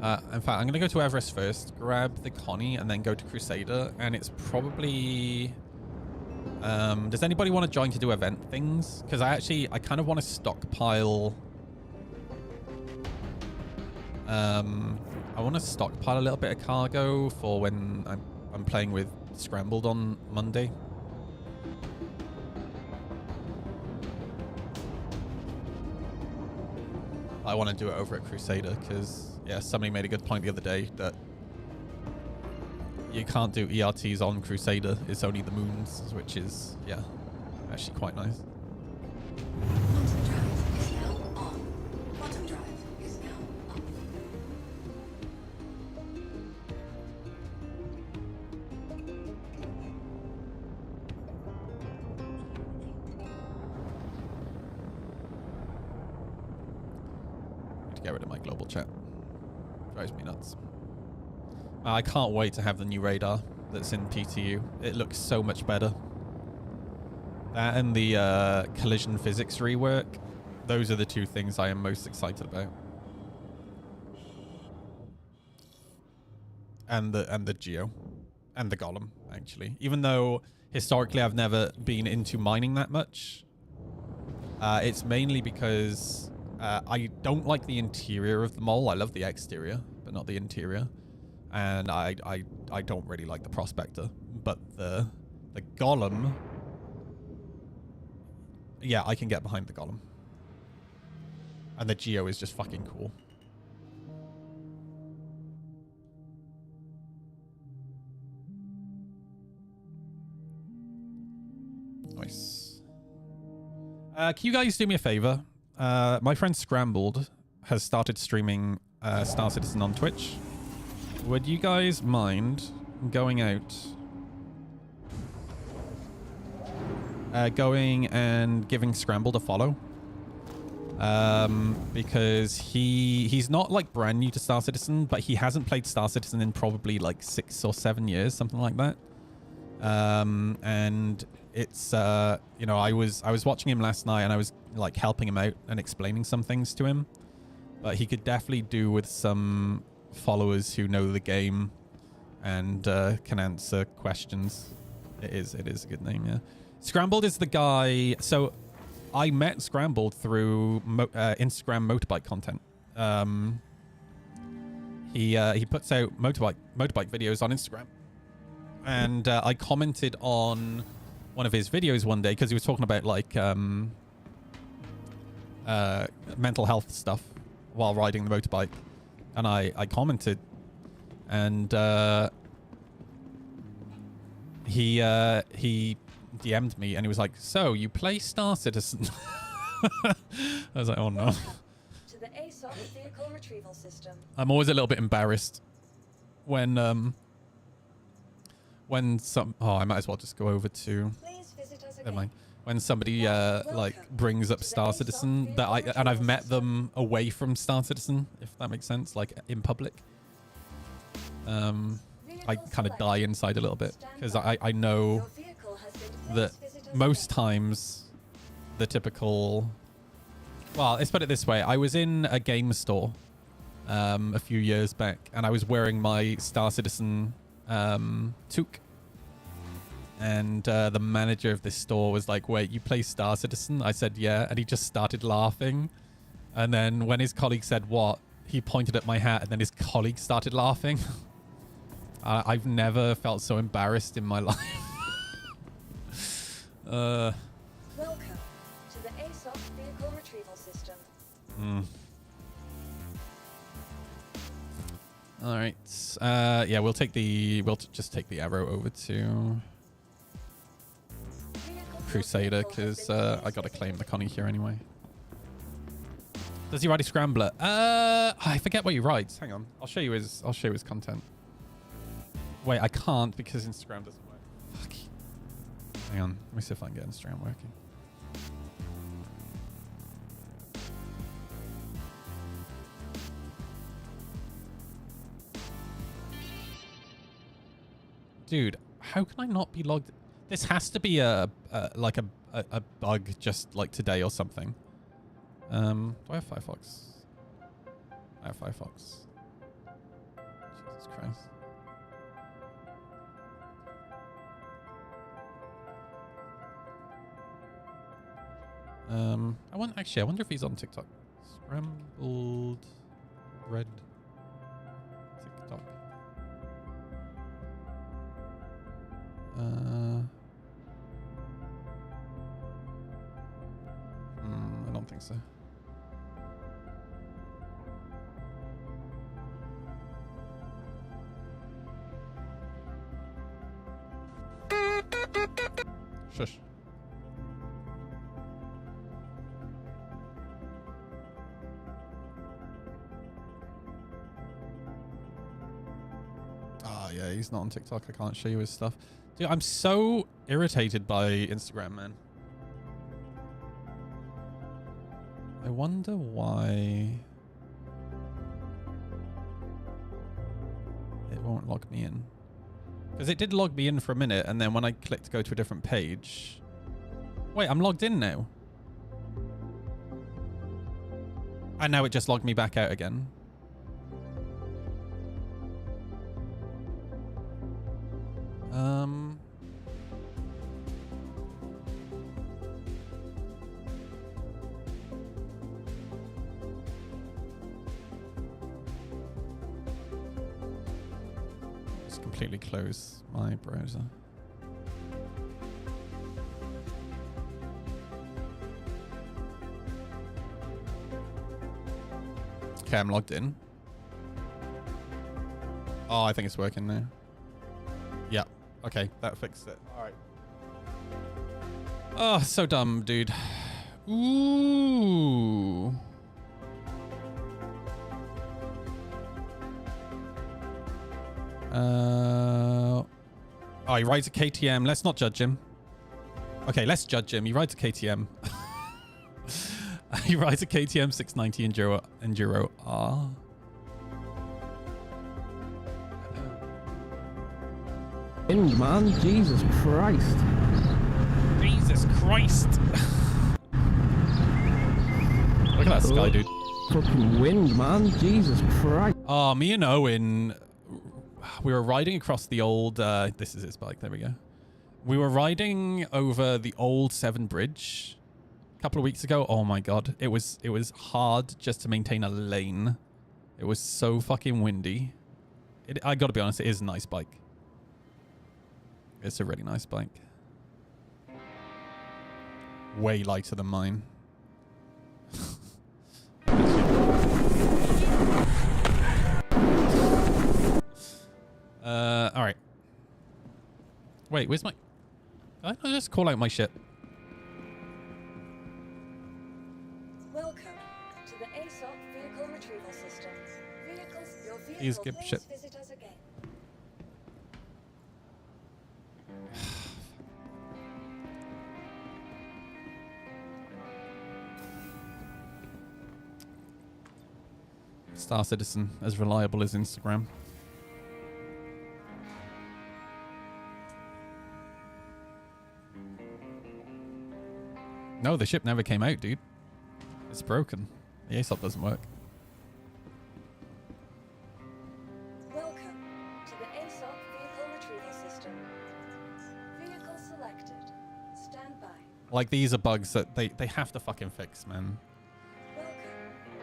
[SPEAKER 1] in fact, I'm gonna go to Everest first, grab the Connie, and then go to Crusader. And it's probably does anybody want to join to do event things? Because I kind of want to stockpile. I want to stockpile a little bit of cargo for when I'm playing with Scrambled on Monday. I want to do it over at Crusader because, yeah, somebody made a good point the other day that you can't do ERTs on Crusader. It's only the moons, which is, yeah, actually quite nice.
[SPEAKER 8] Quantum drive is now on. Quantum drive is now on.
[SPEAKER 1] To get rid of my global chat. Drives me nuts. I can't wait to have the new radar that's in PTU. It looks so much better. That and the collision physics rework. Those are the two things I am most excited about. And the Geo. And the Golem, actually. Even though historically I've never been into mining that much. It's mainly because I don't like the interior of the mole. I love the exterior, but not the interior. And I don't really like the Prospector. But the Golem... Yeah, I can get behind the Golem. And the Geo is just fucking cool. Nice. Can you guys do me a favor? My friend Scrambled has started streaming Star Citizen on Twitch. Would you guys mind going out... going and giving Scrambled a follow? Because he's not like brand new to Star Citizen, but he hasn't played Star Citizen in probably like 6 or 7 years, something like that. And it's you know, I was watching him last night and I was like helping him out and explaining some things to him, but he could definitely do with some followers who know the game and can answer questions. It is a good name, yeah. Scrambled is the guy. So I met Scrambled through Instagram motorbike content. He puts out motorbike videos on Instagram, and I commented on one of his videos one day because he was talking about like mental health stuff while riding the motorbike, and I commented, and he DM'd me and he was like, "So you play Star Citizen?" I was like, "Oh no."
[SPEAKER 2] To the ASOP vehicle retrieval system.
[SPEAKER 1] I'm always a little bit embarrassed when some... Oh, I might as well just go over to...
[SPEAKER 2] Please visit us
[SPEAKER 1] Never
[SPEAKER 2] again.
[SPEAKER 1] mind. When somebody like brings up Star Citizen that I've met them away from Star Citizen, if that makes sense, like in public. I kind of die inside a little bit because I know that most times the typical... Well, let's put it this way. I was in a game store a few years back and I was wearing my Star Citizen toque. And the manager of this store was like, "Wait, you play Star Citizen?" I said, "Yeah." And he just started laughing. And then when his colleague said, "What?" he pointed at my hat and then his colleague started laughing. I've never felt so embarrassed in my life.
[SPEAKER 2] Welcome to the ASOP vehicle retrieval system.
[SPEAKER 1] All right. Yeah, we'll just take the arrow over to Crusader because I got to claim the Connie here anyway. Does he ride a Scrambler? I forget what he rides. Hang on. I'll show you his content. Wait, I can't because Instagram doesn't work. Fuck. Hang on. Let me see if I can get Instagram working. Dude, how can I not be logged? This has to be a bug just like today or something. Do I have Firefox? I have Firefox. Jesus Christ. I wonder if he's on TikTok. Scrambled red TikTok. I don't think so. Shush. Oh, yeah, he's not on TikTok. I can't show you his stuff. Dude, I'm so irritated by Instagram, man. I wonder why it won't log me in. Because it did log me in for a minute, and then when I clicked to go to a different page... Wait, I'm logged in now. And now it just logged me back out again. Just completely close my browser. Okay, I'm logged in. Oh, I think it's working now. Yeah. Okay, that fixed it. All right. Oh, so dumb, dude. Ooh. Oh, he rides a KTM. Let's not judge him. Okay, let's judge him. He rides a KTM. He rides a KTM 690 Enduro R.
[SPEAKER 11] Wind, man. Jesus Christ.
[SPEAKER 1] Jesus Christ. Look at that sky, dude.
[SPEAKER 11] Fucking wind, man. Jesus Christ.
[SPEAKER 1] Oh, me and Owen, we were riding across the old... this is his bike. There we go. We were riding over the old Severn Bridge a couple of weeks ago. Oh my god. It was hard just to maintain a lane. It was so fucking windy. I gotta be honest, it is a nice bike. It's a really nice bike. Way lighter than mine. All right. Wait, where's my... Did I just call out my ship?
[SPEAKER 2] Welcome to the ASOP Vehicle Retrieval System. Your
[SPEAKER 1] Please
[SPEAKER 2] vehicle
[SPEAKER 1] give
[SPEAKER 2] may
[SPEAKER 1] ship.
[SPEAKER 2] visit us again.
[SPEAKER 1] Star Citizen, as reliable as Instagram. No, the ship never came out, dude. It's broken. The ASOP doesn't work.
[SPEAKER 2] Welcome to the ASOP Vehicle Retrieval System. Vehicle selected. Stand by.
[SPEAKER 1] Like, these are bugs that they have to fucking fix, man.
[SPEAKER 2] Welcome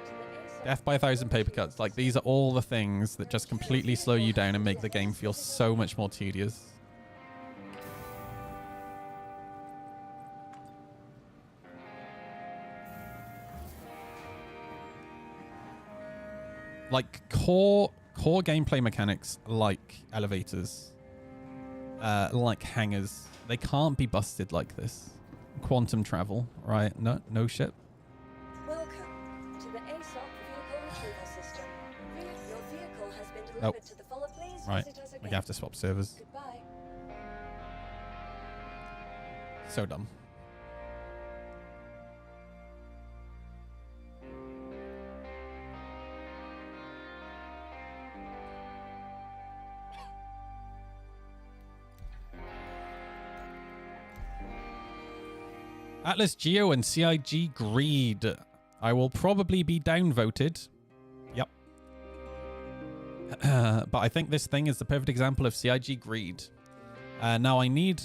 [SPEAKER 2] to the ASOP
[SPEAKER 1] Death by 1,000 paper cuts. Like, these are all the things that just completely slow you down and make the game feel so much more tedious. Like, core gameplay mechanics, like elevators, like hangars, they can't be busted like this. Quantum travel, right? No shit.
[SPEAKER 2] Welcome to the ASOP Vehicle Retrieval System. Your vehicle has been delivered
[SPEAKER 1] Nope.
[SPEAKER 2] to the follow. Please
[SPEAKER 1] Right,
[SPEAKER 2] visit us again.
[SPEAKER 1] we have to swap servers.
[SPEAKER 2] Goodbye.
[SPEAKER 1] So dumb. Atlas Geo and CIG Greed. I will probably be downvoted. Yep. But I think this thing is the perfect example of CIG greed. Now I need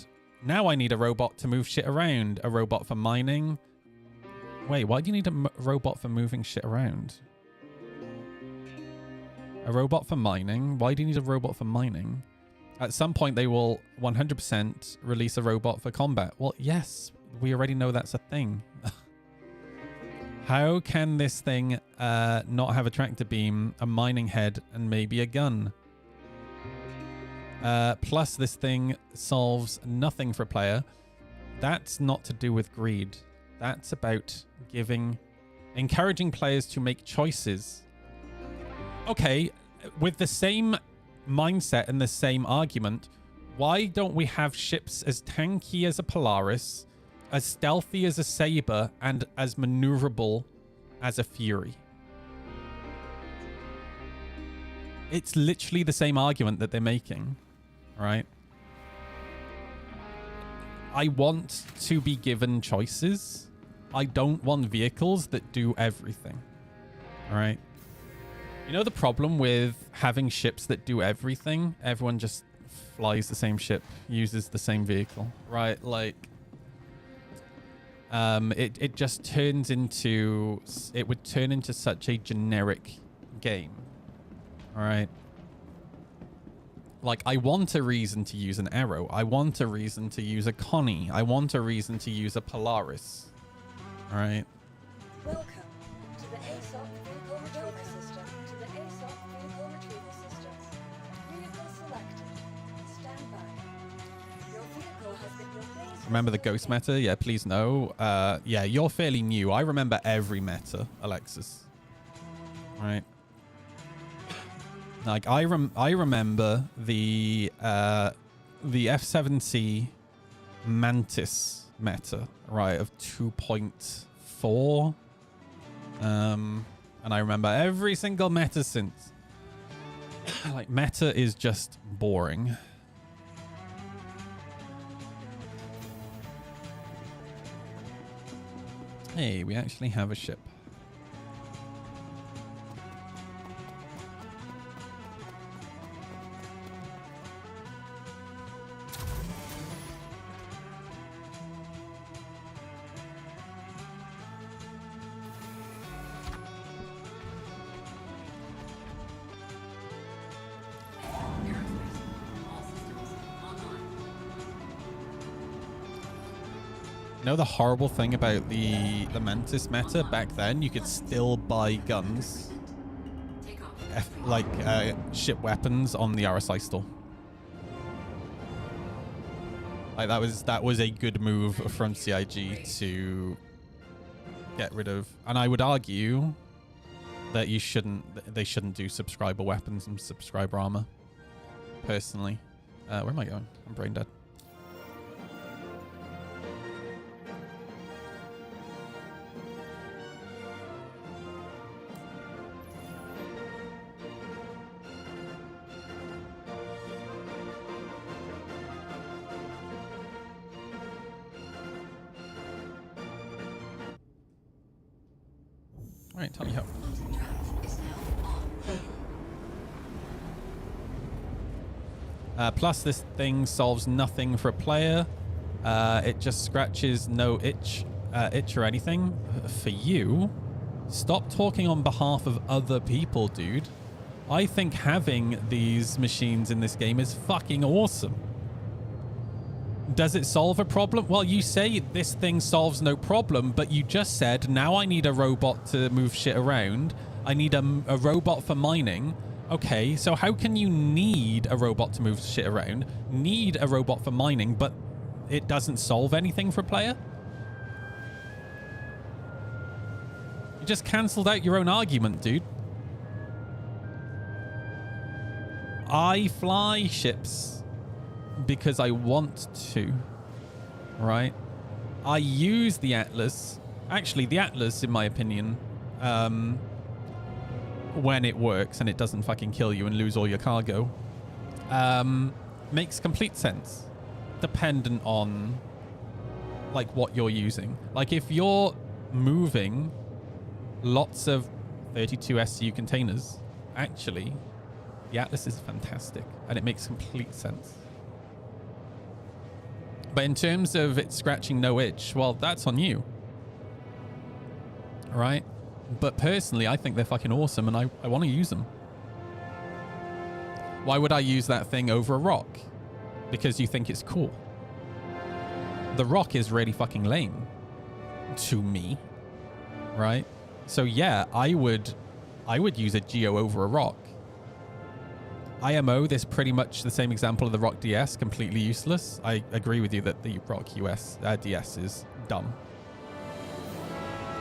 [SPEAKER 1] a robot to move shit around. A robot for mining. Wait, why do you need a robot for moving shit around? A robot for mining? Why do you need a robot for mining? At some point, they will 100% release a robot for combat. Well, yes, we already know that's a thing. How can this thing not have a tractor beam, a mining head, and maybe a gun? Plus, this thing solves nothing for a player. That's not to do with greed. That's about encouraging players to make choices. Okay, with the same mindset and the same argument, why don't we have ships as tanky as a Polaris, as stealthy as a Saber, and as maneuverable as a Fury? It's literally the same argument that they're making, right? I want to be given choices. I don't want vehicles that do everything, all right? You know the problem with having ships that do everything? Everyone just flies the same ship, uses the same vehicle, right? Like, it just turns into, it would turn into such a generic game, all right? Like, I want a reason to use an Arrow. I want a reason to use a Connie. I want a reason to use a Polaris, all right?
[SPEAKER 2] Welcome to the ASOP Vehicle Retrieval System. To the ASOP Vehicle Retrieval System. Vehicle selected. Stand by. Your vehicle has been replaced.
[SPEAKER 1] Remember the ghost meta? Yeah, please no. Yeah, you're fairly new. I remember every meta, Alexis. All right. Like, I remember the F7C Mantis meta, right, of 2.4. And I remember every single meta since. Like, meta is just boring. Hey, we actually have a ship. You know the horrible thing about the Mantis meta back then? You could still buy guns, ship weapons on the RSI store. Like, that was a good move from CIG to get rid of. And I would argue that they shouldn't do subscriber weapons and subscriber armor. Personally, where am I going? I'm brain dead. All right, tell me how. Plus, this thing solves nothing for a player. It just scratches no itch or anything. For you, stop talking on behalf of other people, dude. I think having these machines in this game is fucking awesome. Does it solve a problem? Well, you say this thing solves no problem, but you just said, now I need a robot to move shit around. I need a robot for mining. Okay, so how can you need a robot to move shit around, need a robot for mining, but it doesn't solve anything for a player? You just cancelled out your own argument, dude. I fly ships because I want to, right? I use the Atlas. Actually, the Atlas, in my opinion, when it works and it doesn't fucking kill you and lose all your cargo, makes complete sense, dependent on, like, what you're using. Like, if you're moving lots of 32 SCU containers, actually, the Atlas is fantastic and it makes complete sense. But in terms of it scratching no itch, well, that's on you. All right? But personally, I think they're fucking awesome and I want to use them. Why would I use that thing over a rock? Because you think it's cool. The rock is really fucking lame to me, right? So yeah, I would use a Geo over a rock. IMO, this pretty much the same example of the Rock DS, completely useless. I agree with you that the Rock DS is dumb.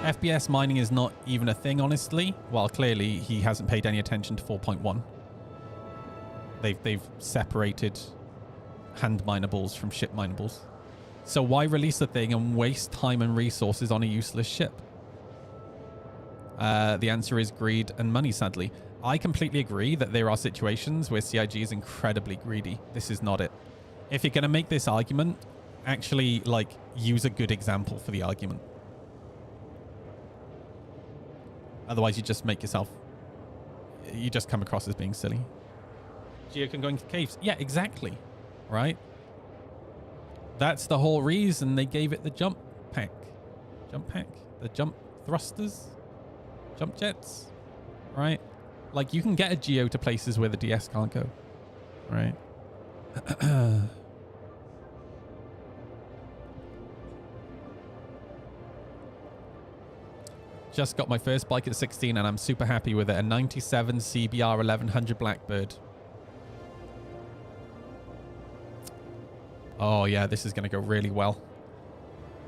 [SPEAKER 1] FPS mining is not even a thing, honestly. Well, clearly he hasn't paid any attention to 4.1. They've separated hand minables from ship minables. So why release the thing and waste time and resources on a useless ship? The answer is greed and money, sadly. I completely agree that there are situations where CIG is incredibly greedy. This is not it. If you're going to make this argument, actually, like, use a good example for the argument. Otherwise, you just make yourself... You just come across as being silly. Geo can go into caves. Yeah, exactly. Right? That's the whole reason they gave it the jump pack. Jump pack? The jump thrusters? Jump jets? Right? Like, you can get a Geo to places where the DS can't go. Right? Just got my first bike at 16 and I'm super happy with it. A 97 CBR 1100 Blackbird. Oh yeah, this is going to go really well.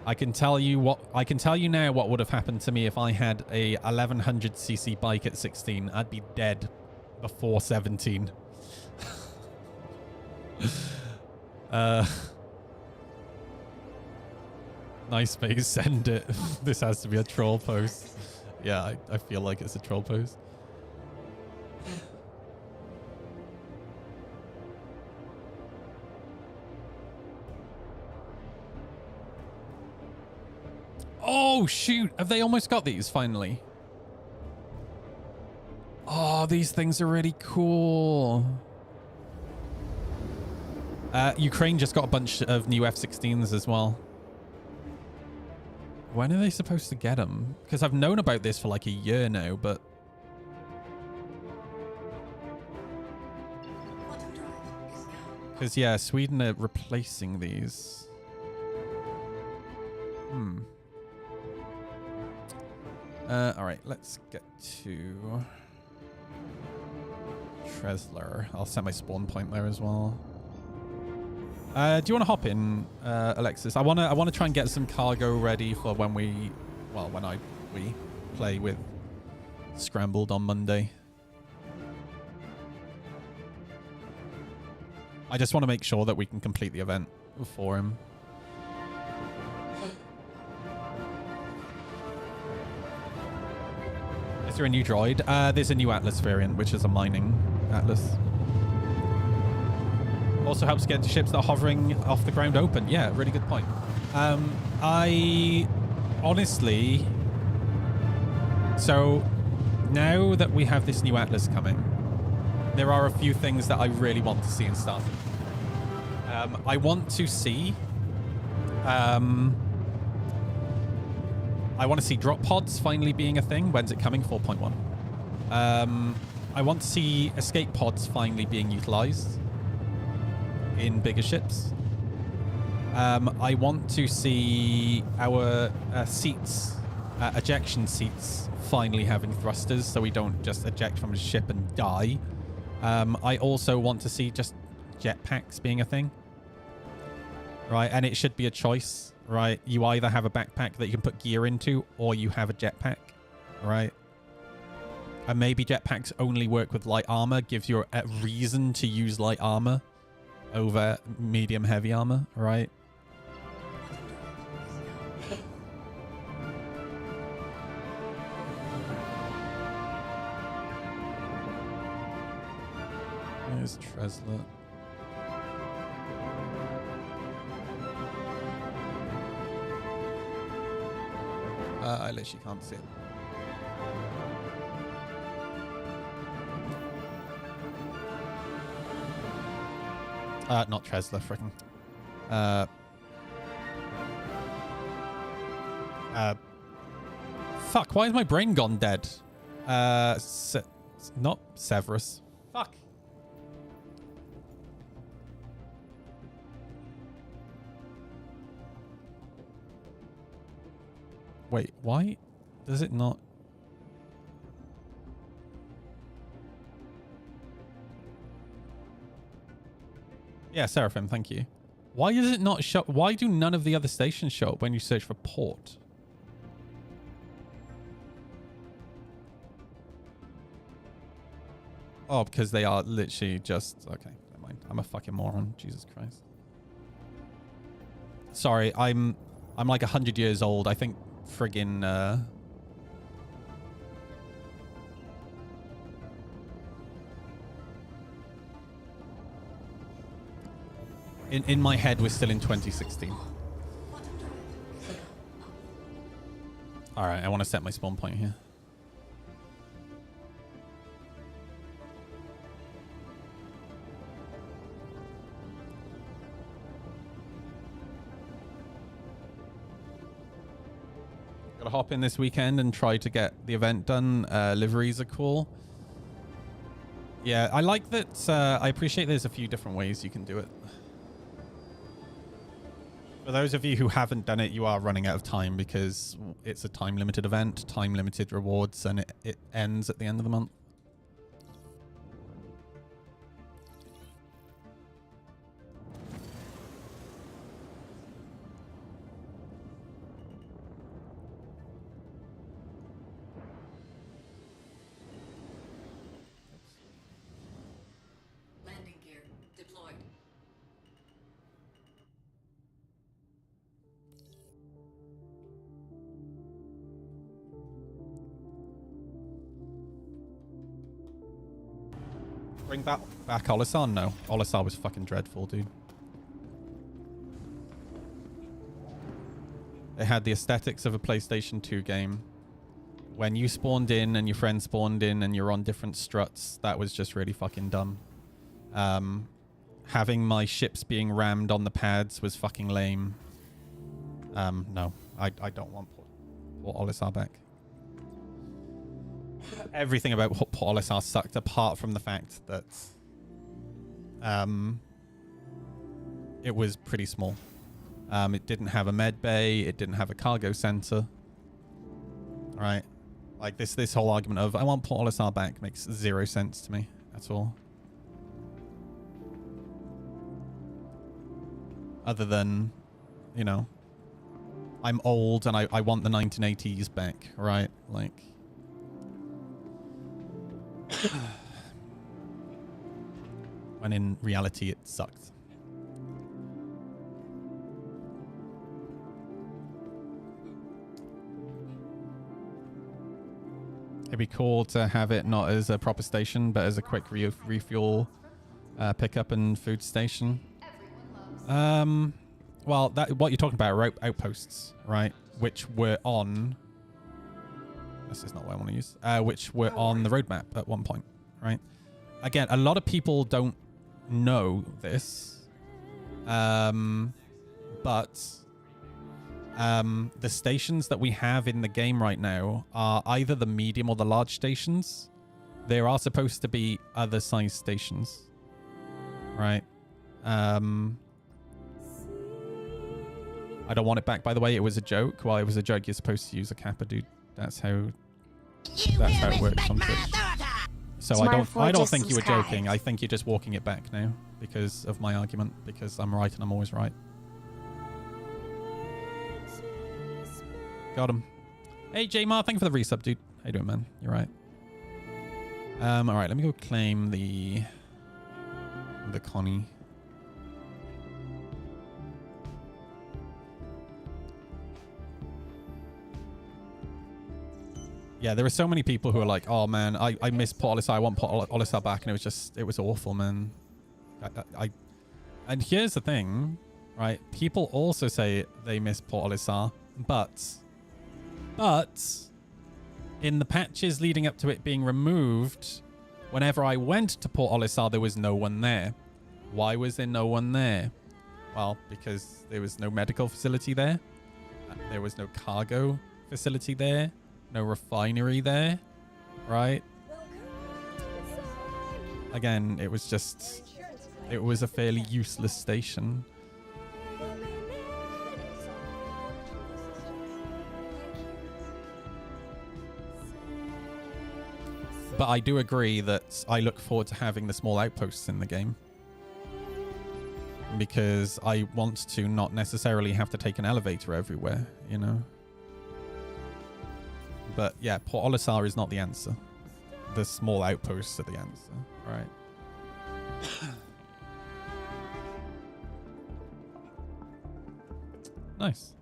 [SPEAKER 1] I can tell you now what would have happened to me if I had a 1100cc bike at 16. I'd be dead before 17. Nice face, send it. This has to be a troll post. Yeah, I feel like it's a troll post. Oh, shoot. Have they almost got these finally? Oh, these things are really cool. Ukraine just got a bunch of new F-16s as well. When are they supposed to get them? Because I've known about this for like a year now, but... Because, yeah, Sweden are replacing these. All right, let's get to Tresler. I'll set my spawn point there as well. Do you want to hop in, Alexis? I want to try and get some cargo ready for when we play with Scrambled on Monday. I just want to make sure that we can complete the event for him. Is there a new droid? There's a new Atlas variant, which is a mining Atlas. Also helps get to ships that are hovering off the ground open. Yeah, really good point. I honestly... So now that we have this new Atlas coming, there are a few things that I really want to see in Starfield. I want to see... I want to see drop pods finally being a thing. When's it coming? 4.1. I want to see escape pods finally being utilized in bigger ships. I want to see our seats, ejection seats, finally having thrusters so we don't just eject from a ship and die. I also want to see just jetpacks being a thing. Right, and it should be a choice. Right, you either have a backpack that you can put gear into, or you have a jetpack, right? And maybe jetpacks only work with light armor, gives you a reason to use light armor over medium heavy armor, right? There's Tresler. I literally can't see it. Not Tresla, freaking. Fuck, why is my brain gone dead? Not Severus. Fuck. Wait, why does it not? Yeah, Seraphim, thank you. Why does it not show? Why do none of the other stations show up when you search for port? Oh, because they are literally just... Okay, never mind. I'm a fucking moron. Jesus Christ. Sorry, I'm like 100 years old. I think friggin... In my head, we're still in 2016. Alright, I want to set my spawn point here. Gotta hop in this weekend and try to get the event done. Liveries are cool. Yeah, I like that. I appreciate there's a few different ways you can do it. For those of you who haven't done it, you are running out of time because it's a time-limited event, time-limited rewards, and it ends at the end of the month.
[SPEAKER 8] Landing gear deployed.
[SPEAKER 1] Bring back Olisar? No. Olisar was fucking dreadful, dude. They had the aesthetics of a PlayStation 2 game. When you spawned in and your friend spawned in and you're on different struts, that was just really fucking dumb. Having my ships being rammed on the pads was fucking lame. No. I don't want Port Olisar back. Everything about Port Olisar sucked apart from the fact that it was pretty small. It didn't have a med bay, it didn't have a cargo center. Right? Like this whole argument of I want Port Olisar back makes zero sense to me at all. Other than, you know, I'm old and I want the 1980s back, right? Like when in reality it sucked. It'd be cool to have it not as a proper station, but as a quick refuel pickup and food station. Well, what you're talking about are outposts, right? Which were on... This is not what I want to use. Which were on the roadmap at one point, right? Again, a lot of people don't know this. But the stations that we have in the game right now are either the medium or the large stations. There are supposed to be other size stations, right? I don't want it back, by the way. It was a joke. Well, it was a joke. You're supposed to use a kappa, dude. That's how it works on Twitch. So I don't think you were joking. I think you're just walking it back now because of my argument. Because I'm right and I'm always right. Got him. Hey, J-Mar, thank you for the resub, dude. How you doing, man? You're right. All right, let me go claim the Connie. Yeah, there were so many people who were like, oh man, I miss Port Olisar, I want Port Olisar back, and it was awful, man. And here's the thing, right? People also say they miss Port Olisar, but in the patches leading up to it being removed, whenever I went to Port Olisar, there was no one there. Why was there no one there? Well, because there was no medical facility there. There was no cargo facility there. No refinery there. Right? Again, it was just... It was a fairly useless station. But I do agree that I look forward to having the small outposts in the game. Because I want to not necessarily have to take an elevator everywhere, you know? But yeah, Port Olisar is not the answer. The small outposts are the answer, right? Nice.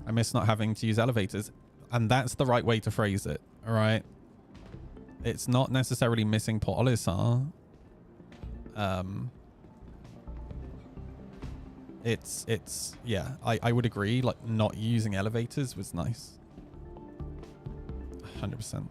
[SPEAKER 1] I miss not having to use elevators. And that's the right way to phrase it, all right? It's not necessarily missing Port Olisar. Yeah, I would agree, like, not using elevators was nice. 100%.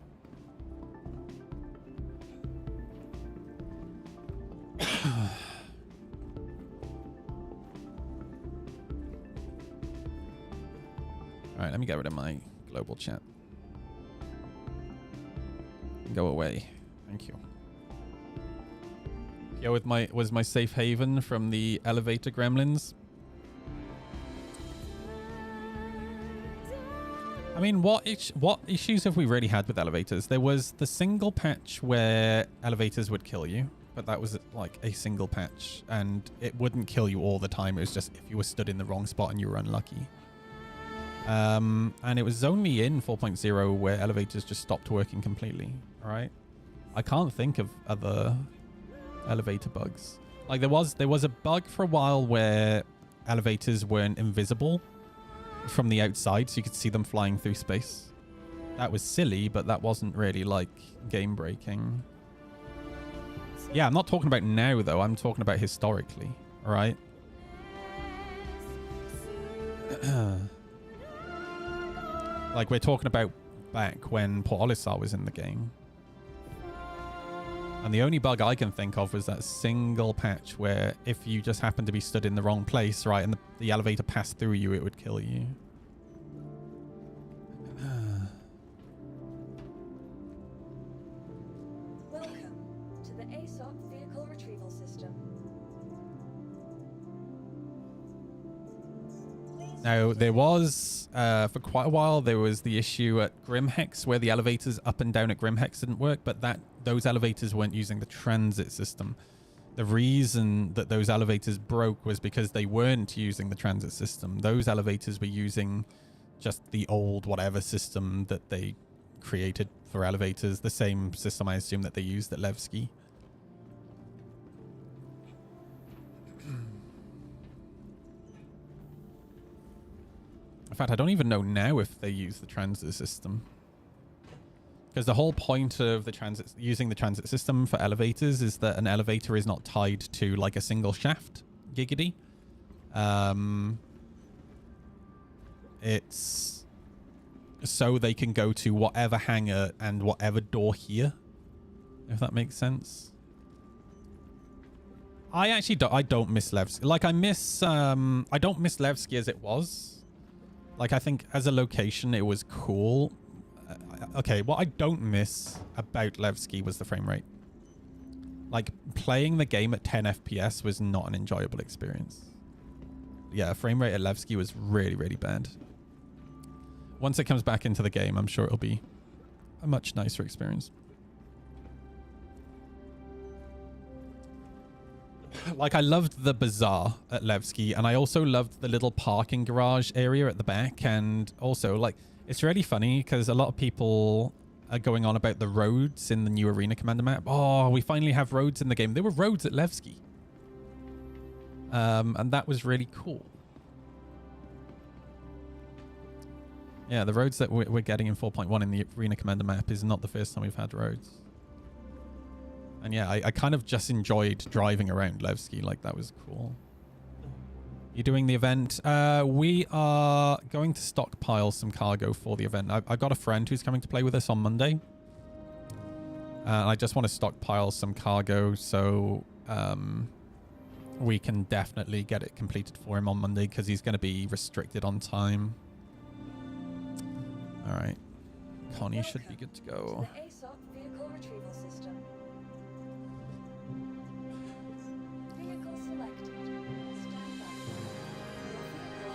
[SPEAKER 1] Alright, let me get rid of my global chat. Go away. Thank you. Yeah, was my safe haven from the elevator gremlins. I mean, what issues have we really had with elevators? There was the single patch where elevators would kill you, but that was like a single patch, and it wouldn't kill you all the time. It was just if you were stood in the wrong spot and you were unlucky. And it was only in 4.0 where elevators just stopped working completely. All right, I can't think of other elevator bugs. Like there was a bug for a while where elevators weren't invisible from the outside, so you could see them flying through space. That was silly, but that wasn't really like game breaking. Yeah, I'm not talking about now though. I'm talking about historically. All right. Like we're talking about back when Port Olisar was in the game. And the only bug I can think of was that single patch where if you just happened to be stood in the wrong place, right, and the elevator passed through you, it would kill you.
[SPEAKER 2] Welcome to the ASOP Vehicle Retrieval System.
[SPEAKER 1] Now, there was, for quite a while, there was the issue at Grimhex where the elevators up and down at Grimhex didn't work, but those elevators weren't using the transit system. The reason that those elevators broke was because they weren't using the transit system. Those elevators were using just the old whatever system that they created for elevators, the same system I assume that they used at Levski. In fact, I don't even know now if they use the transit system. Because the whole point of using the transit system for elevators is that an elevator is not tied to like a single shaft. Giggity. It's so they can go to whatever hangar and whatever door here. If that makes sense. I don't miss Levski. Like I don't miss Levski as it was. Like, I think as a location, it was cool. Okay, what I don't miss about Levski was the frame rate. Like, playing the game at 10 FPS was not an enjoyable experience. Yeah, frame rate at Levski was really, really bad. Once it comes back into the game, I'm sure it'll be a much nicer experience. Like, I loved the bazaar at Levski, and I also loved the little parking garage area at the back. And also, like, it's really funny because a lot of people are going on about the roads in the new Arena Commander map. Oh, we finally have roads in the game. There were roads at Levski. And that was really cool. Yeah, the roads that we're getting in 4.1 in the Arena Commander map is not the first time we've had roads. And yeah, I kind of just enjoyed driving around Levski. Like, that was cool. You doing the event? We are going to stockpile some cargo for the event. I've got a friend who's coming to play with us on Monday. I just want to stockpile some cargo so we can definitely get it completed for him on Monday because he's going to be restricted on time. All right. Connie should be good to go.
[SPEAKER 2] The ASOP vehicle retrieval system. Vehicle selected. Stand by. Your vehicle has been loaded.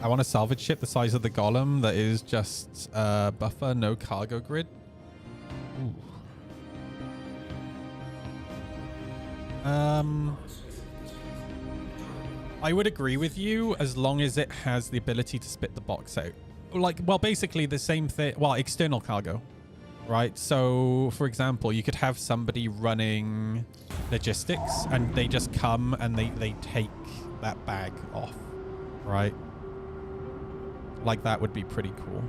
[SPEAKER 1] I want a salvage ship the size of the Golem that is just buffer, no cargo grid. Ooh. I would agree with you as long as it has the ability to spit the box out. Like, well, basically the same thing. Well, external cargo, right? So, for example, you could have somebody running logistics and they just come and they take that bag off, right? Like, that would be pretty cool.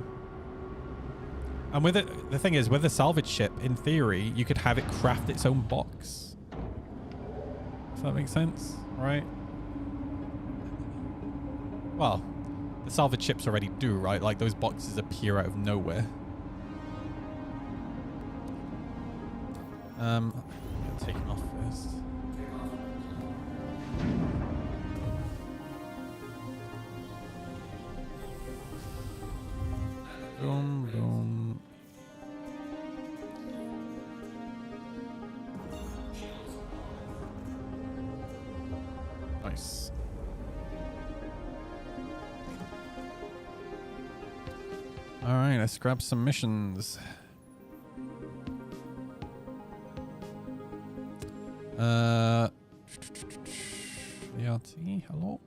[SPEAKER 1] And with it, the thing is, with a salvage ship, in theory, you could have it craft its own box. Does that make sense? Right? Well, the salvage ships already do, right? Like, those boxes appear out of nowhere. I'll take them off first. Boom, boom. Nice. All right, let's grab some missions. VRT, hello.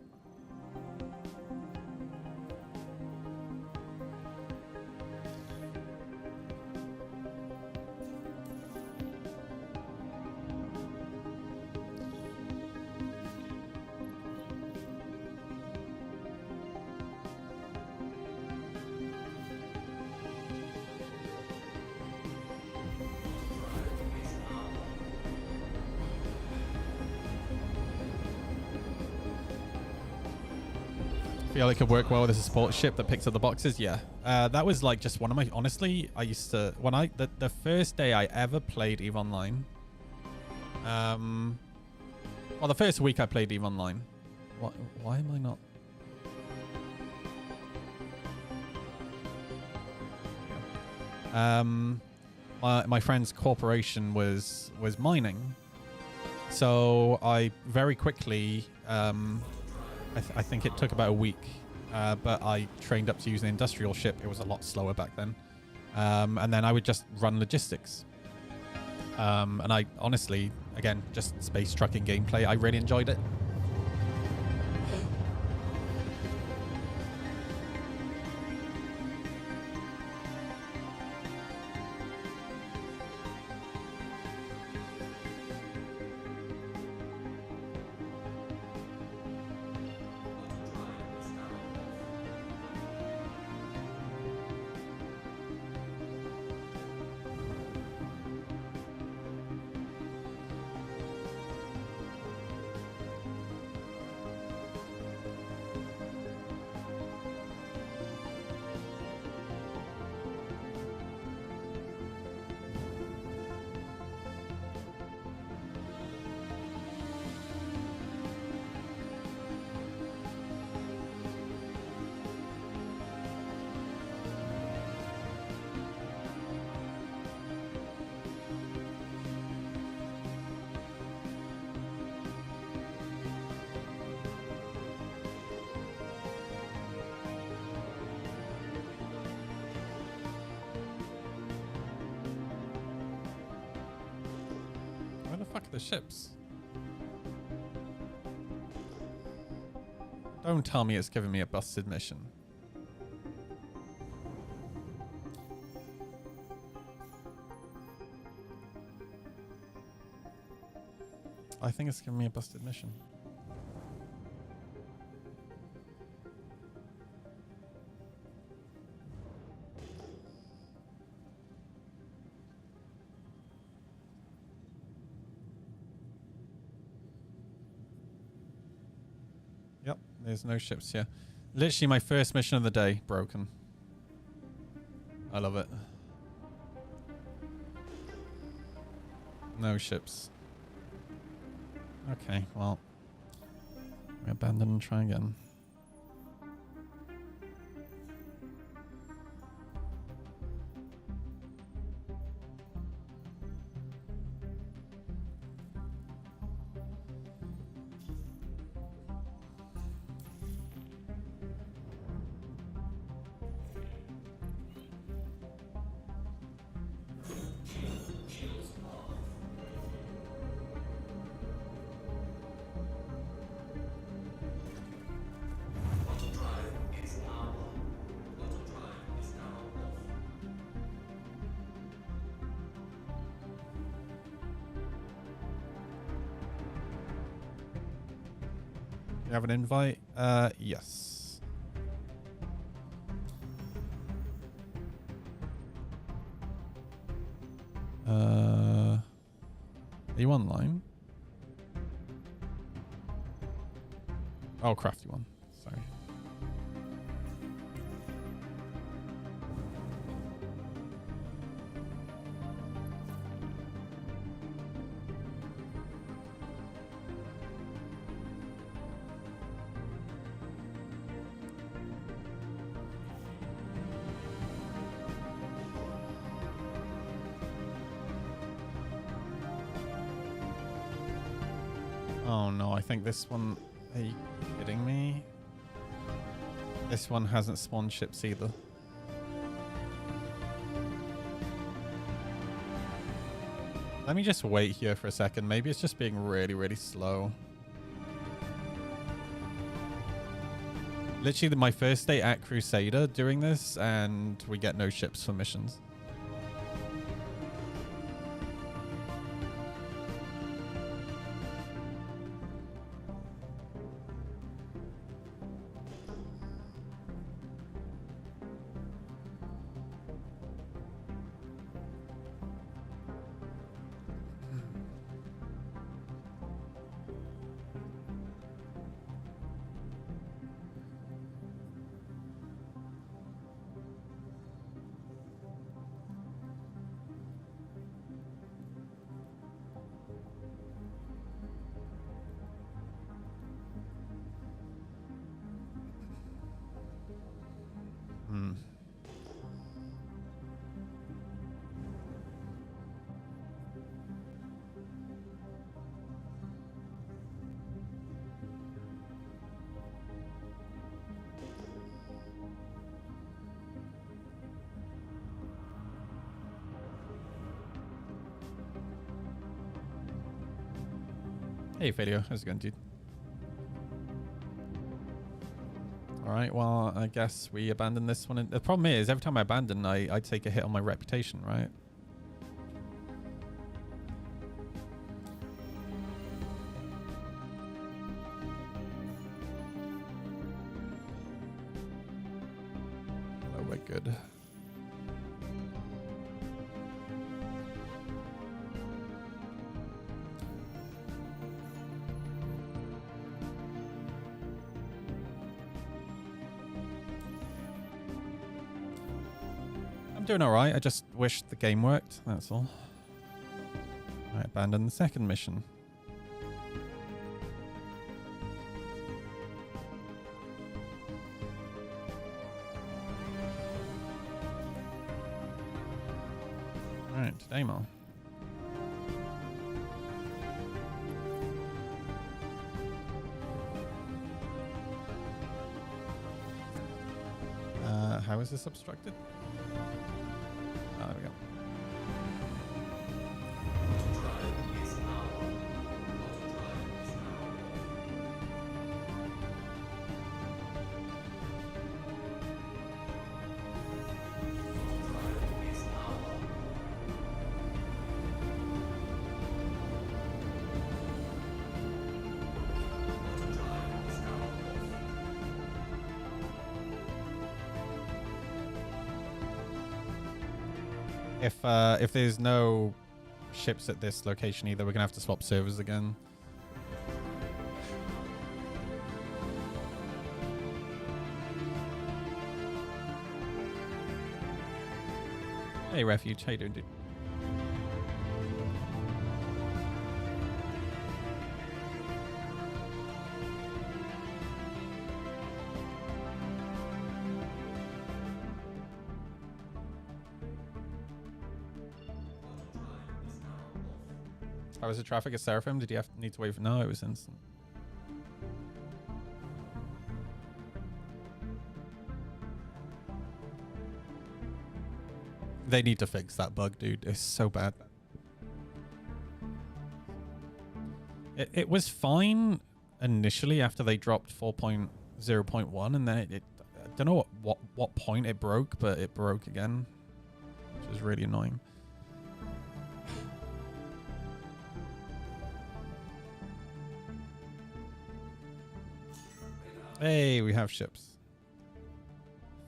[SPEAKER 1] Feel it could work well with a support ship that picks up the boxes. Yeah, that was like just one of my. Honestly, I used to when the first day I ever played EVE Online. Well, the first week I played EVE Online. Why am I not? My friend's corporation was mining, so I very quickly. I think it took about a week, but I trained up to use an industrial ship. It was a lot slower back then. And then I would just run logistics. And I honestly, again, just space trucking gameplay. I really enjoyed it. fuck are the ships? Don't tell me it's giving me a busted mission. I think it's giving me a busted mission. Yep, there's no ships here. Literally my first mission of the day broken. I love it. No ships. Okay, well, we abandon and try again. You have an invite? Yes. Are you online? Oh, crafty one. Sorry. Oh no, I think this one... Are you kidding me? This one hasn't spawned ships either. Let me just wait here for a second. Maybe it's just being really, really slow. Literally my first day at Crusader doing this, and we get no ships for missions. Hey, Fadio. How's it going, dude? Alright, well, I guess we abandon this one. The problem is, every time I abandon, I take a hit on my reputation, right? Oh, we're good. I'm doing alright, I just wish the game worked, that's all. I abandoned the second mission. Alright, today more. How is this obstructed? Oh, there we go. If there's no ships at this location either, we're gonna have to swap servers again. Hey Refuge, how you doing, dude? How was the traffic at Seraphim? Did you need to wait for? No, it was instant. They need to fix that bug, dude. It's so bad. It was fine initially after they dropped 4.0.1, and then it I don't know what point it broke, but it broke again, which was really annoying. Hey, we have ships.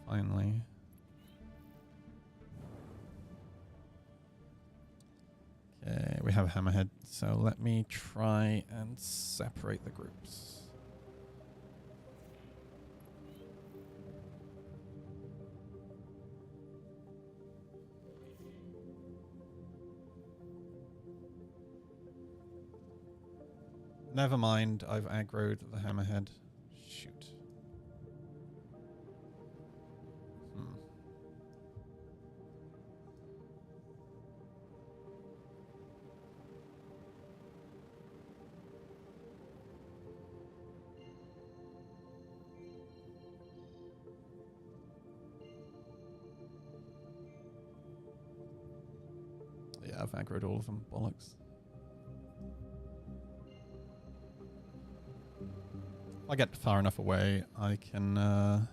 [SPEAKER 1] Finally. Okay, we have Hammerhead. So let me try and separate the groups. Never mind, I've aggroed the Hammerhead. Shoot. Yeah, I've aggroed all of them. Bollocks. If I get far enough away, I can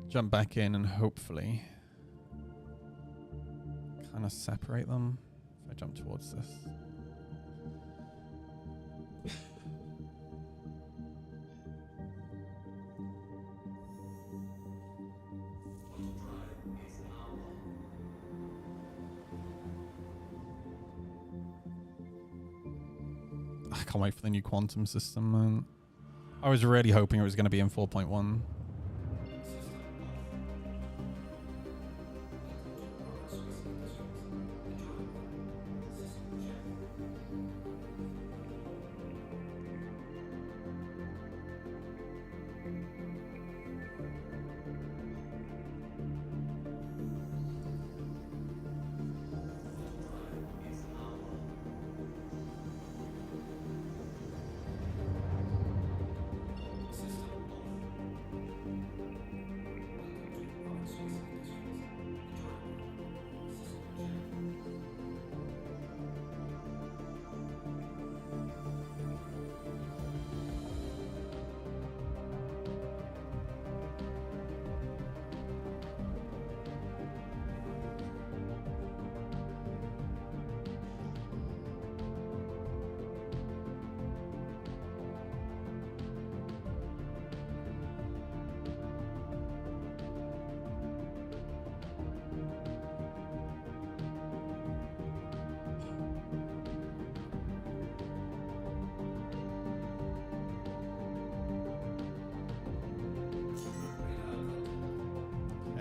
[SPEAKER 1] jump back in and hopefully kind of separate them if I jump towards this. I can't wait for the new quantum system, man. I was really hoping it was going to be in 4.1.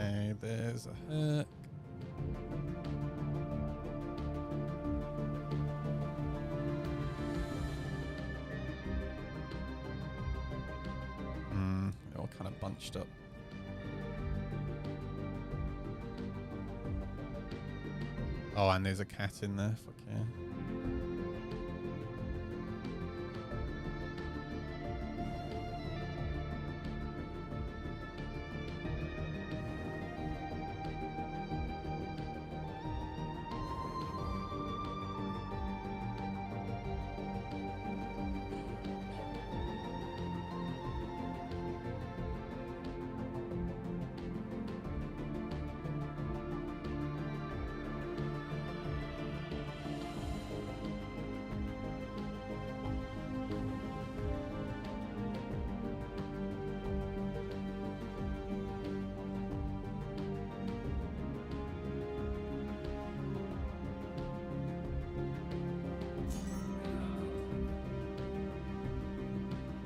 [SPEAKER 1] Okay, there's a hook. They're all kind of bunched up. Oh, and there's a cat in there. Fuck yeah.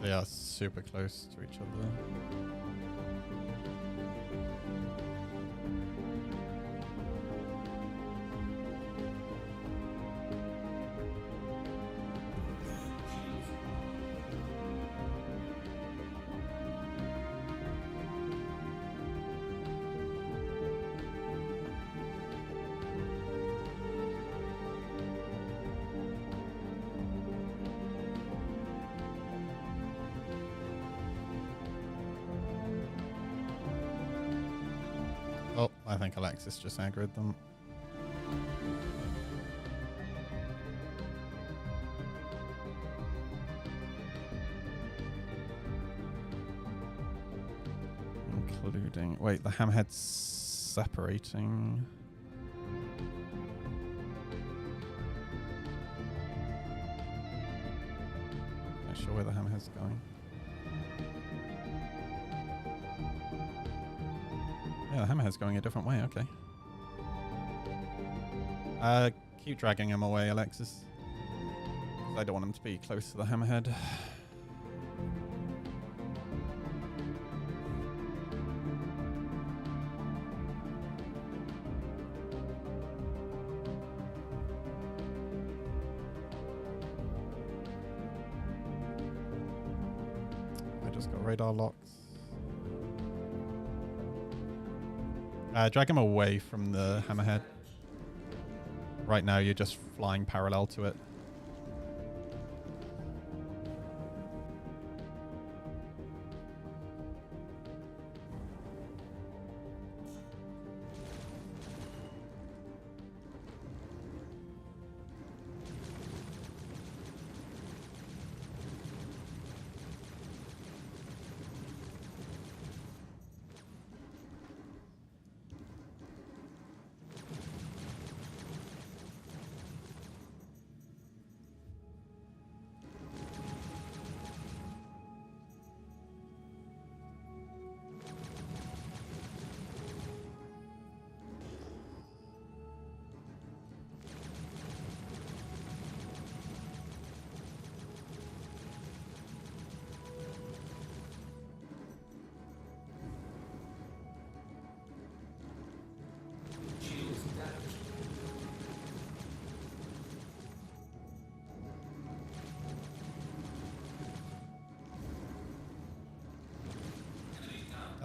[SPEAKER 1] They are super close to each other. Oh, I think Alexis just aggroed them. Including... Wait, the hammerhead's separating. Not sure where the hammerhead's going. Yeah, the hammerhead's going a different way, okay. Keep dragging him away, Alexis. I don't want him to be close to the hammerhead. I just got radar locks. Drag him away from the hammerhead. Right now, you're just flying parallel to it.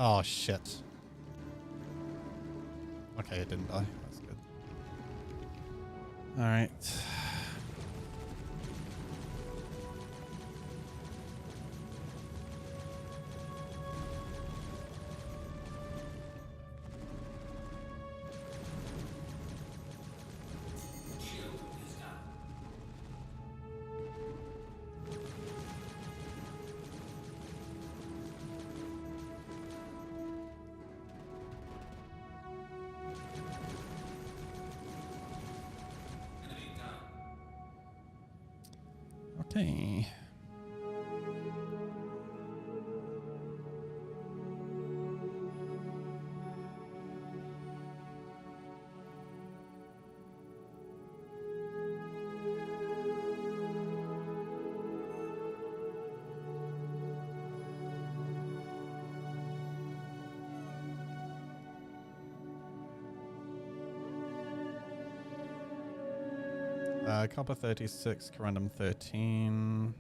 [SPEAKER 1] Oh, shit. Okay, it didn't die. That's good. Alright. Okay. Copper 36, Corundum 13.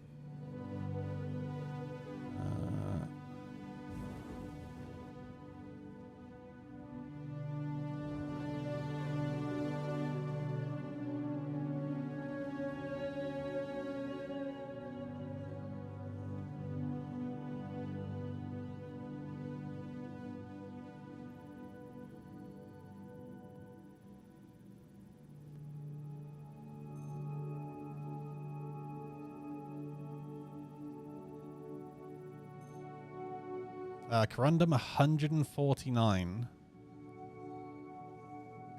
[SPEAKER 1] Corundum 149.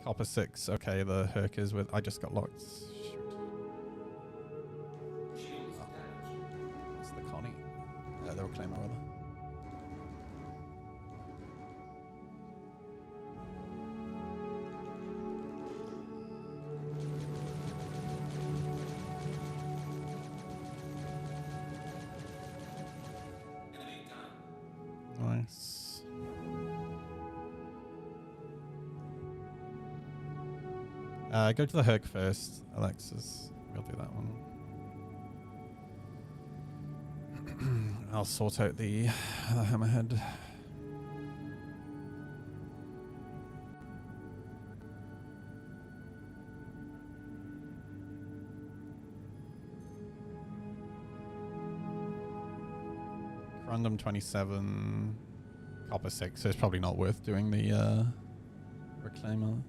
[SPEAKER 1] Copper 6. Okay, the Herc is with... I just got locked. Shoot. Oh. That's the Connie. The Reclaimer, rather. this. Go to the hook first, Alexis. We'll do that one. I'll sort out the hammerhead. Random 27, copper 6, so it's probably not worth doing the reclaimer.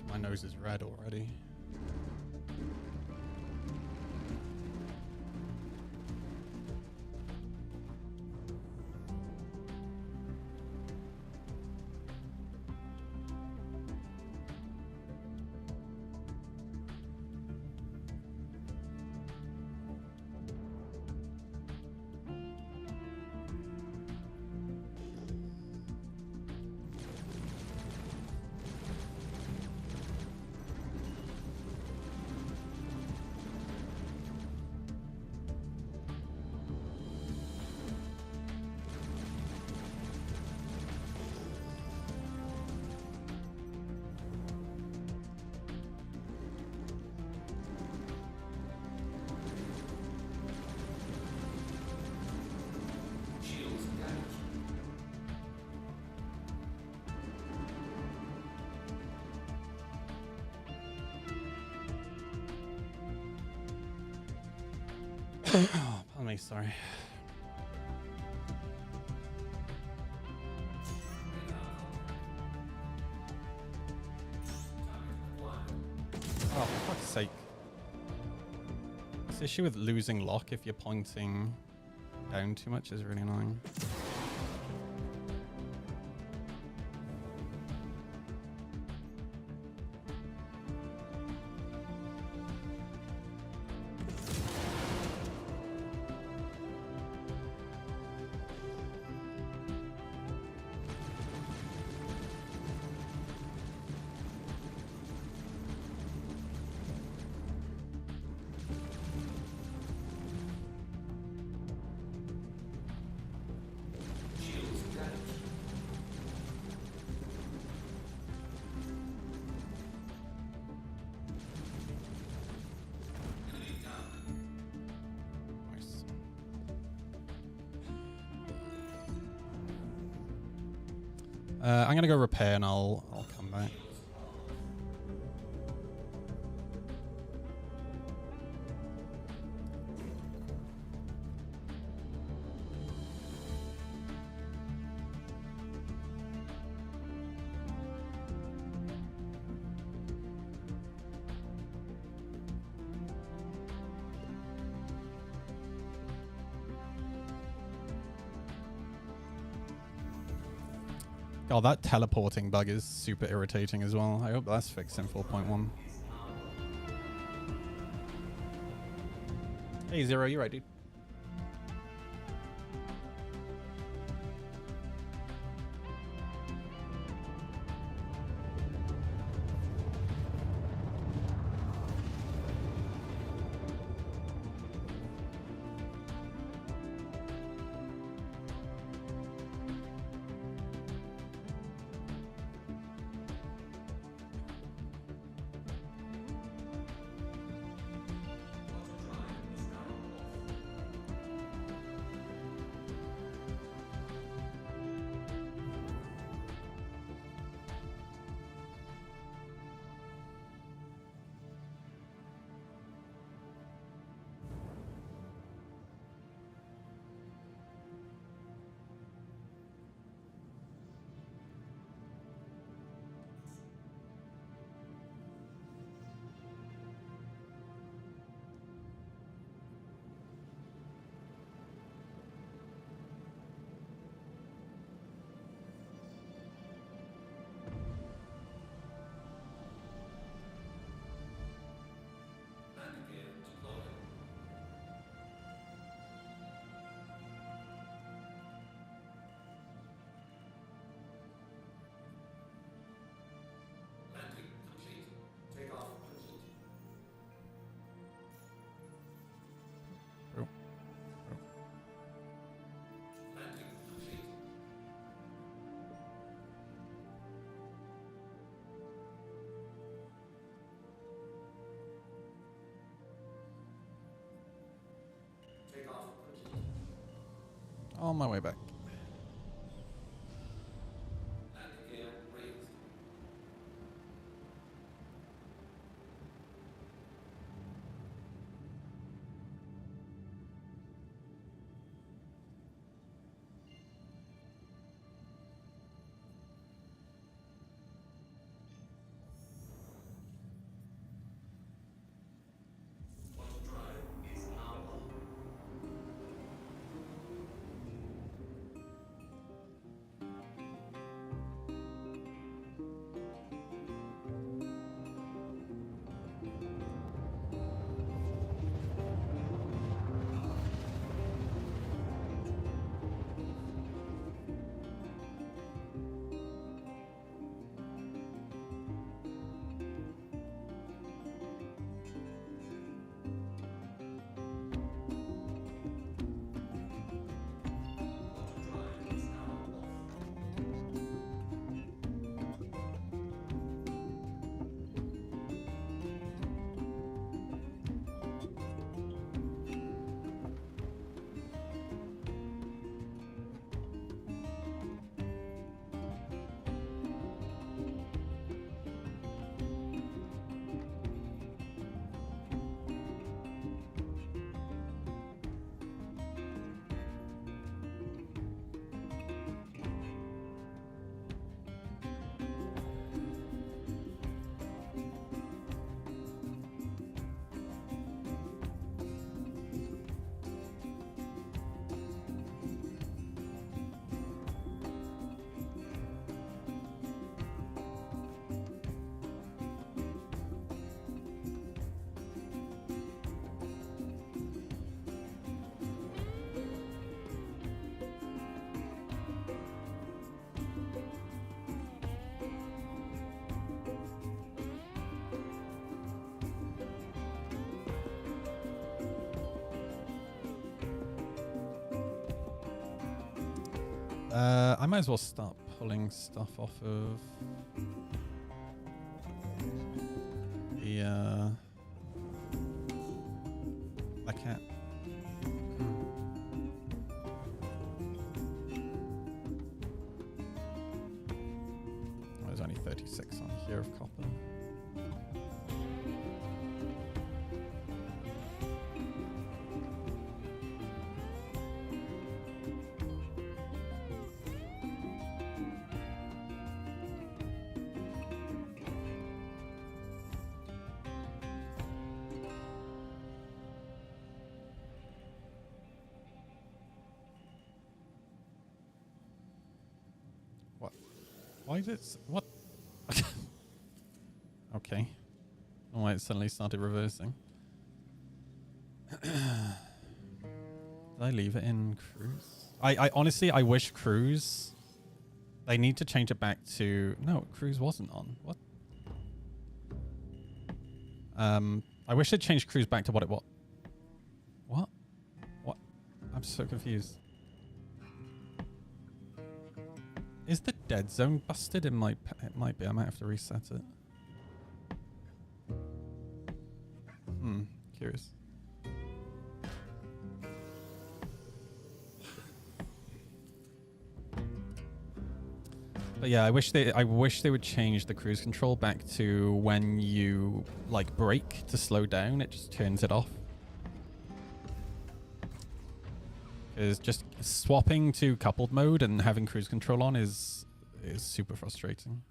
[SPEAKER 1] My nose is red already. Oh, pardon me, sorry. Oh, for fuck's sake. This issue with losing lock if you're pointing down too much is really annoying. I'm gonna go repair and I'll come back. God, that teleporting bug is super irritating as well. I hope that's fixed in 4.1. Hey, Zero, you right, dude? On my way back. I might as well start pulling stuff off of the Black Cat. 36 on here of copper. What? Why did it... What? Okay. Oh, why it suddenly started reversing. Did I leave it in cruise? I honestly, I wish cruise... They need to change it back to... No, cruise wasn't on. What? I wish they'd changed cruise back to what it was. What? What? I'm so confused. Is the dead zone busted? It might be. I might have to reset it. Curious. But yeah, I wish they would change the cruise control back to when you like brake to slow down, it just turns it off. Because just swapping to coupled mode and having cruise control on is super frustrating.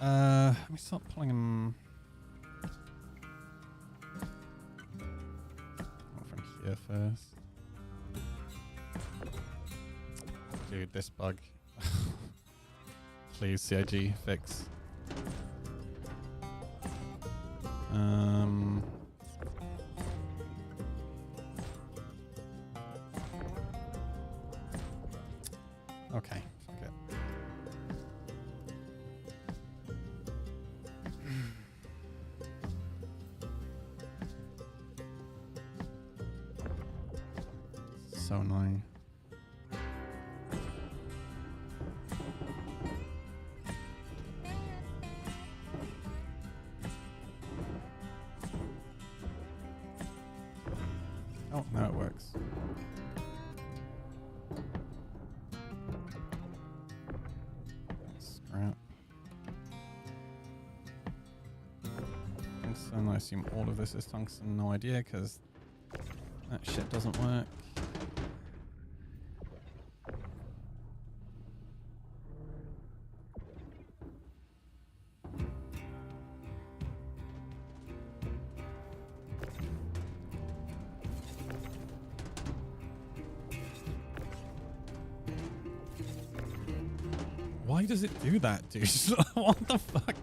[SPEAKER 1] Let me start pulling them from here first. Dude, this bug. Please, CIG, fix. Okay, fuck it. So annoying. Oh, now it works. Scrap. Tungsten, I assume all of this is tungsten, no idea, because that shit doesn't work. Why does it do that, dude? What the fuck?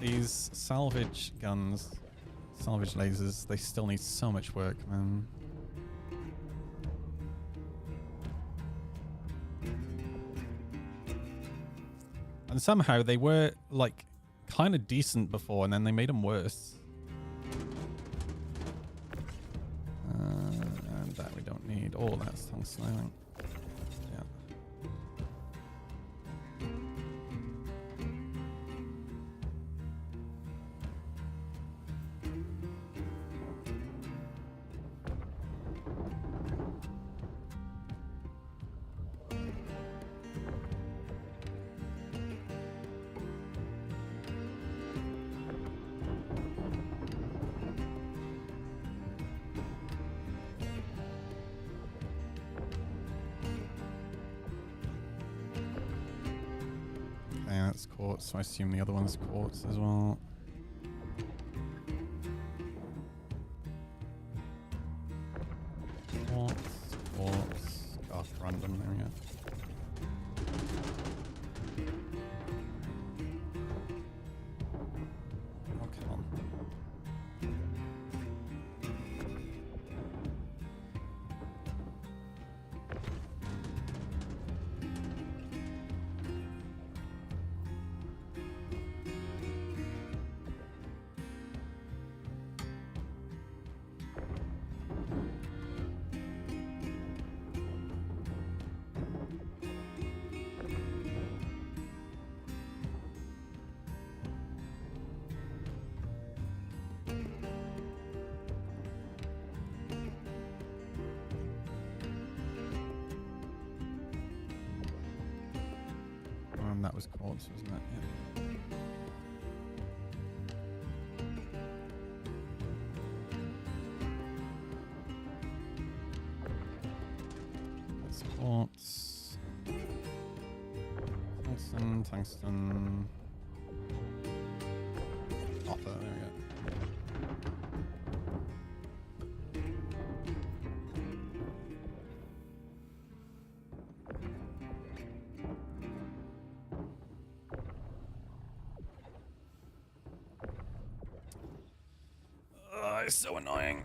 [SPEAKER 1] These salvage guns, salvage lasers, they still need so much work, man. And somehow they were, like, kind of decent before, and then they made them worse. And that we don't need. Oh, that's tungsten, I think. Yeah, it's quartz, so I assume the other one's quartz as well. Quartz. Dark random, there we go. Oh, come on. That was quartz, wasn't it? Yeah. That's quartz. Tungsten, tungsten. Copper, there we go. It's so annoying.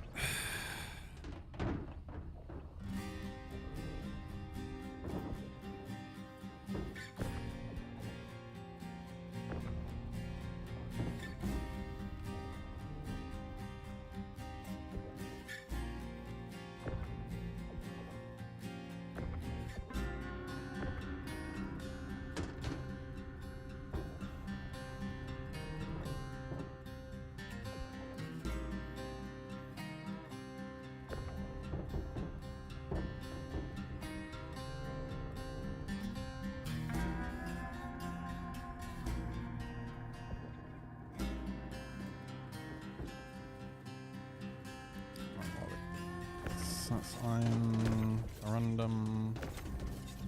[SPEAKER 1] That's iron, random,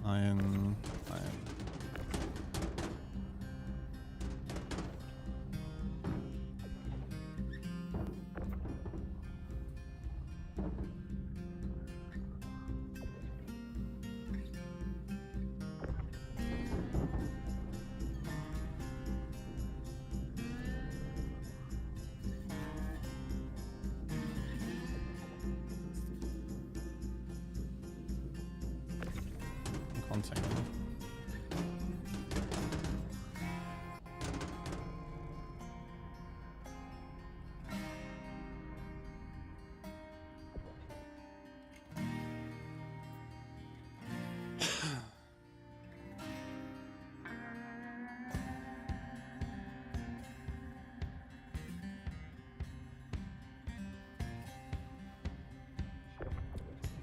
[SPEAKER 1] iron, iron. Contact them.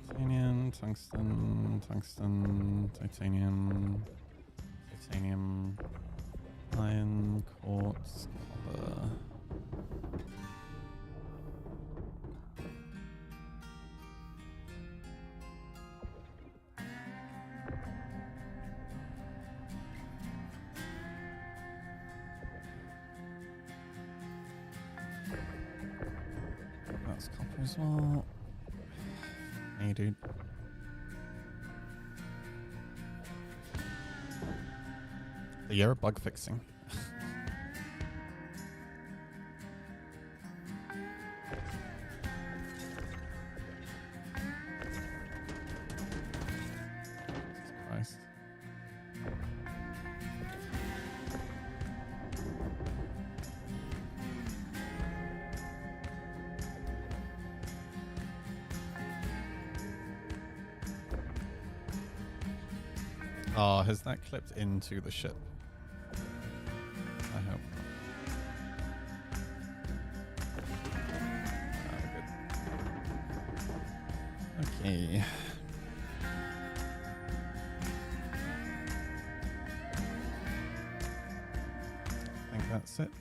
[SPEAKER 1] Titanium, tungsten, tungsten, titanium, titanium, iron, quartz, copper. That's copper as well. Hey, dude. The year of bug fixing. Jesus Christ. Oh, has that clipped into the ship? I hope. Oh, good. Okay. I think that's it.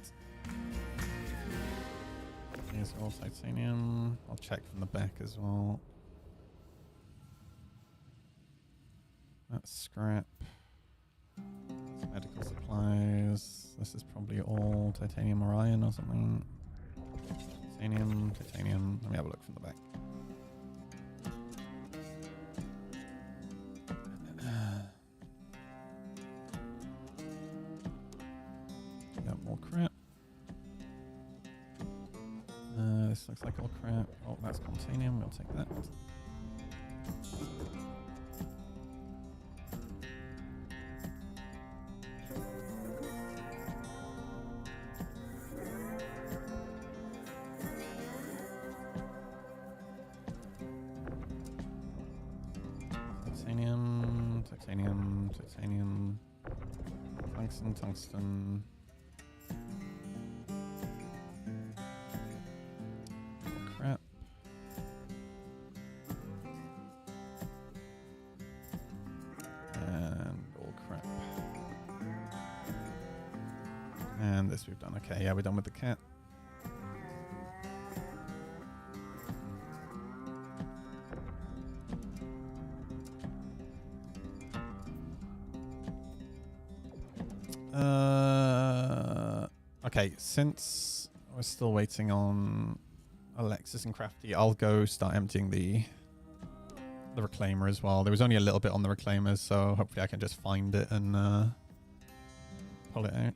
[SPEAKER 1] Here's all titanium. I'll check from the back as well. That's scrap. Medical supplies. This is probably all titanium or iron or something. Titanium, titanium. Let me have a look from the back. Got more crap. This looks like all crap. Oh, that's titanium. We'll take that. Titanium, titanium, titanium, tungsten, tungsten. Oh, crap. And all crap. And this we've done. Okay, yeah, we're done with the cat. Okay, since we're still waiting on Alexis and Crafty, I'll go start emptying the reclaimer as well. There was only a little bit on the reclaimers, so hopefully I can just find it and pull it out.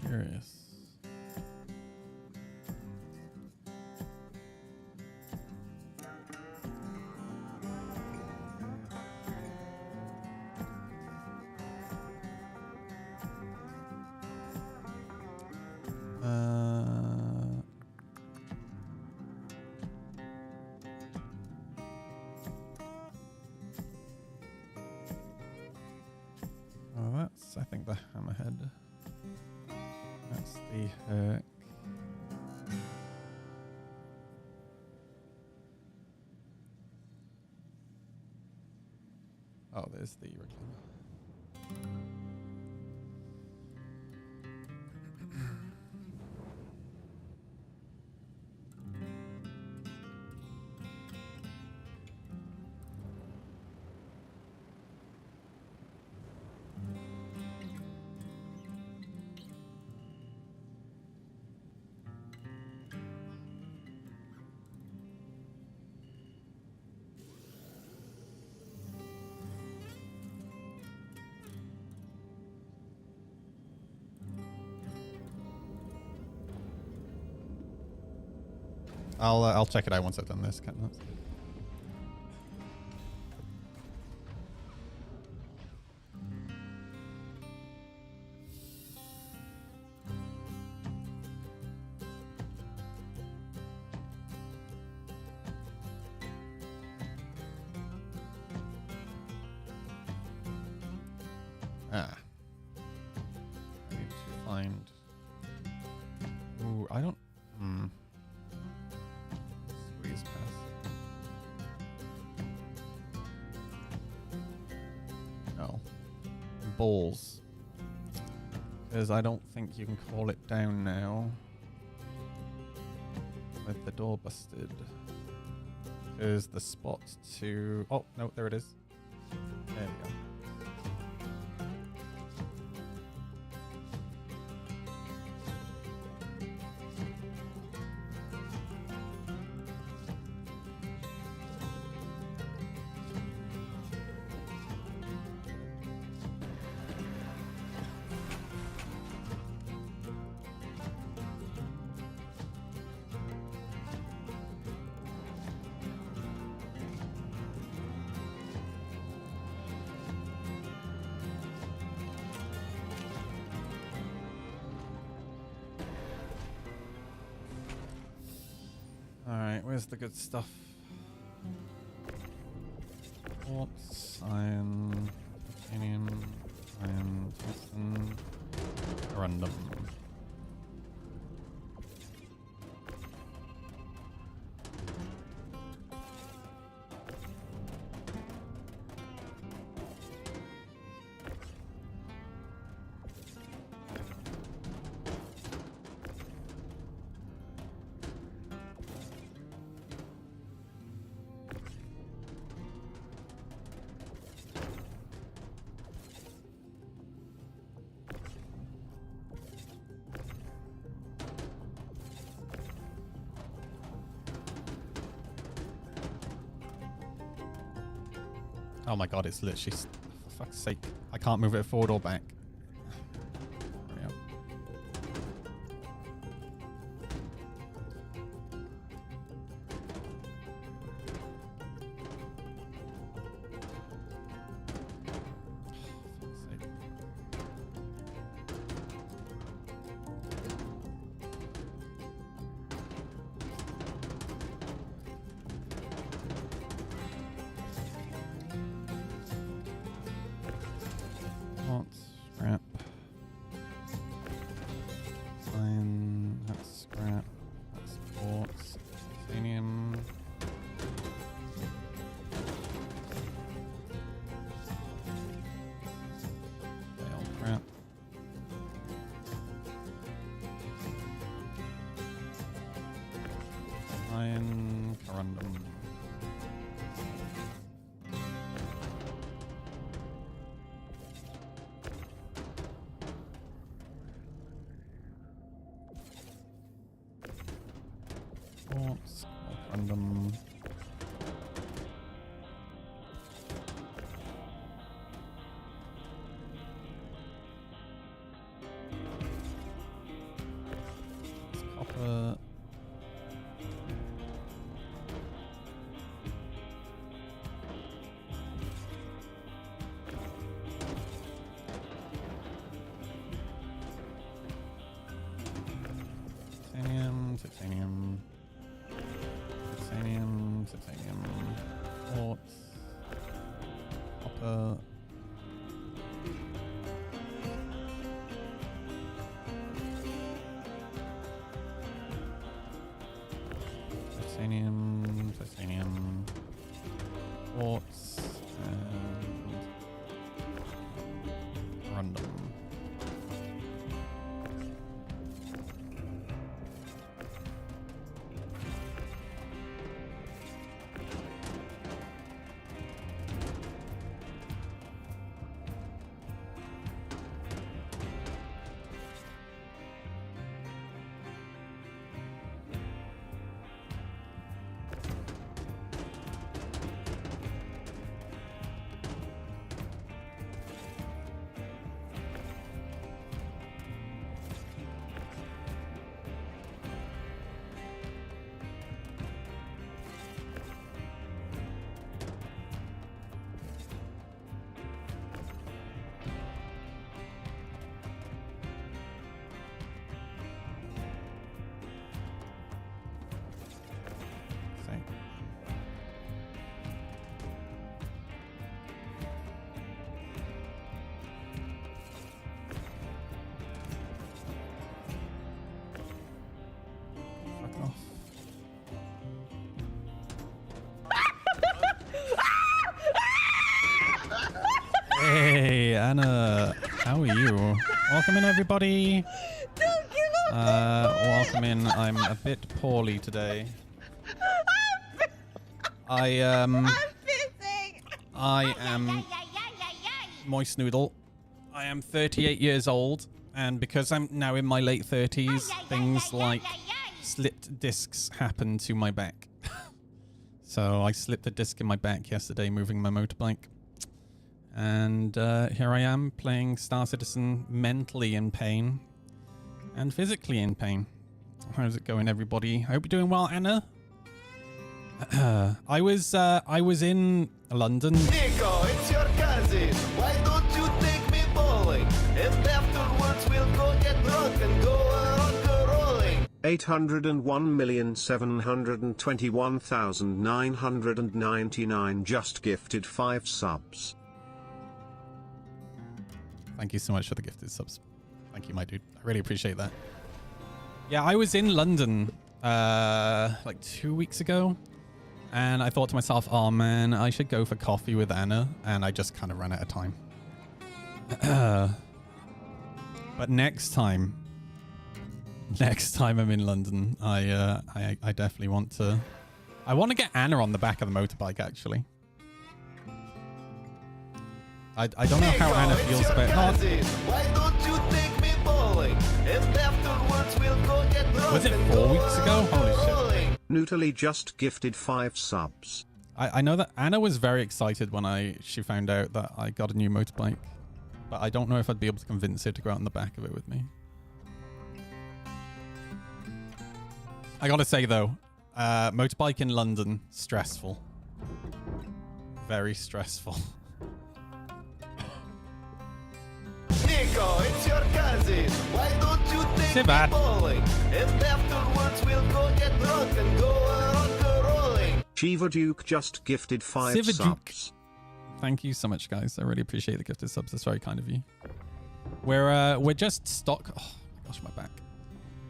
[SPEAKER 1] Curious. Oh, that's, I think, the hammerhead. That's the hook. Oh, there's the reclaimer. I'll check it out once I've done this. Ah. I need to find. Ooh, I don't. Squeeze past. No. Balls. Because I don't think you can call it down now. With the door busted. Because the spot to. Oh, no, there it is. There you go. Alright, where's the good stuff? Quartz, iron, titanium, iron, tungsten, corundum. Oh my god, it's literally... For fuck's sake. I can't move it forward or back. Hurry up. Fuck's sake. Quartz, scrap. Iron, that's scrap. That's quartz. Titanium. Bale crap. Iron, corundum. Quartz, corundum. It's copper. Titanium, titanium. Titanium, titanium, quartz, copper. Titanium, titanium, quartz, and corundum. Same. Fuck off. Hey, Anna. How are you? Welcome in, everybody. Welcome in. I'm a bit poorly today. I am Moist Noodle. I am 38 years old, and because I'm now in my late 30s, things like slipped discs happen to my back. So I slipped a disc in my back yesterday moving my motorbike. And here I am playing Star Citizen, mentally in pain and physically in pain. How's it going, everybody? Hope you're doing well, Anna. I was in London.
[SPEAKER 13] Nico, it's your cousin. Why don't you take me bowling? And afterwards we'll go get drunk and go rock rolling.
[SPEAKER 14] 801,721,999 just gifted 5 subs.
[SPEAKER 1] Thank you so much for the gifted subs. Thank you, my dude. I really appreciate that. Yeah, I was in London like 2 weeks ago, and I thought to myself, oh man, I should go for coffee with Anna, and I just kind of ran out of time. But next time I'm in London, I definitely want to. I want to get Anna on the back of the motorbike, actually. I don't know how Anna feels about.
[SPEAKER 13] Why don't you take me bowling? And afterwards we'll go get drunk.
[SPEAKER 1] Was it 4 weeks ago? Holy shit.
[SPEAKER 14] Nootally just gifted 5 subs.
[SPEAKER 1] I know that Anna was very excited when she found out that I got a new motorbike, but I don't know if I'd be able to convince her to go out on the back of it with me. I gotta say though, motorbike in London, stressful. Very stressful.
[SPEAKER 13] Nico, it's your cousin. Why don't you take me bowling? And afterwards we'll go get drunk and go rock rolling.
[SPEAKER 14] Shiva Duke just gifted 5
[SPEAKER 1] Shiva Duke.
[SPEAKER 14] subs.
[SPEAKER 1] Thank you so much, guys. I really appreciate the gifted subs. That's very kind of you. We're just stock. Oh my gosh, my back.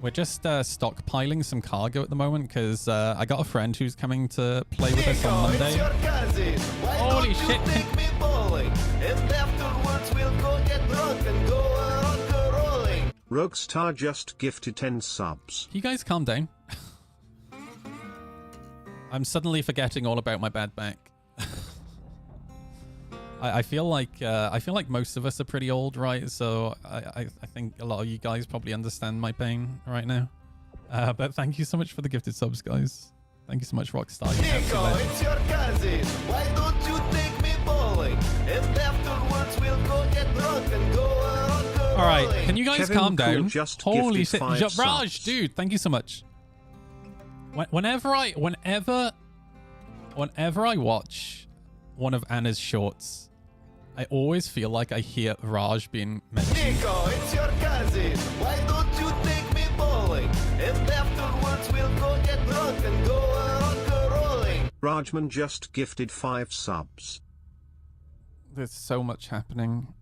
[SPEAKER 1] We're just stockpiling some cargo at the moment because I got a friend who's coming to play with us on Monday. Holy shit!
[SPEAKER 13] Take me bowling. And afterwards we'll go get drunk and go rock rolling.
[SPEAKER 14] Rogstar just gifted 10 subs.
[SPEAKER 1] Can you guys calm down? I'm suddenly forgetting all about my bad back. I feel like most of us are pretty old, right? So I think a lot of you guys probably understand my pain right now. But thank you so much for the gifted subs, guys. Thank you so much, Rockstar.
[SPEAKER 13] Nico, it's your cousin. Why don't you take me bowling? And afterwards we'll go get drunk and go rock rolling.
[SPEAKER 1] All right, can you guys
[SPEAKER 14] Kevin
[SPEAKER 1] calm
[SPEAKER 14] Cool
[SPEAKER 1] down?
[SPEAKER 14] just
[SPEAKER 1] Holy
[SPEAKER 14] gifted
[SPEAKER 1] shit,
[SPEAKER 14] 5
[SPEAKER 1] Raj,
[SPEAKER 14] subs.
[SPEAKER 1] dude, thank you so much. Whenever I watch one of Anna's shorts, I always feel like I hear Raj being mentioned.
[SPEAKER 13] Nico, it's your cousin. Why don't you take me bowling? And afterwards we'll go get drunk and go rock rolling.
[SPEAKER 14] Rajman just gifted 5 subs.
[SPEAKER 1] There's so much happening.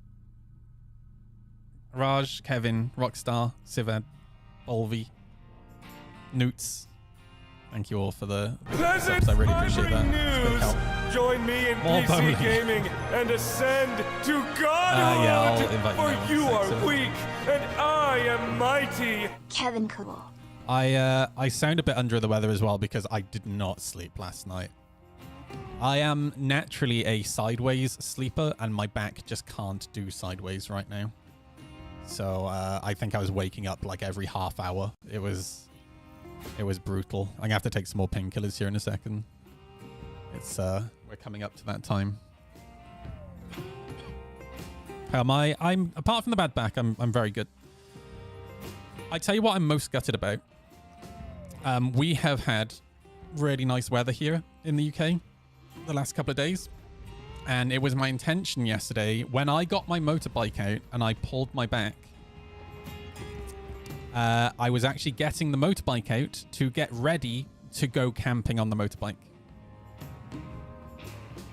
[SPEAKER 1] Raj, Kevin, Rockstar, Sivad, Olvi, Newts. Thank you all for the subs. I really appreciate that. It's a big help.
[SPEAKER 15] Join me in
[SPEAKER 1] More
[SPEAKER 15] PC
[SPEAKER 1] bowling.
[SPEAKER 15] gaming and ascend to godhood.
[SPEAKER 1] Yeah, I'll invite you
[SPEAKER 15] for
[SPEAKER 1] now.
[SPEAKER 15] you
[SPEAKER 1] Thanks,
[SPEAKER 15] are weak and I am mighty.
[SPEAKER 7] Kevin Cool.
[SPEAKER 1] I sound a bit under the weather as well because I did not sleep last night. I am naturally a sideways sleeper and my back just can't do sideways right now. So I think I was waking up like every half hour. It was brutal. I'm gonna have to take some more painkillers here in a second. It's we're coming up to that time. How am I? I'm apart from the bad back, I'm very good. I tell you what I'm most gutted about. We have had really nice weather here in the UK the last couple of days. And it was my intention yesterday when I got my motorbike out and I pulled my back. I was actually getting the motorbike out to get ready to go camping on the motorbike.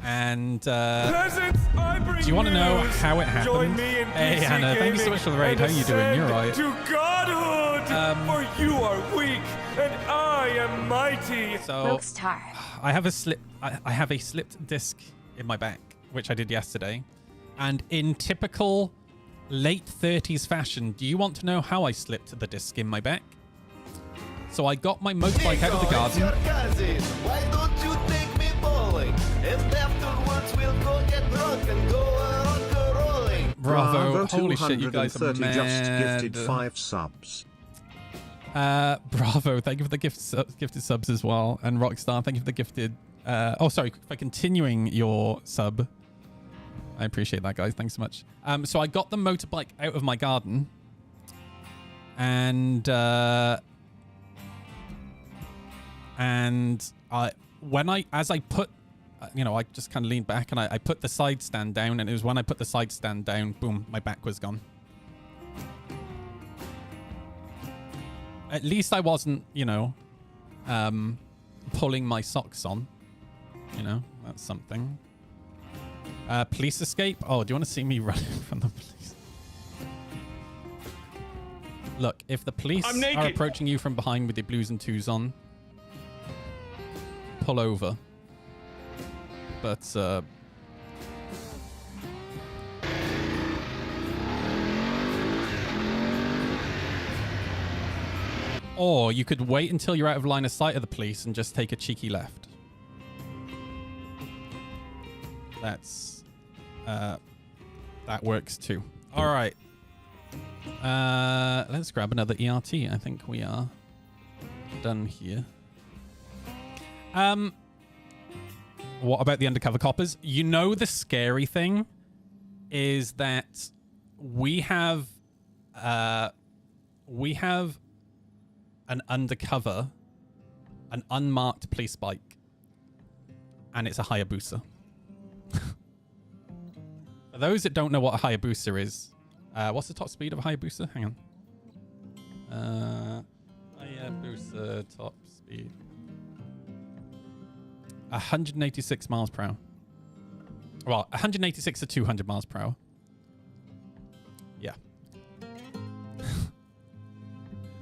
[SPEAKER 1] And do you want to know how it happened? Hey Anna, thank you so much for the raid. How are you doing? You're right.
[SPEAKER 15] To godhood, for you are weak and I am mighty.
[SPEAKER 1] So
[SPEAKER 7] Rockstar.
[SPEAKER 1] I have a slipped disc in my back, which I did yesterday. And in typical late 30s fashion, do you want to know how I slipped the disc in my back? So I got my motorbike out of the garden.
[SPEAKER 13] Why don't you take me bowling? And afterwards we'll go get drunk and go rock rolling.
[SPEAKER 1] Bravo. Holy shit, you guys are mad.
[SPEAKER 14] just gifted 5 subs.
[SPEAKER 1] Bravo. Thank you for the gifted subs as well. And Rockstar, thank you for the gifted... sorry, for continuing your sub. I appreciate that, guys. Thanks so much. So I got the motorbike out of my garden. And... as I put... I just kind of leaned back and I put the side stand down. And it was when I put the side stand down, boom, my back was gone. At least I wasn't, you know, pulling my socks on. You know, that's something. Police escape? Oh, do you want to see me running from the police? Look, if the police are approaching you from behind with your blues and twos on, pull over. But, or you could wait until you're out of line of sight of the police and just take a cheeky left. That's, that works too. All right. Let's grab another ERT. I think we are done here. What about the undercover coppers? You know, the scary thing is that we have an undercover, an unmarked police bike, and it's a Hayabusa. For those that don't know what a Hayabusa is, what's the top speed of a Hayabusa? Hang on. Hayabusa top speed. 186 miles per hour. Well, 186 to 200 miles per hour. Yeah.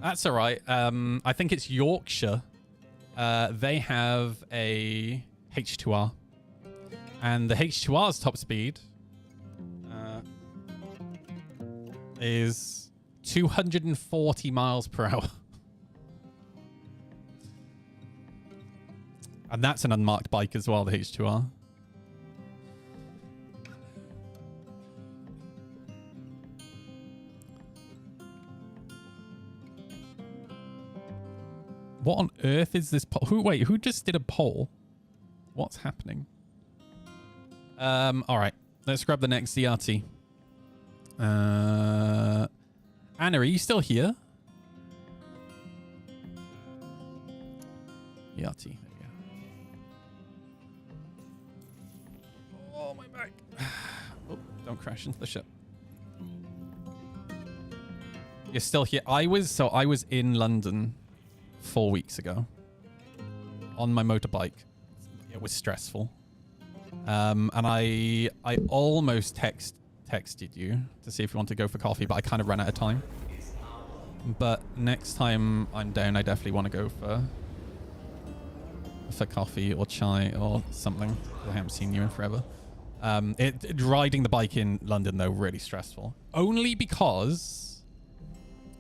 [SPEAKER 1] That's all right. I think it's Yorkshire. They have a H2R. And the H2R's top speed is 240 miles per hour. And that's an unmarked bike as well, the H2R. What on earth is this poll? Who just did a poll? What's happening? All right. Let's grab the next DRT. Anna, are you still here? ERT. There we go. Oh, my back. Oh, don't crash into the ship. You're still here. I was in London 4 weeks ago on my motorbike. It was stressful. And I almost texted you to see if you want to go for coffee, but I kind of ran out of time. But next time I'm down, I definitely want to go for coffee or chai or something. I haven't seen you in forever. Riding the bike in London, though, really stressful. Only because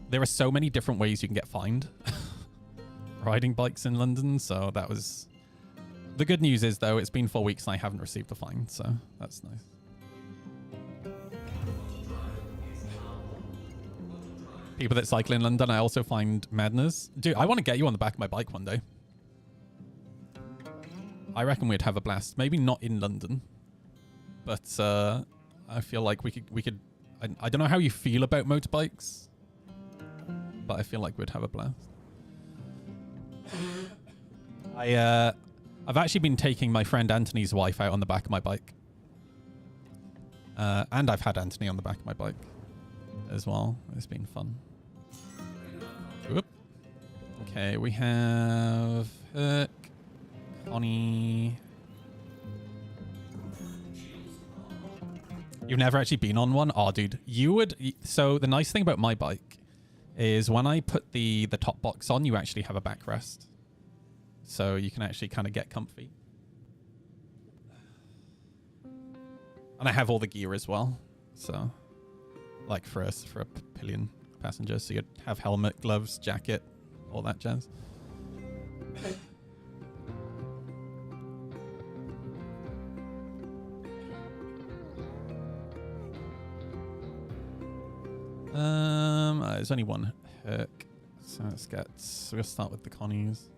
[SPEAKER 1] there are so many different ways you can get fined riding bikes in London. So that was... The good news is, though, it's been 4 weeks and I haven't received a fine. So that's nice. People that cycle in London, I also find madness. Dude, I want to get you on the back of my bike one day. I reckon we'd have a blast. Maybe not in London, but I feel like we could. I don't know how you feel about motorbikes, but I feel like we'd have a blast. I've actually been taking my friend Anthony's wife out on the back of my bike, and I've had Anthony on the back of my bike as well. It's been fun. Whoop. Okay, we have Herc, Connie. You've never actually been on one? Oh, dude, you would. So the nice thing about my bike is when I put the top box on, you actually have a backrest. So you can actually kind of get comfy. And I have all the gear as well. So, like for a pillion passenger. So you'd have helmet, gloves, jacket, all that jazz. There's only one Herc. So we'll start with the Connies.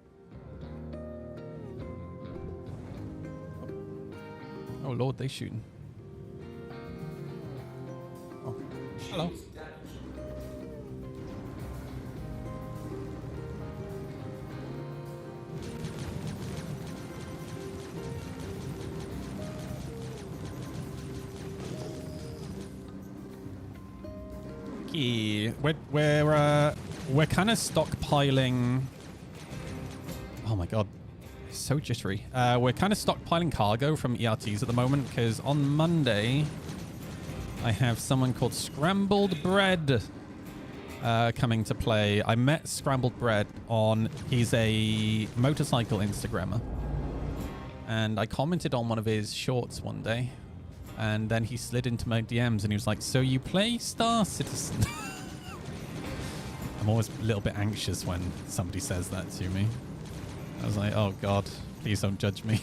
[SPEAKER 1] Oh Lord, they shooting. Oh, hello. Okay, where we're kind of stockpiling. Oh my god, it's so jittery. We're kind of stockpiling cargo from ERTs at the moment because on Monday I have someone called Scrambled Bread coming to play. I met Scrambled Bread on. He's a motorcycle Instagrammer, and I commented on one of his shorts one day, and then he slid into my DMs and he was like, "So you play Star Citizen?" I'm always a little bit anxious when somebody says that to me. I was like, oh god, please don't judge me.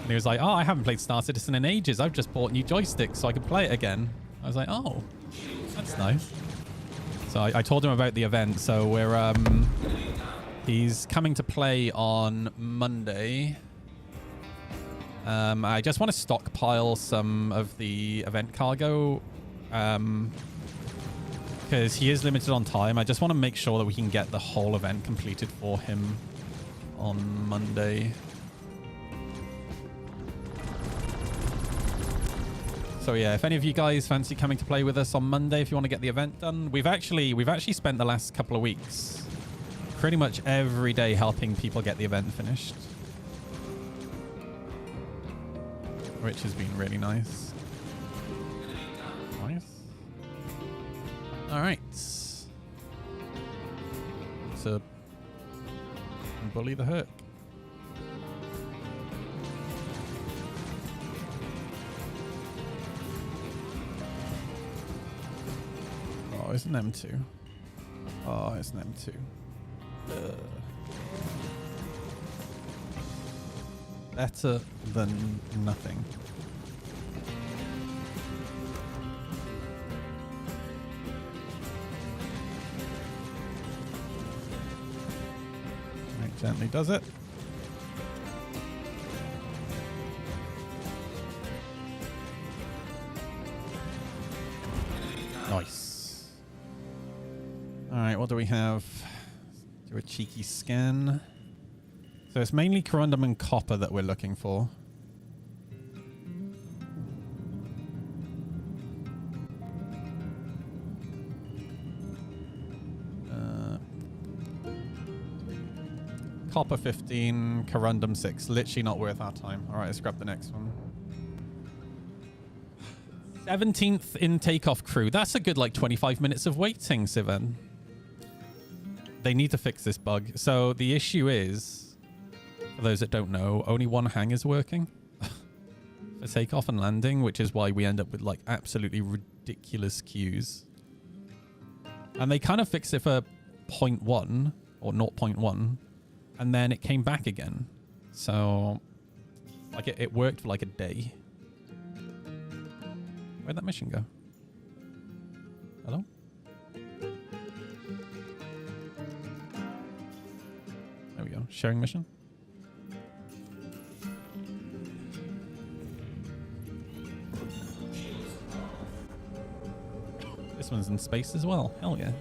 [SPEAKER 1] And he was like, oh, I haven't played Star Citizen in ages. I've just bought new joysticks so I can play it again. I was like, oh, that's nice. So I told him about the event. So we're he's coming to play on Monday. I just want to stockpile some of the event cargo. Because he is limited on time. I just want to make sure that we can get the whole event completed for him on Monday. So yeah, if any of you guys fancy coming to play with us on Monday, if you want to get the event done, we've actually spent the last couple of weeks pretty much every day helping people get the event finished, which has been really nice. All right. So, bully the Herc. Oh, it's an M2. Oh, it's an M2. Better than nothing. Gently does it. Nice. All right, what do we have? Do a cheeky scan. So it's mainly corundum and copper that we're looking for. Copper 15, corundum 6. Literally not worth our time. All right, let's grab the next one. 17th in takeoff crew. That's a good like 25 minutes of waiting, Sivan. They need to fix this bug. So the issue is, for those that don't know, only one hangar's working for takeoff and landing, which is why we end up with like absolutely ridiculous queues. And they kind of fixed it for 0.1 or 0.1. And then it came back again. So, like, it worked for like a day. Where'd that mission go? Hello? There we go. Sharing mission. This one's in space as well. Hell yeah.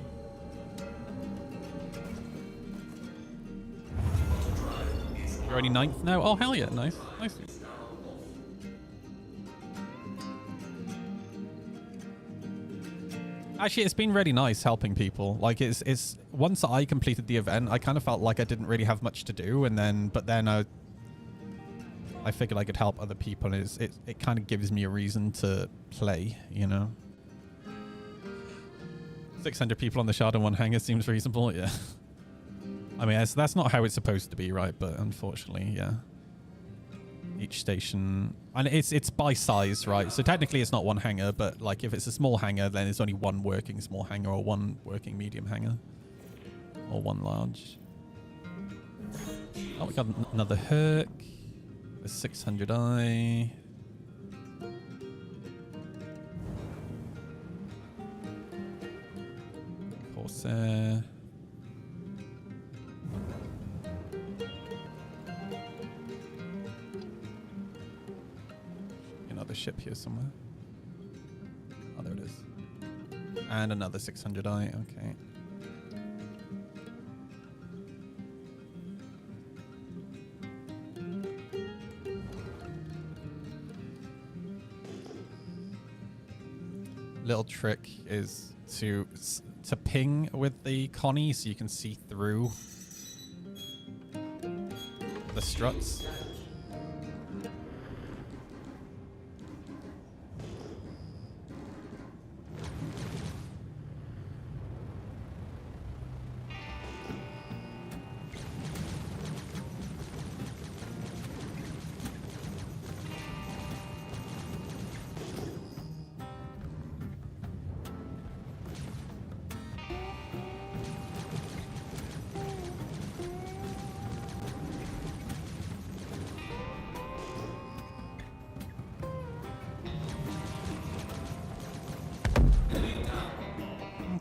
[SPEAKER 1] You're only 9th now? Oh, hell yeah. Nice. Nice. Actually, it's been really nice helping people. Like, it's once I completed the event, I kind of felt like I didn't really have much to do. But then I figured I could help other people. And it kind of gives me a reason to play, you know? 600 people on the Shard and one hangar seems reasonable. Yeah. I mean, that's not how it's supposed to be, right? But unfortunately, yeah. Each station, and it's by size, right? So technically it's not one hangar, but like if it's a small hangar, then it's only one working small hangar or one working medium hangar or one large. Oh, we got another Herc. A 600i. Corsair. Another ship here somewhere. Oh, there it is. And another 600i. Okay. Little trick is to to ping with the Connie so you can see through the struts.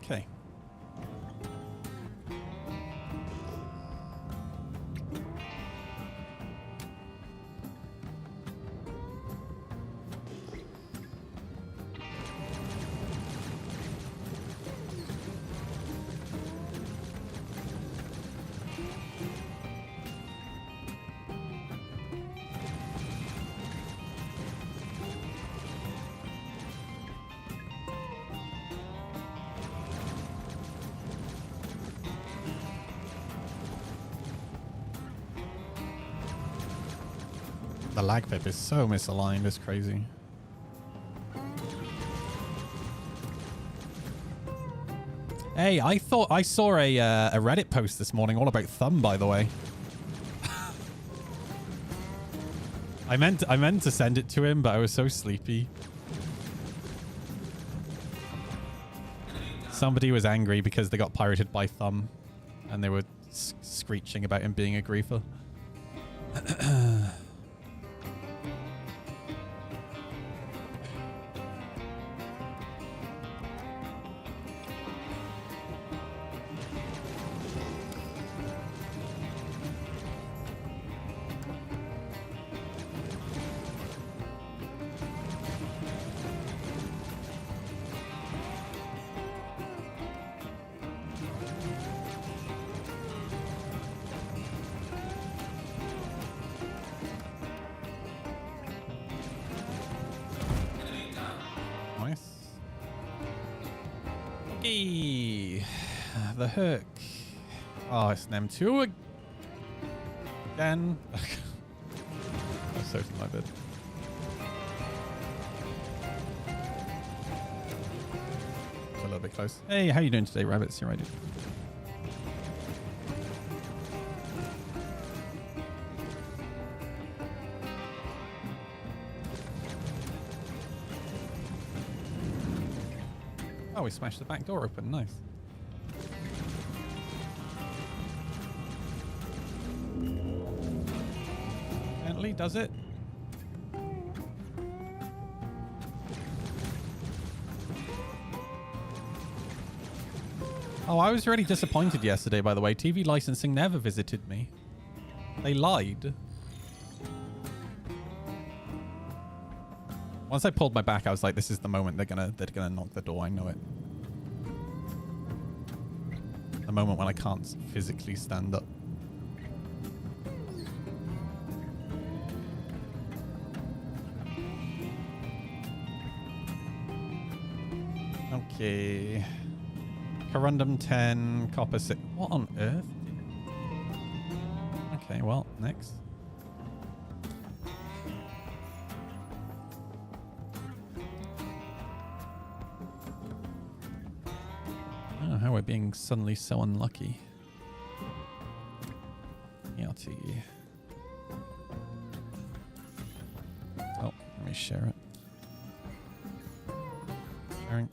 [SPEAKER 1] Okay. The lag pip is so misaligned, it's crazy. Hey, I thought I saw a Reddit post this morning all about Thumb, by the way. I meant to send it to him, but I was so sleepy. Somebody was angry because they got pirated by Thumb, and they were screeching about him being a griefer. The hook. Oh, it's an M2 again. I'm so in my bed. It's a little bit close. Hey, how you doing today, rabbits? You're right. Oh, we smashed the back door open. Nice. Gently does it. Oh, I was really disappointed yesterday, by the way. TV licensing never visited me. They lied. Once I pulled my back, I was like, this is the moment they're gonna knock the door. I know it. The moment when I can't physically stand up. Okay. Corundum 10, copper 6. What on earth? Okay, well, next. Oh, how we're being suddenly so unlucky. ERT. Oh, let me share it. Sharing.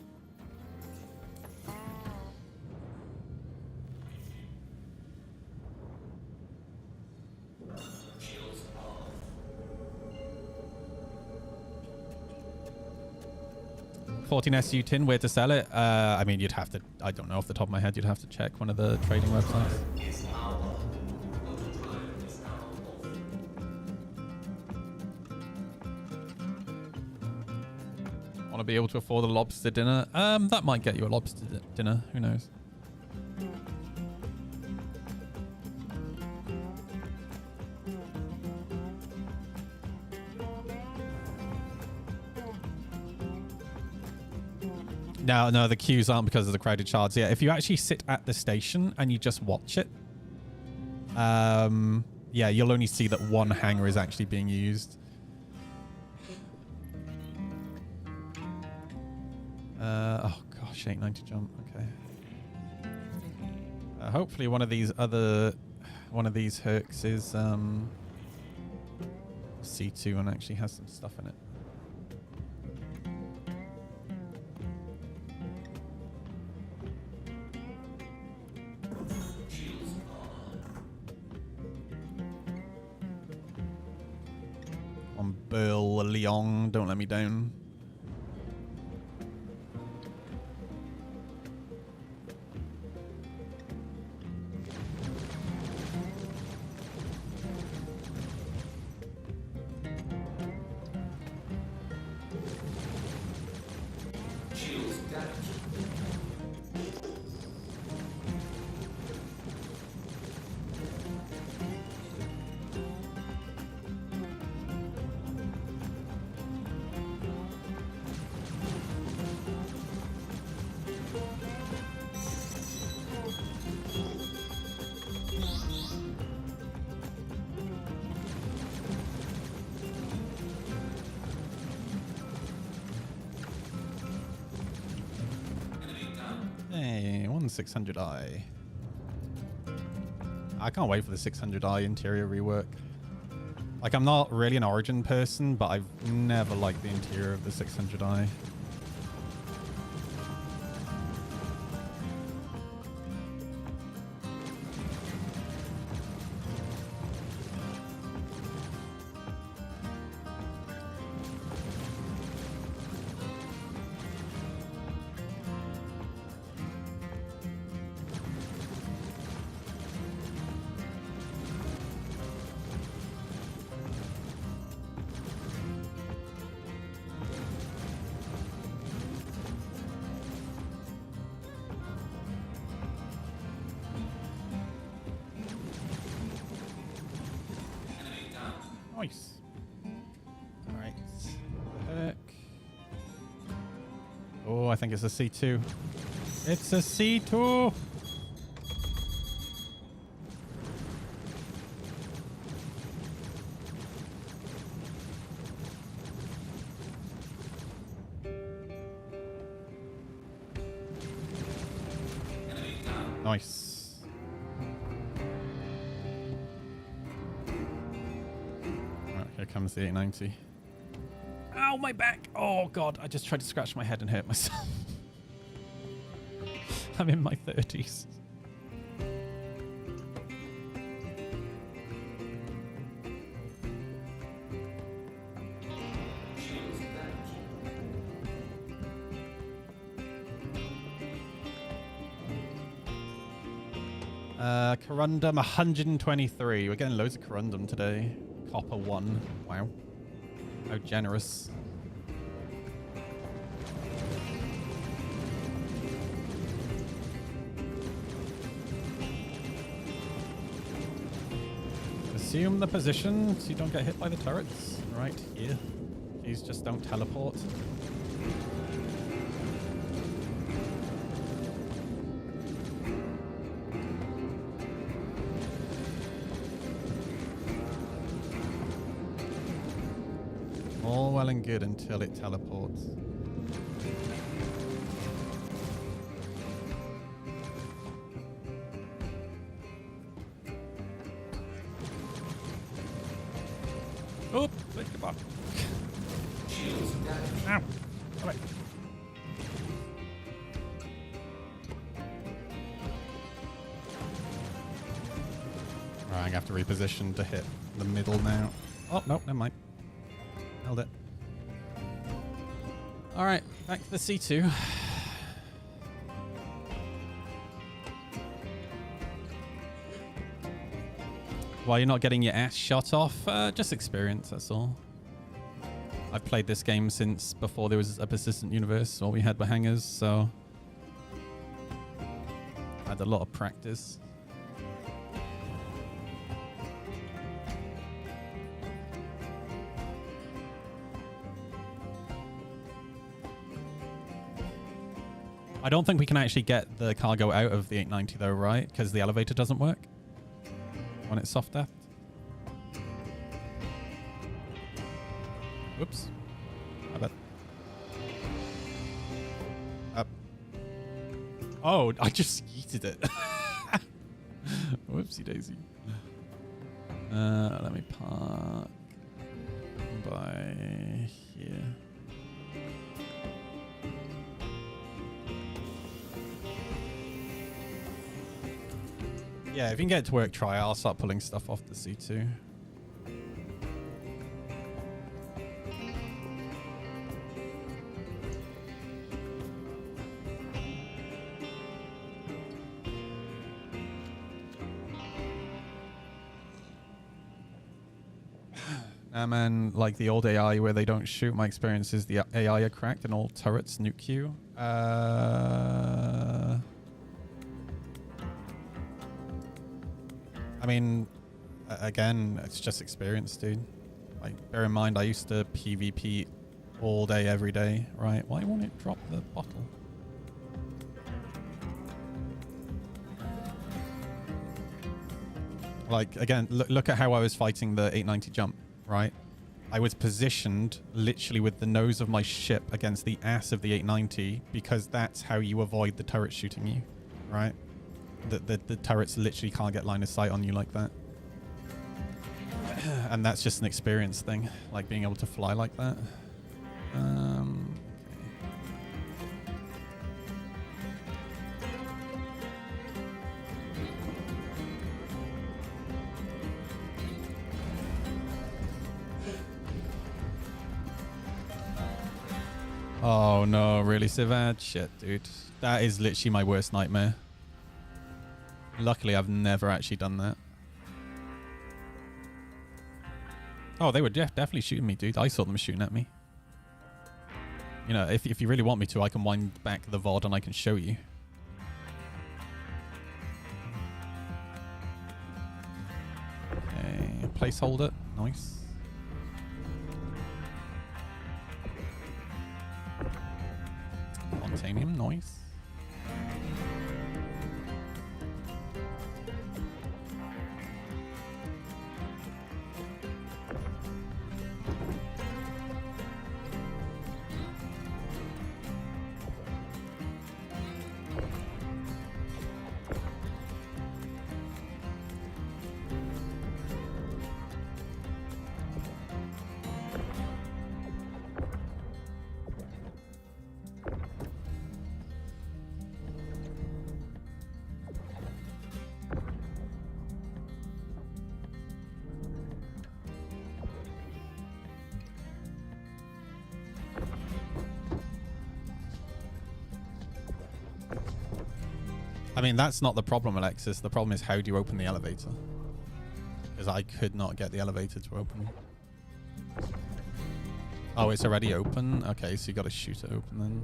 [SPEAKER 1] $14SU tin, where to sell it? I mean, you'd have to, I don't know off the top of my head, you'd have to check one of the trading websites. Want to be able to afford a lobster dinner? That might get you a lobster dinner, who knows? No, the queues aren't because of the crowded shards. Yeah, if you actually sit at the station and you just watch it, yeah, you'll only see that one hangar is actually being used. Oh gosh, 890 jump. Okay. Hopefully one of these Hercs is C2 and actually has some stuff in it. On Burl Leon, don't let me down. Hey, 1600i. I can't wait for the 600i interior rework. Like, I'm not really an Origin person, but I've never liked the interior of the 600i. Nice. Alright. Heck. Oh, I think it's a C2. It's a C2! Nice. Here comes the 890. Ow, my back! Oh god, I just tried to scratch my head and hurt myself. I'm in my 30s. Corundum 123. We're getting loads of Corundum today. Copper 1. Wow. How generous. Assume the position so you don't get hit by the turrets. Right here. Please just don't teleport. All well and good until it teleports. Oh, click the button. Ow. All right. Right, I have to reposition to hit the middle now. Oh, no, never mind. Held it. All right, back to the C2. While you're not getting your ass shot off, just experience, that's all. I've played this game since before there was a persistent universe. All we had were hangars, so I had a lot of practice. I don't think we can actually get the cargo out of the 890 though, right? Because the elevator doesn't work when it's soft death. Whoops. I bet. Oh, I just yeeted it. Whoopsie daisy. Let me park by here. Yeah, if you can get it to work, try. I'll start pulling stuff off the C2. Man, like the old AI where they don't shoot, my experience is the AI are cracked and all turrets nuke you. I mean, again, it's just experience, dude. Like, bear in mind, I used to PvP all day, every day, right? Why won't it drop the bottle? Like, again, look at how I was fighting the 890 jump. Right, I was positioned literally with the nose of my ship against the ass of the 890 because that's how you avoid the turret shooting you, right? The turrets literally can't get line of sight on you like that, and that's just an experience thing, like being able to fly like that. Oh no, really, Sivad? Shit, dude. That is literally my worst nightmare. Luckily, I've never actually done that. Oh, they were definitely shooting me, dude. I saw them shooting at me. You know, if you really want me to, I can wind back the VOD and I can show you. Okay, placeholder. Nice. Montanium, nice. I mean, that's not the problem, Alexis. The problem is, how do you open the elevator? Because I could not get the elevator to open. Oh, it's already open? Okay, so you got to shoot it open then.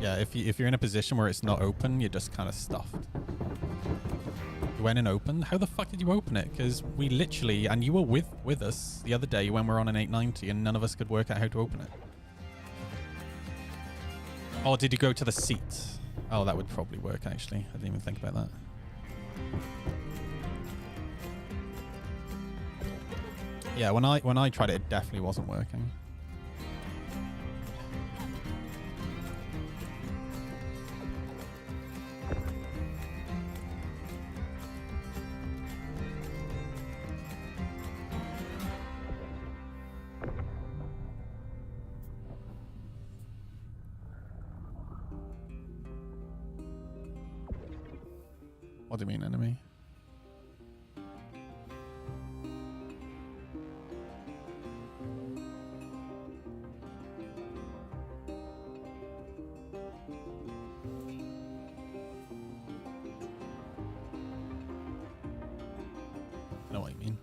[SPEAKER 1] Yeah, if you're in a position where it's not open, you're just kind of stuffed. You went and opened? How the fuck did you open it? Because we literally, and you were with us the other day when we were on an 890 and none of us could work out how to open it. Oh, did you go to the seat? Oh, that would probably work, actually. I didn't even think about that. Yeah, when I tried it, it definitely wasn't working. What do you mean, enemy? I know what you mean.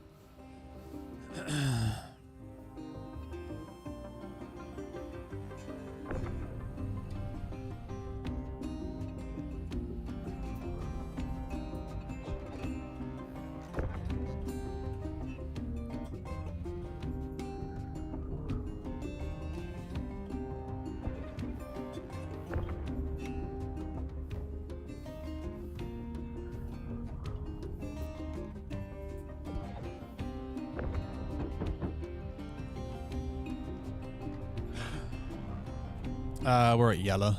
[SPEAKER 1] We're at yellow.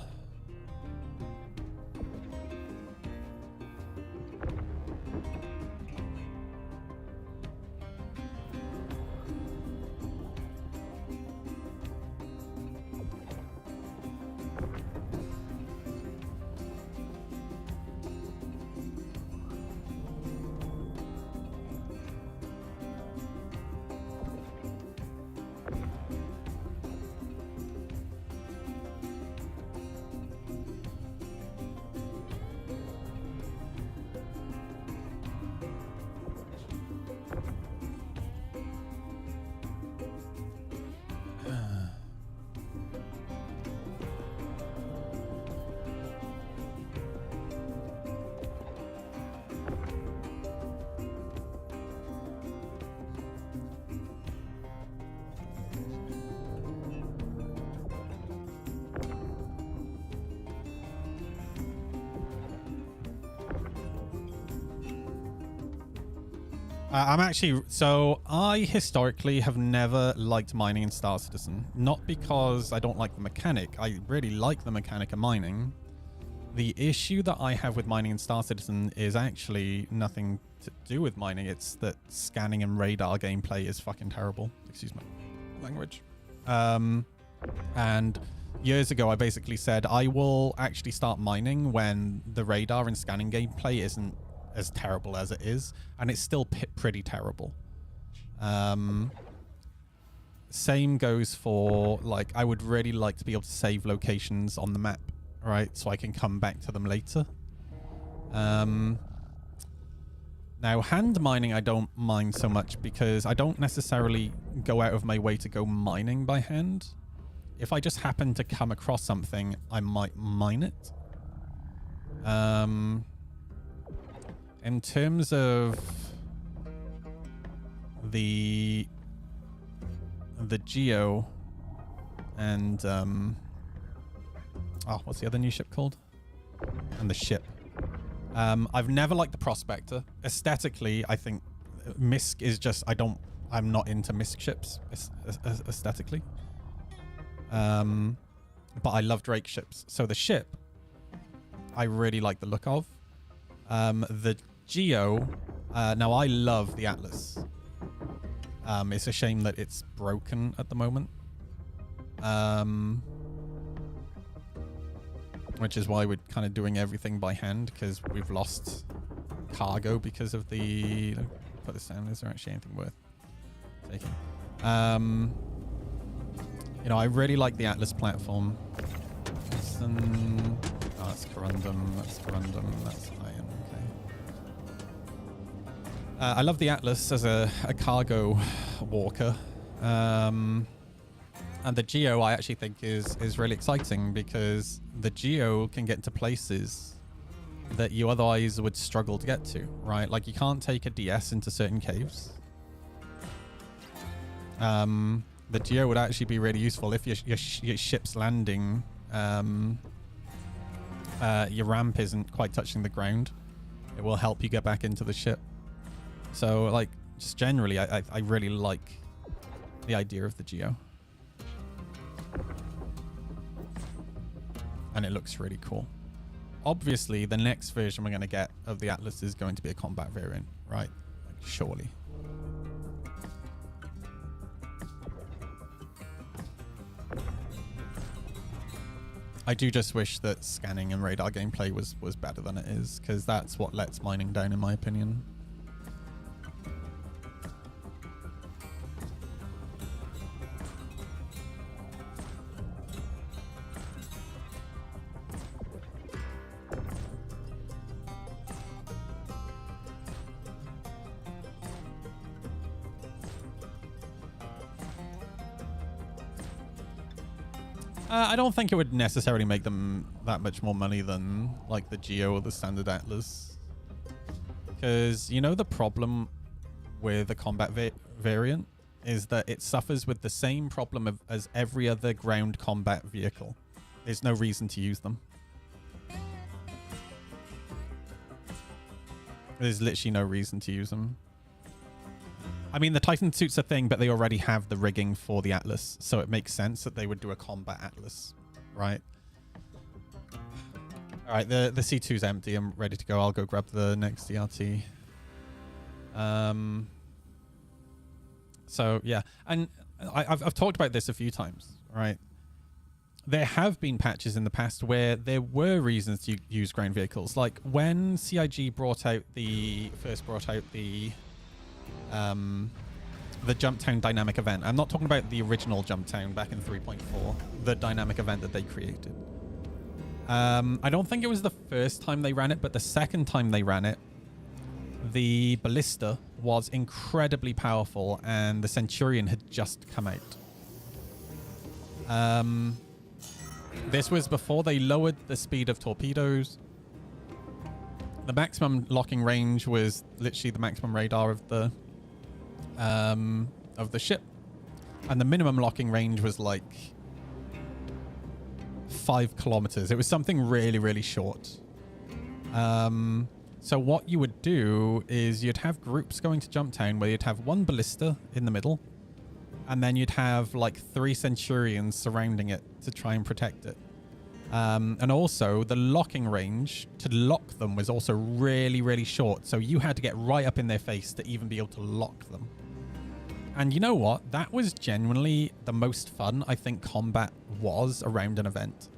[SPEAKER 1] I'm actually, so I historically have never liked mining in Star Citizen. Not because I don't like the mechanic. I really like the mechanic of mining. The issue that I have with mining in Star Citizen is actually nothing to do with mining. It's that scanning and radar gameplay is fucking terrible. Excuse my language. And years ago, I basically said I will actually start mining when the radar and scanning gameplay isn't as terrible as it is, and it's still pretty terrible. Same goes for, like, I would really like to be able to save locations on the map, right, so I can come back to them later. Now, hand mining I don't mind so much because I don't necessarily go out of my way to go mining by hand. If I just happen to come across something, I might mine it. In terms of the Geo and what's the other new ship called? And the ship. I've never liked the Prospector. Aesthetically, I think MISC is just, I'm not into MISC ships aesthetically. But I love Drake ships. So the ship, I really like the look of. The Geo, now I love the Atlas. It's a shame that it's broken at the moment. Which is why we're kind of doing everything by hand, because we've lost cargo because of the... Put this down. Is there actually anything worth taking? You know, I really like the Atlas platform. That's Corundum. That's Corundum. That's Iron. Okay. I love the Atlas as a cargo walker. And the Geo I actually think is really exciting because the Geo can get to places that you otherwise would struggle to get to, right? Like you can't take a DS into certain caves. The Geo would actually be really useful if your ship's landing, your ramp isn't quite touching the ground. It will help you get back into the ship. So like just generally, I really like the idea of the Geo. And it looks really cool. Obviously, the next version we're going to get of the Atlas is going to be a combat variant, right? Like, surely. I do just wish that scanning and radar gameplay was better than it is, because that's what lets mining down, in my opinion. I don't think it would necessarily make them that much more money than like the Geo or the standard Atlas. Because, you know, the problem with the combat variant is that it suffers with the same problem as every other ground combat vehicle. There's no reason to use them. There's literally no reason to use them. I mean, the Titan suit's a thing, but they already have the rigging for the Atlas, so it makes sense that they would do a combat Atlas. right? All right, the C2's empty. I'm ready to go. I'll go grab the next DRT. So yeah, and I've talked about this a few times, right? There have been patches in the past where there were reasons to use ground vehicles, like when CIG brought out the Jumptown dynamic event. I'm not talking about the original Jumptown back in 3.4, the dynamic event that they created. I don't think it was the first time they ran it, but the second time they ran it, the Ballista was incredibly powerful and the Centurion had just come out. This was before they lowered the speed of torpedoes. The maximum locking range was literally the maximum radar of the ship, and the minimum locking range was like 5 kilometers. It was something really, really short. So what you would do is you'd have groups going to Jumptown where you'd have one Ballista in the middle, and then you'd have like 3 Centurions surrounding it to try and protect it. And also the locking range to lock them was also really, really short. So you had to get right up in their face to even be able to lock them. And you know what? That was genuinely the most fun I think combat was around an event.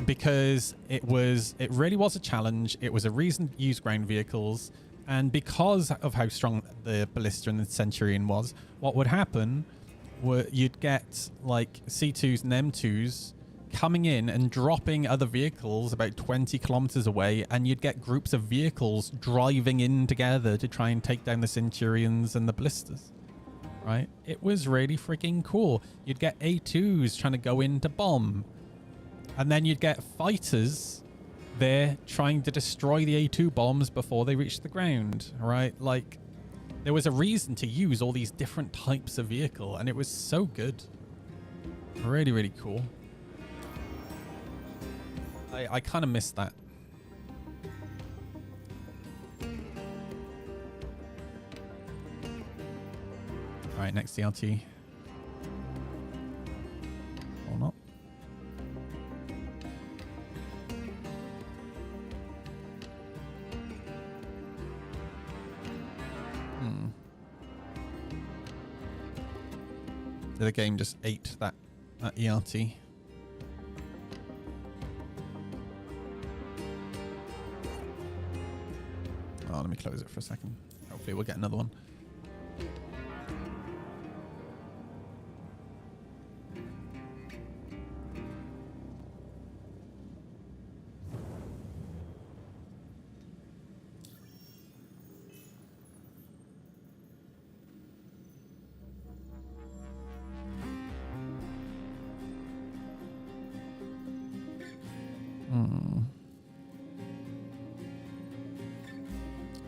[SPEAKER 1] Because it really was a challenge. It was a reason to use ground vehicles. And because of how strong the Ballista and the Centurion was, what would happen were you'd get like C2s and M2s coming in and dropping other vehicles about 20 kilometers away, and you'd get groups of vehicles driving in together to try and take down the Centurions and the Ballistas, right? It was really freaking cool. You'd get A2s trying to go in to bomb, and then you'd get fighters there trying to destroy the A2 bombs before they reach the ground, right? Like, there was a reason to use all these different types of vehicle, and it was so good. Really, really cool. I kind of missed that. All right, next DRT. Or not. The game just ate that ERT. Oh, let me close it for a second. Hopefully we'll get another one.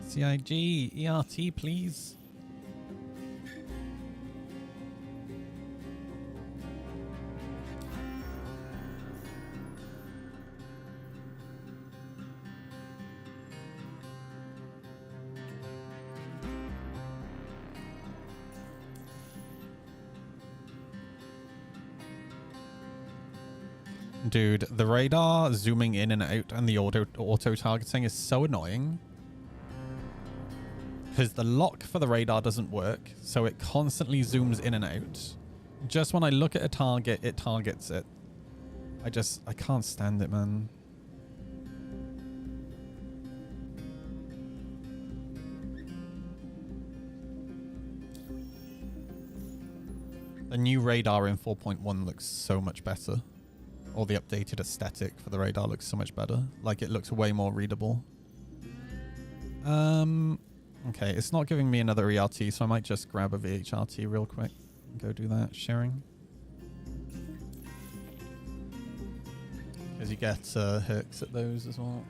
[SPEAKER 1] CIG, ERT, please. Dude, the radar zooming in and out and the auto targeting is so annoying. Because the lock for the radar doesn't work, so it constantly zooms in and out. Just when I look at a target, it targets it. I can't stand it, man. The new radar in 4.1 looks so much better. Or the updated aesthetic for the radar looks so much better. Like, it looks way more readable. Okay, it's not giving me another ERT, so I might just grab a VHRT real quick and go do that. Sharing. Because you get hooks at those as well.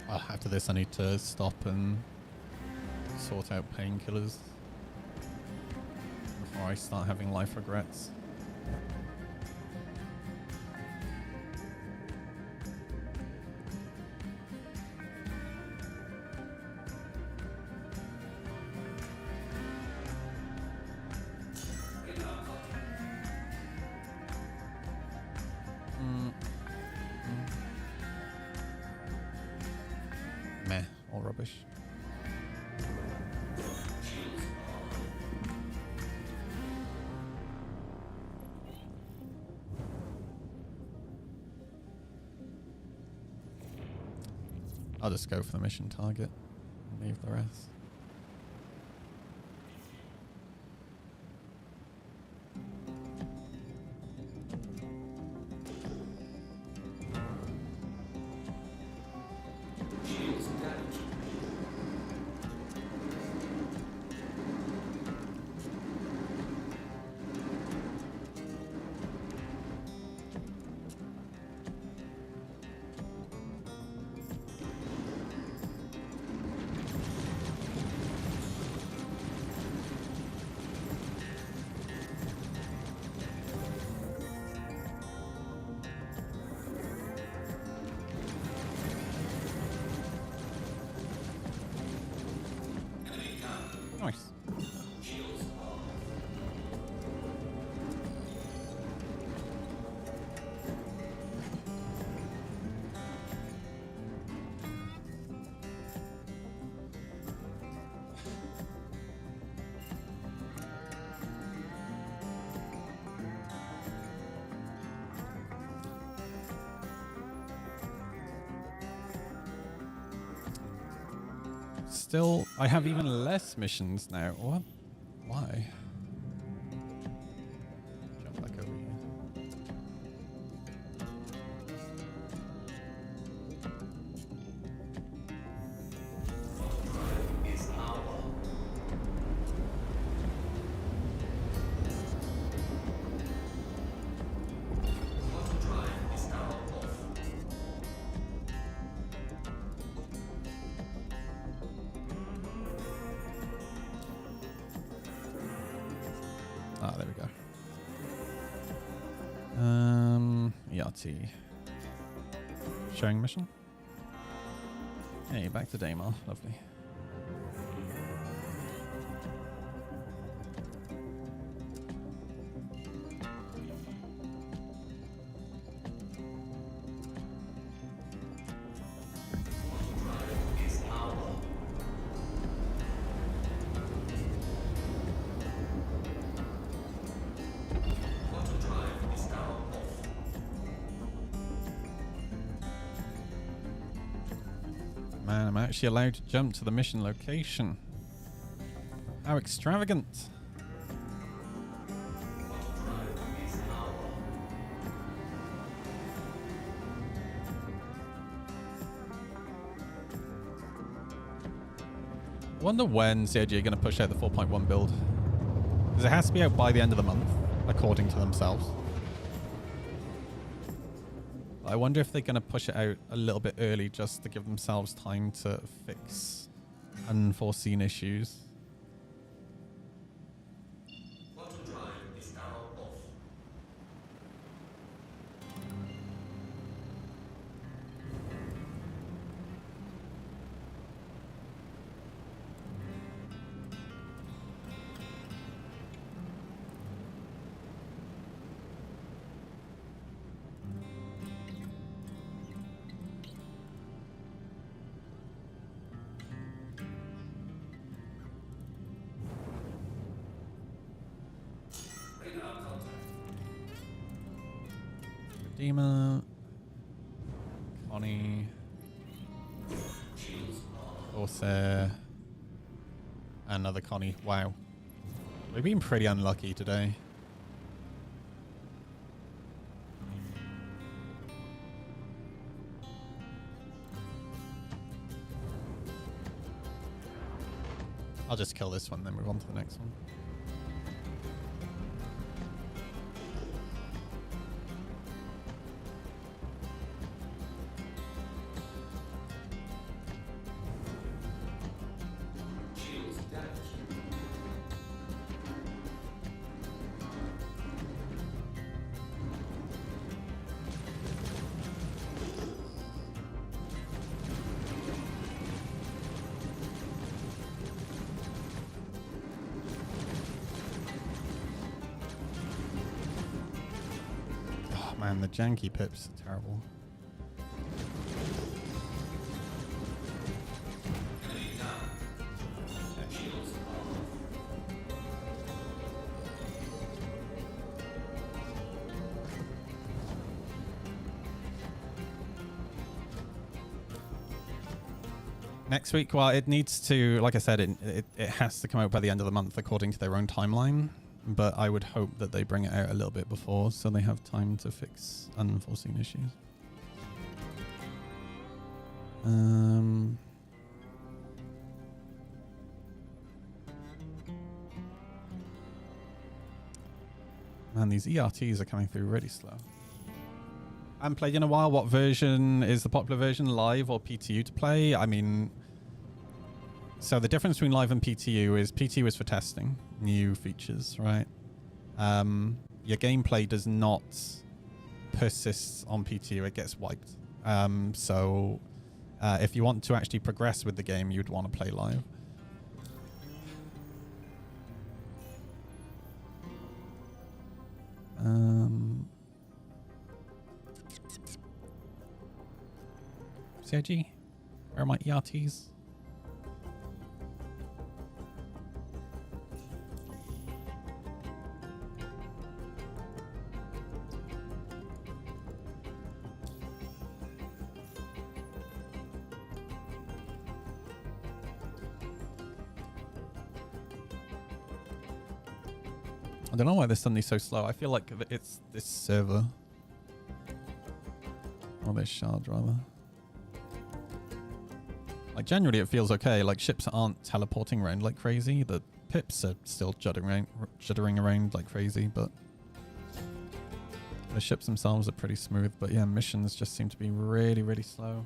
[SPEAKER 1] Well, after this, I need to stop and sort out painkillers before I start having life regrets. Meh, all rubbish. I'll just go for the mission target and leave the rest. Nice. Still, I have even less missions now. What? Why? Jump back over here. Ah, there we go. ERT. Showing mission. Hey, back to Daymar. Lovely. Man, I'm actually allowed to jump to the mission location. How extravagant. Wonder when CIG are going to push out the 4.1 build. Because it has to be out by the end of the month, according to themselves. I wonder if they're going to push it out a little bit early just to give themselves time to fix unforeseen issues. Redeemer, Connie, Corsair, another Connie. Wow, we've been pretty unlucky today. I'll just kill this one, then move on to the next one. Man, the janky pips are terrible. Next week, well, it needs to, like I said, it has to come out by the end of the month according to their own timeline. But I would hope that they bring it out a little bit before so they have time to fix unforeseen issues. Man, these ERTs are coming through really slow. I haven't played in a while. What version is the popular version, live or PTU to play? I mean, so the difference between live and PTU is for testing new features, right? Your gameplay does not persist on PTU, it gets wiped. So if you want to actually progress with the game, you'd want to play live. CIG, where are my ERTs? I don't know why this suddenly so slow. I feel like it's this server. Or this shard, rather. Like, generally it feels okay. Like, ships aren't teleporting around like crazy. The pips are still juddering around like crazy, but the ships themselves are pretty smooth. But yeah, missions just seem to be really, really slow.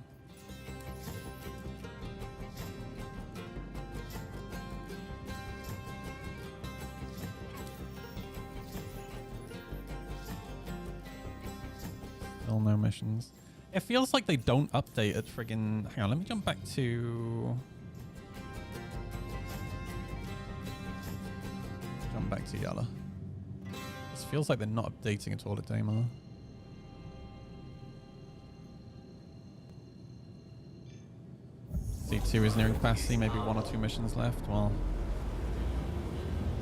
[SPEAKER 1] Still no missions. It feels like they don't update it friggin... Hang on, let me jump back to... Yala. This feels like they're not updating at all at Daymar. C2 is nearing capacity, maybe 1 or 2 missions left. Well,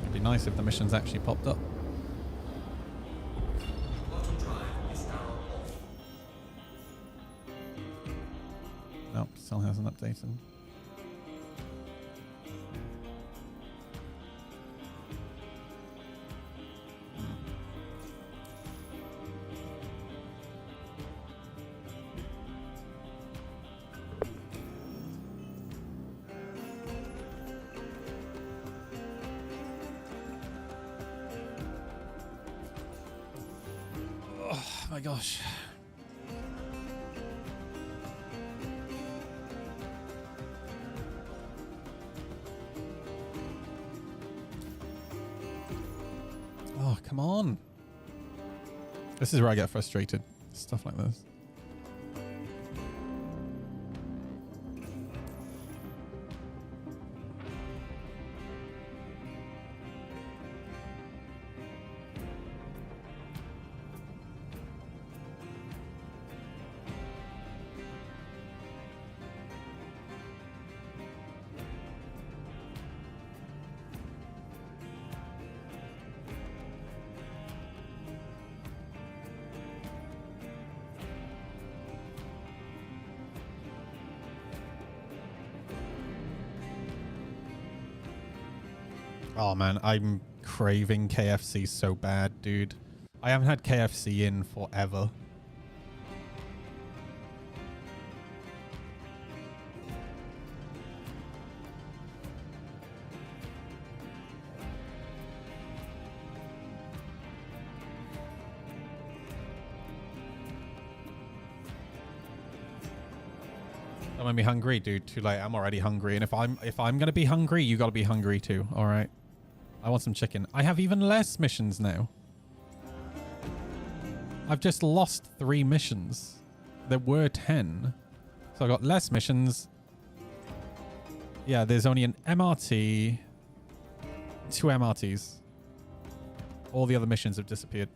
[SPEAKER 1] it'd be nice if the missions actually popped up. Nope, still hasn't updated. Oh my gosh. Oh, come on. This is where I get frustrated. Stuff like this. Oh man, I'm craving KFC so bad, dude. I haven't had KFC in forever. Don't make me hungry, dude. Too late. I'm already hungry, and if I'm gonna be hungry, you gotta be hungry too. All right. I want some chicken. I have even less missions now. I've just lost 3 missions. There were 10. So I got less missions. Yeah, there's only an MRT. 2 MRTs. All the other missions have disappeared.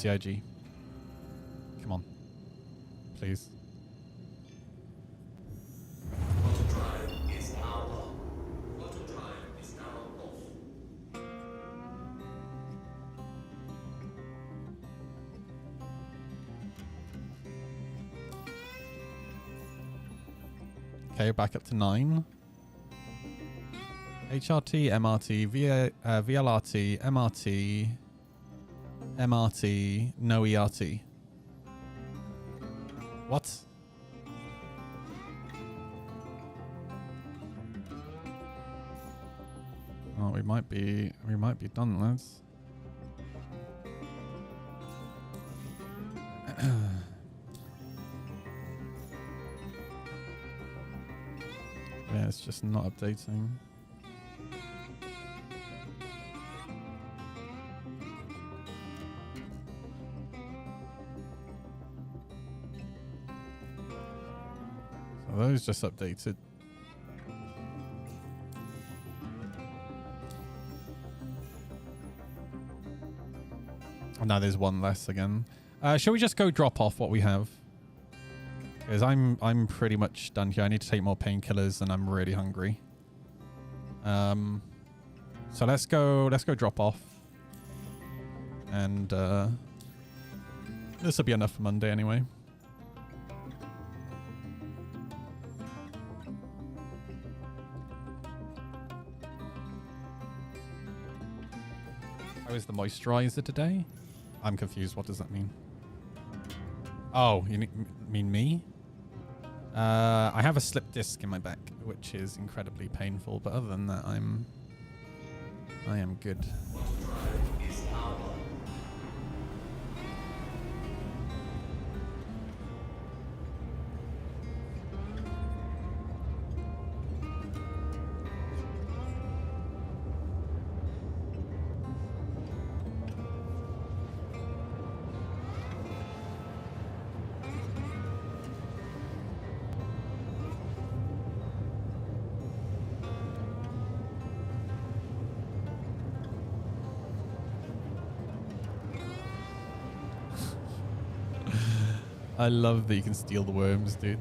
[SPEAKER 1] CIG. Come on. Please. Okay, back up to 9. HRT, MRT, VLRT, MRT, MRT, no ERT. What? Oh, we might be done, lads. Yeah, it's just not updating. So those just updated. Oh, now there's one less again. Shall we just go drop off what we have? Because I'm pretty much done here. I need to take more painkillers and I'm really hungry. So let's go drop off. And this will be enough for Monday anyway. How is the moisturizer today? I'm confused. What does that mean? Oh, you mean me? I have a slip disc in my back, which is incredibly painful. But other than that, I am good. I love that you can steal the worms, dude.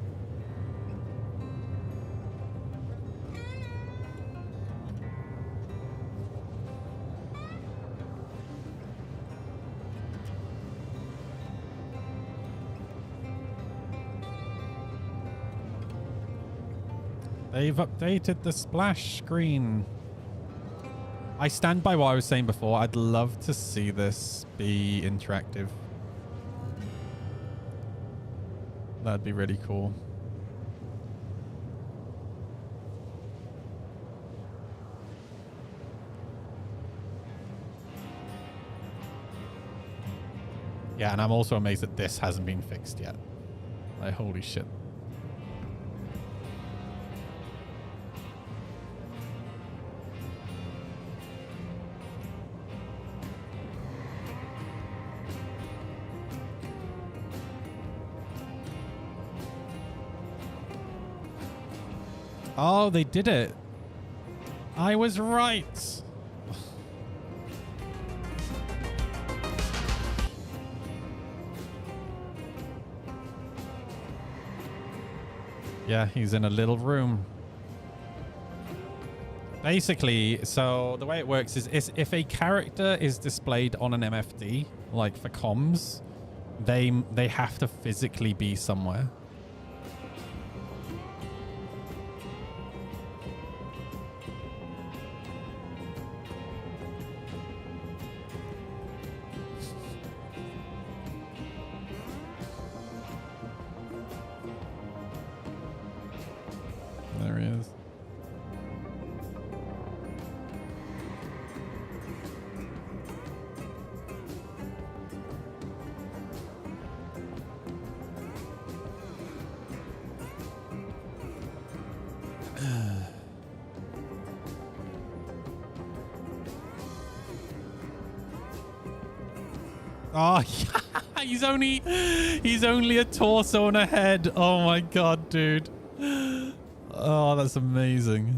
[SPEAKER 1] They've updated the splash screen. I stand by what I was saying before. I'd love to see this be interactive. That'd be really cool. Yeah, and I'm also amazed that this hasn't been fixed yet. Like, holy shit. Oh, they did it. I was right. Yeah, he's in a little room. Basically, so the way it works is if a character is displayed on an MFD, like for comms, they have to physically be somewhere. There he is. Oh, yeah. He's only a torso and a head. Oh my god, dude. Oh, that's amazing.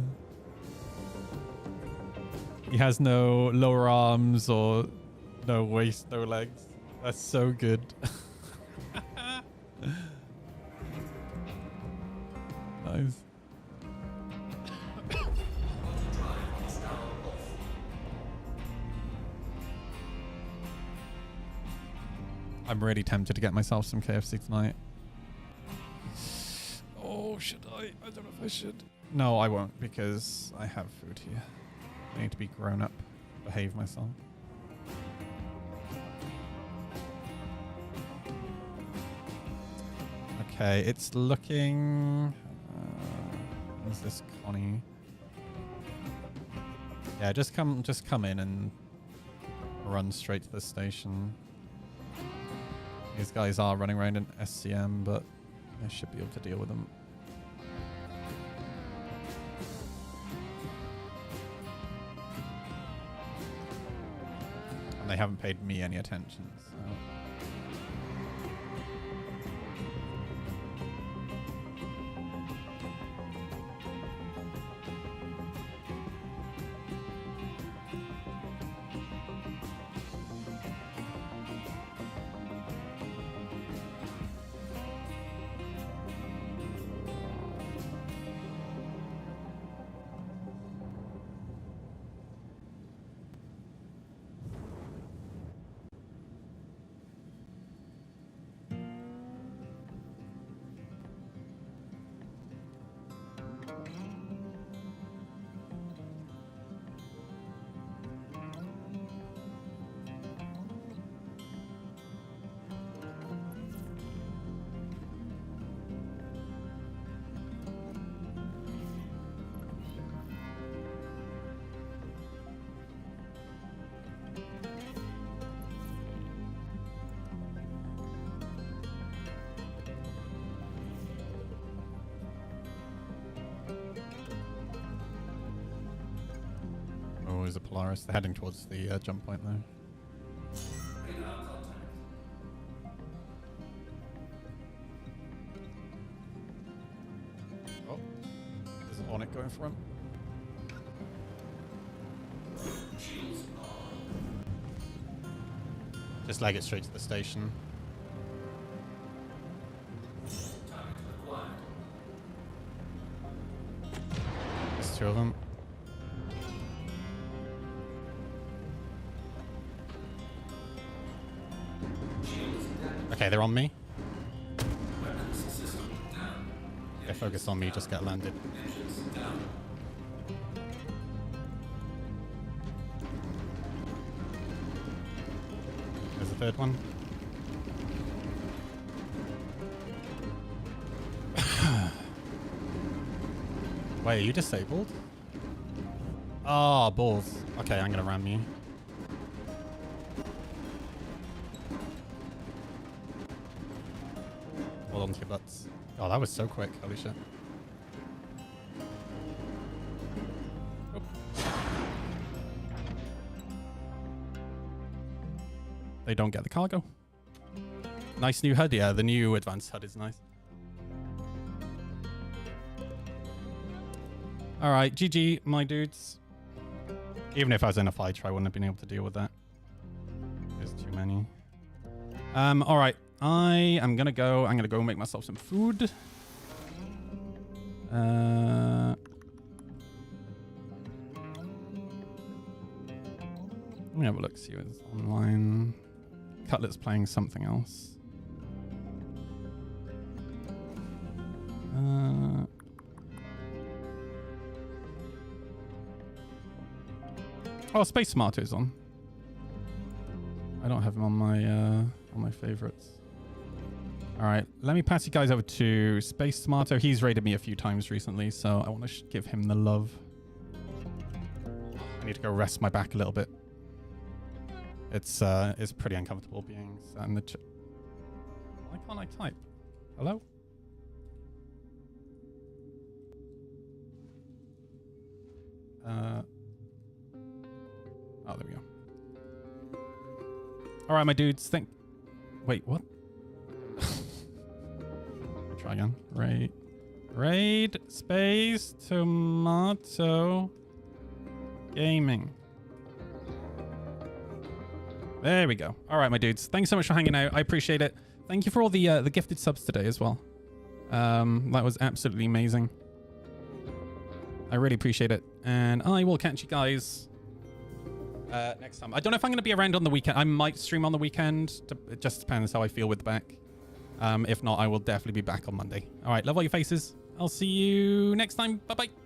[SPEAKER 1] He has no lower arms or no waist, no legs. That's so good. Nice. I'm really tempted to get myself some KFC tonight. Oh, should I? I don't know if I should. No, I won't, because I have food here. I need to be grown up, behave myself. Okay, it's looking... where's this Connie? Yeah, just come in and run straight to the station. These guys are running around in SCM, but I should be able to deal with them. And they haven't paid me any attention, so... Oh, is a Polaris. They're heading towards the jump point though. Oh, there's an Hornet going for him. Just leg it straight to the station. There's two of them. Okay, they're on me. They're focused on me, just get landed. There's the third one. Wait, are you disabled? Oh, balls. Okay, I'm gonna ram you. Hold on to your butts. Oh, that was so quick. Holy shit. Oh. They don't get the cargo. Nice new HUD. Yeah, the new advanced HUD is nice. All right, GG, my dudes. Even if I was in a fight, I wouldn't have been able to deal with that. There's too many. All right. I'm gonna go make myself some food. Let me have a look, see what's online. Cutlet's playing something else. Oh, Space Smarter is on. I don't have him on my favorites. All right, let me pass you guys over to Space Smarter. He's raided me a few times recently, so I want to give him the love. I need to go rest my back a little bit. It's pretty uncomfortable being sat in the chair. Why can't I type? Hello? Oh, there we go. All right, my dudes. Wait, what? Try again. Raid Space Tomato Gaming. There we go. All right, my dudes. Thanks so much for hanging out. I appreciate it. Thank you for all the gifted subs today as well. That was absolutely amazing. I really appreciate it. And I will catch you guys next time. I don't know if I'm going to be around on the weekend. I might stream on the weekend. It just depends how I feel with the back. If not, I will definitely be back on Monday. All right, love all your faces. I'll see you next time. Bye-bye.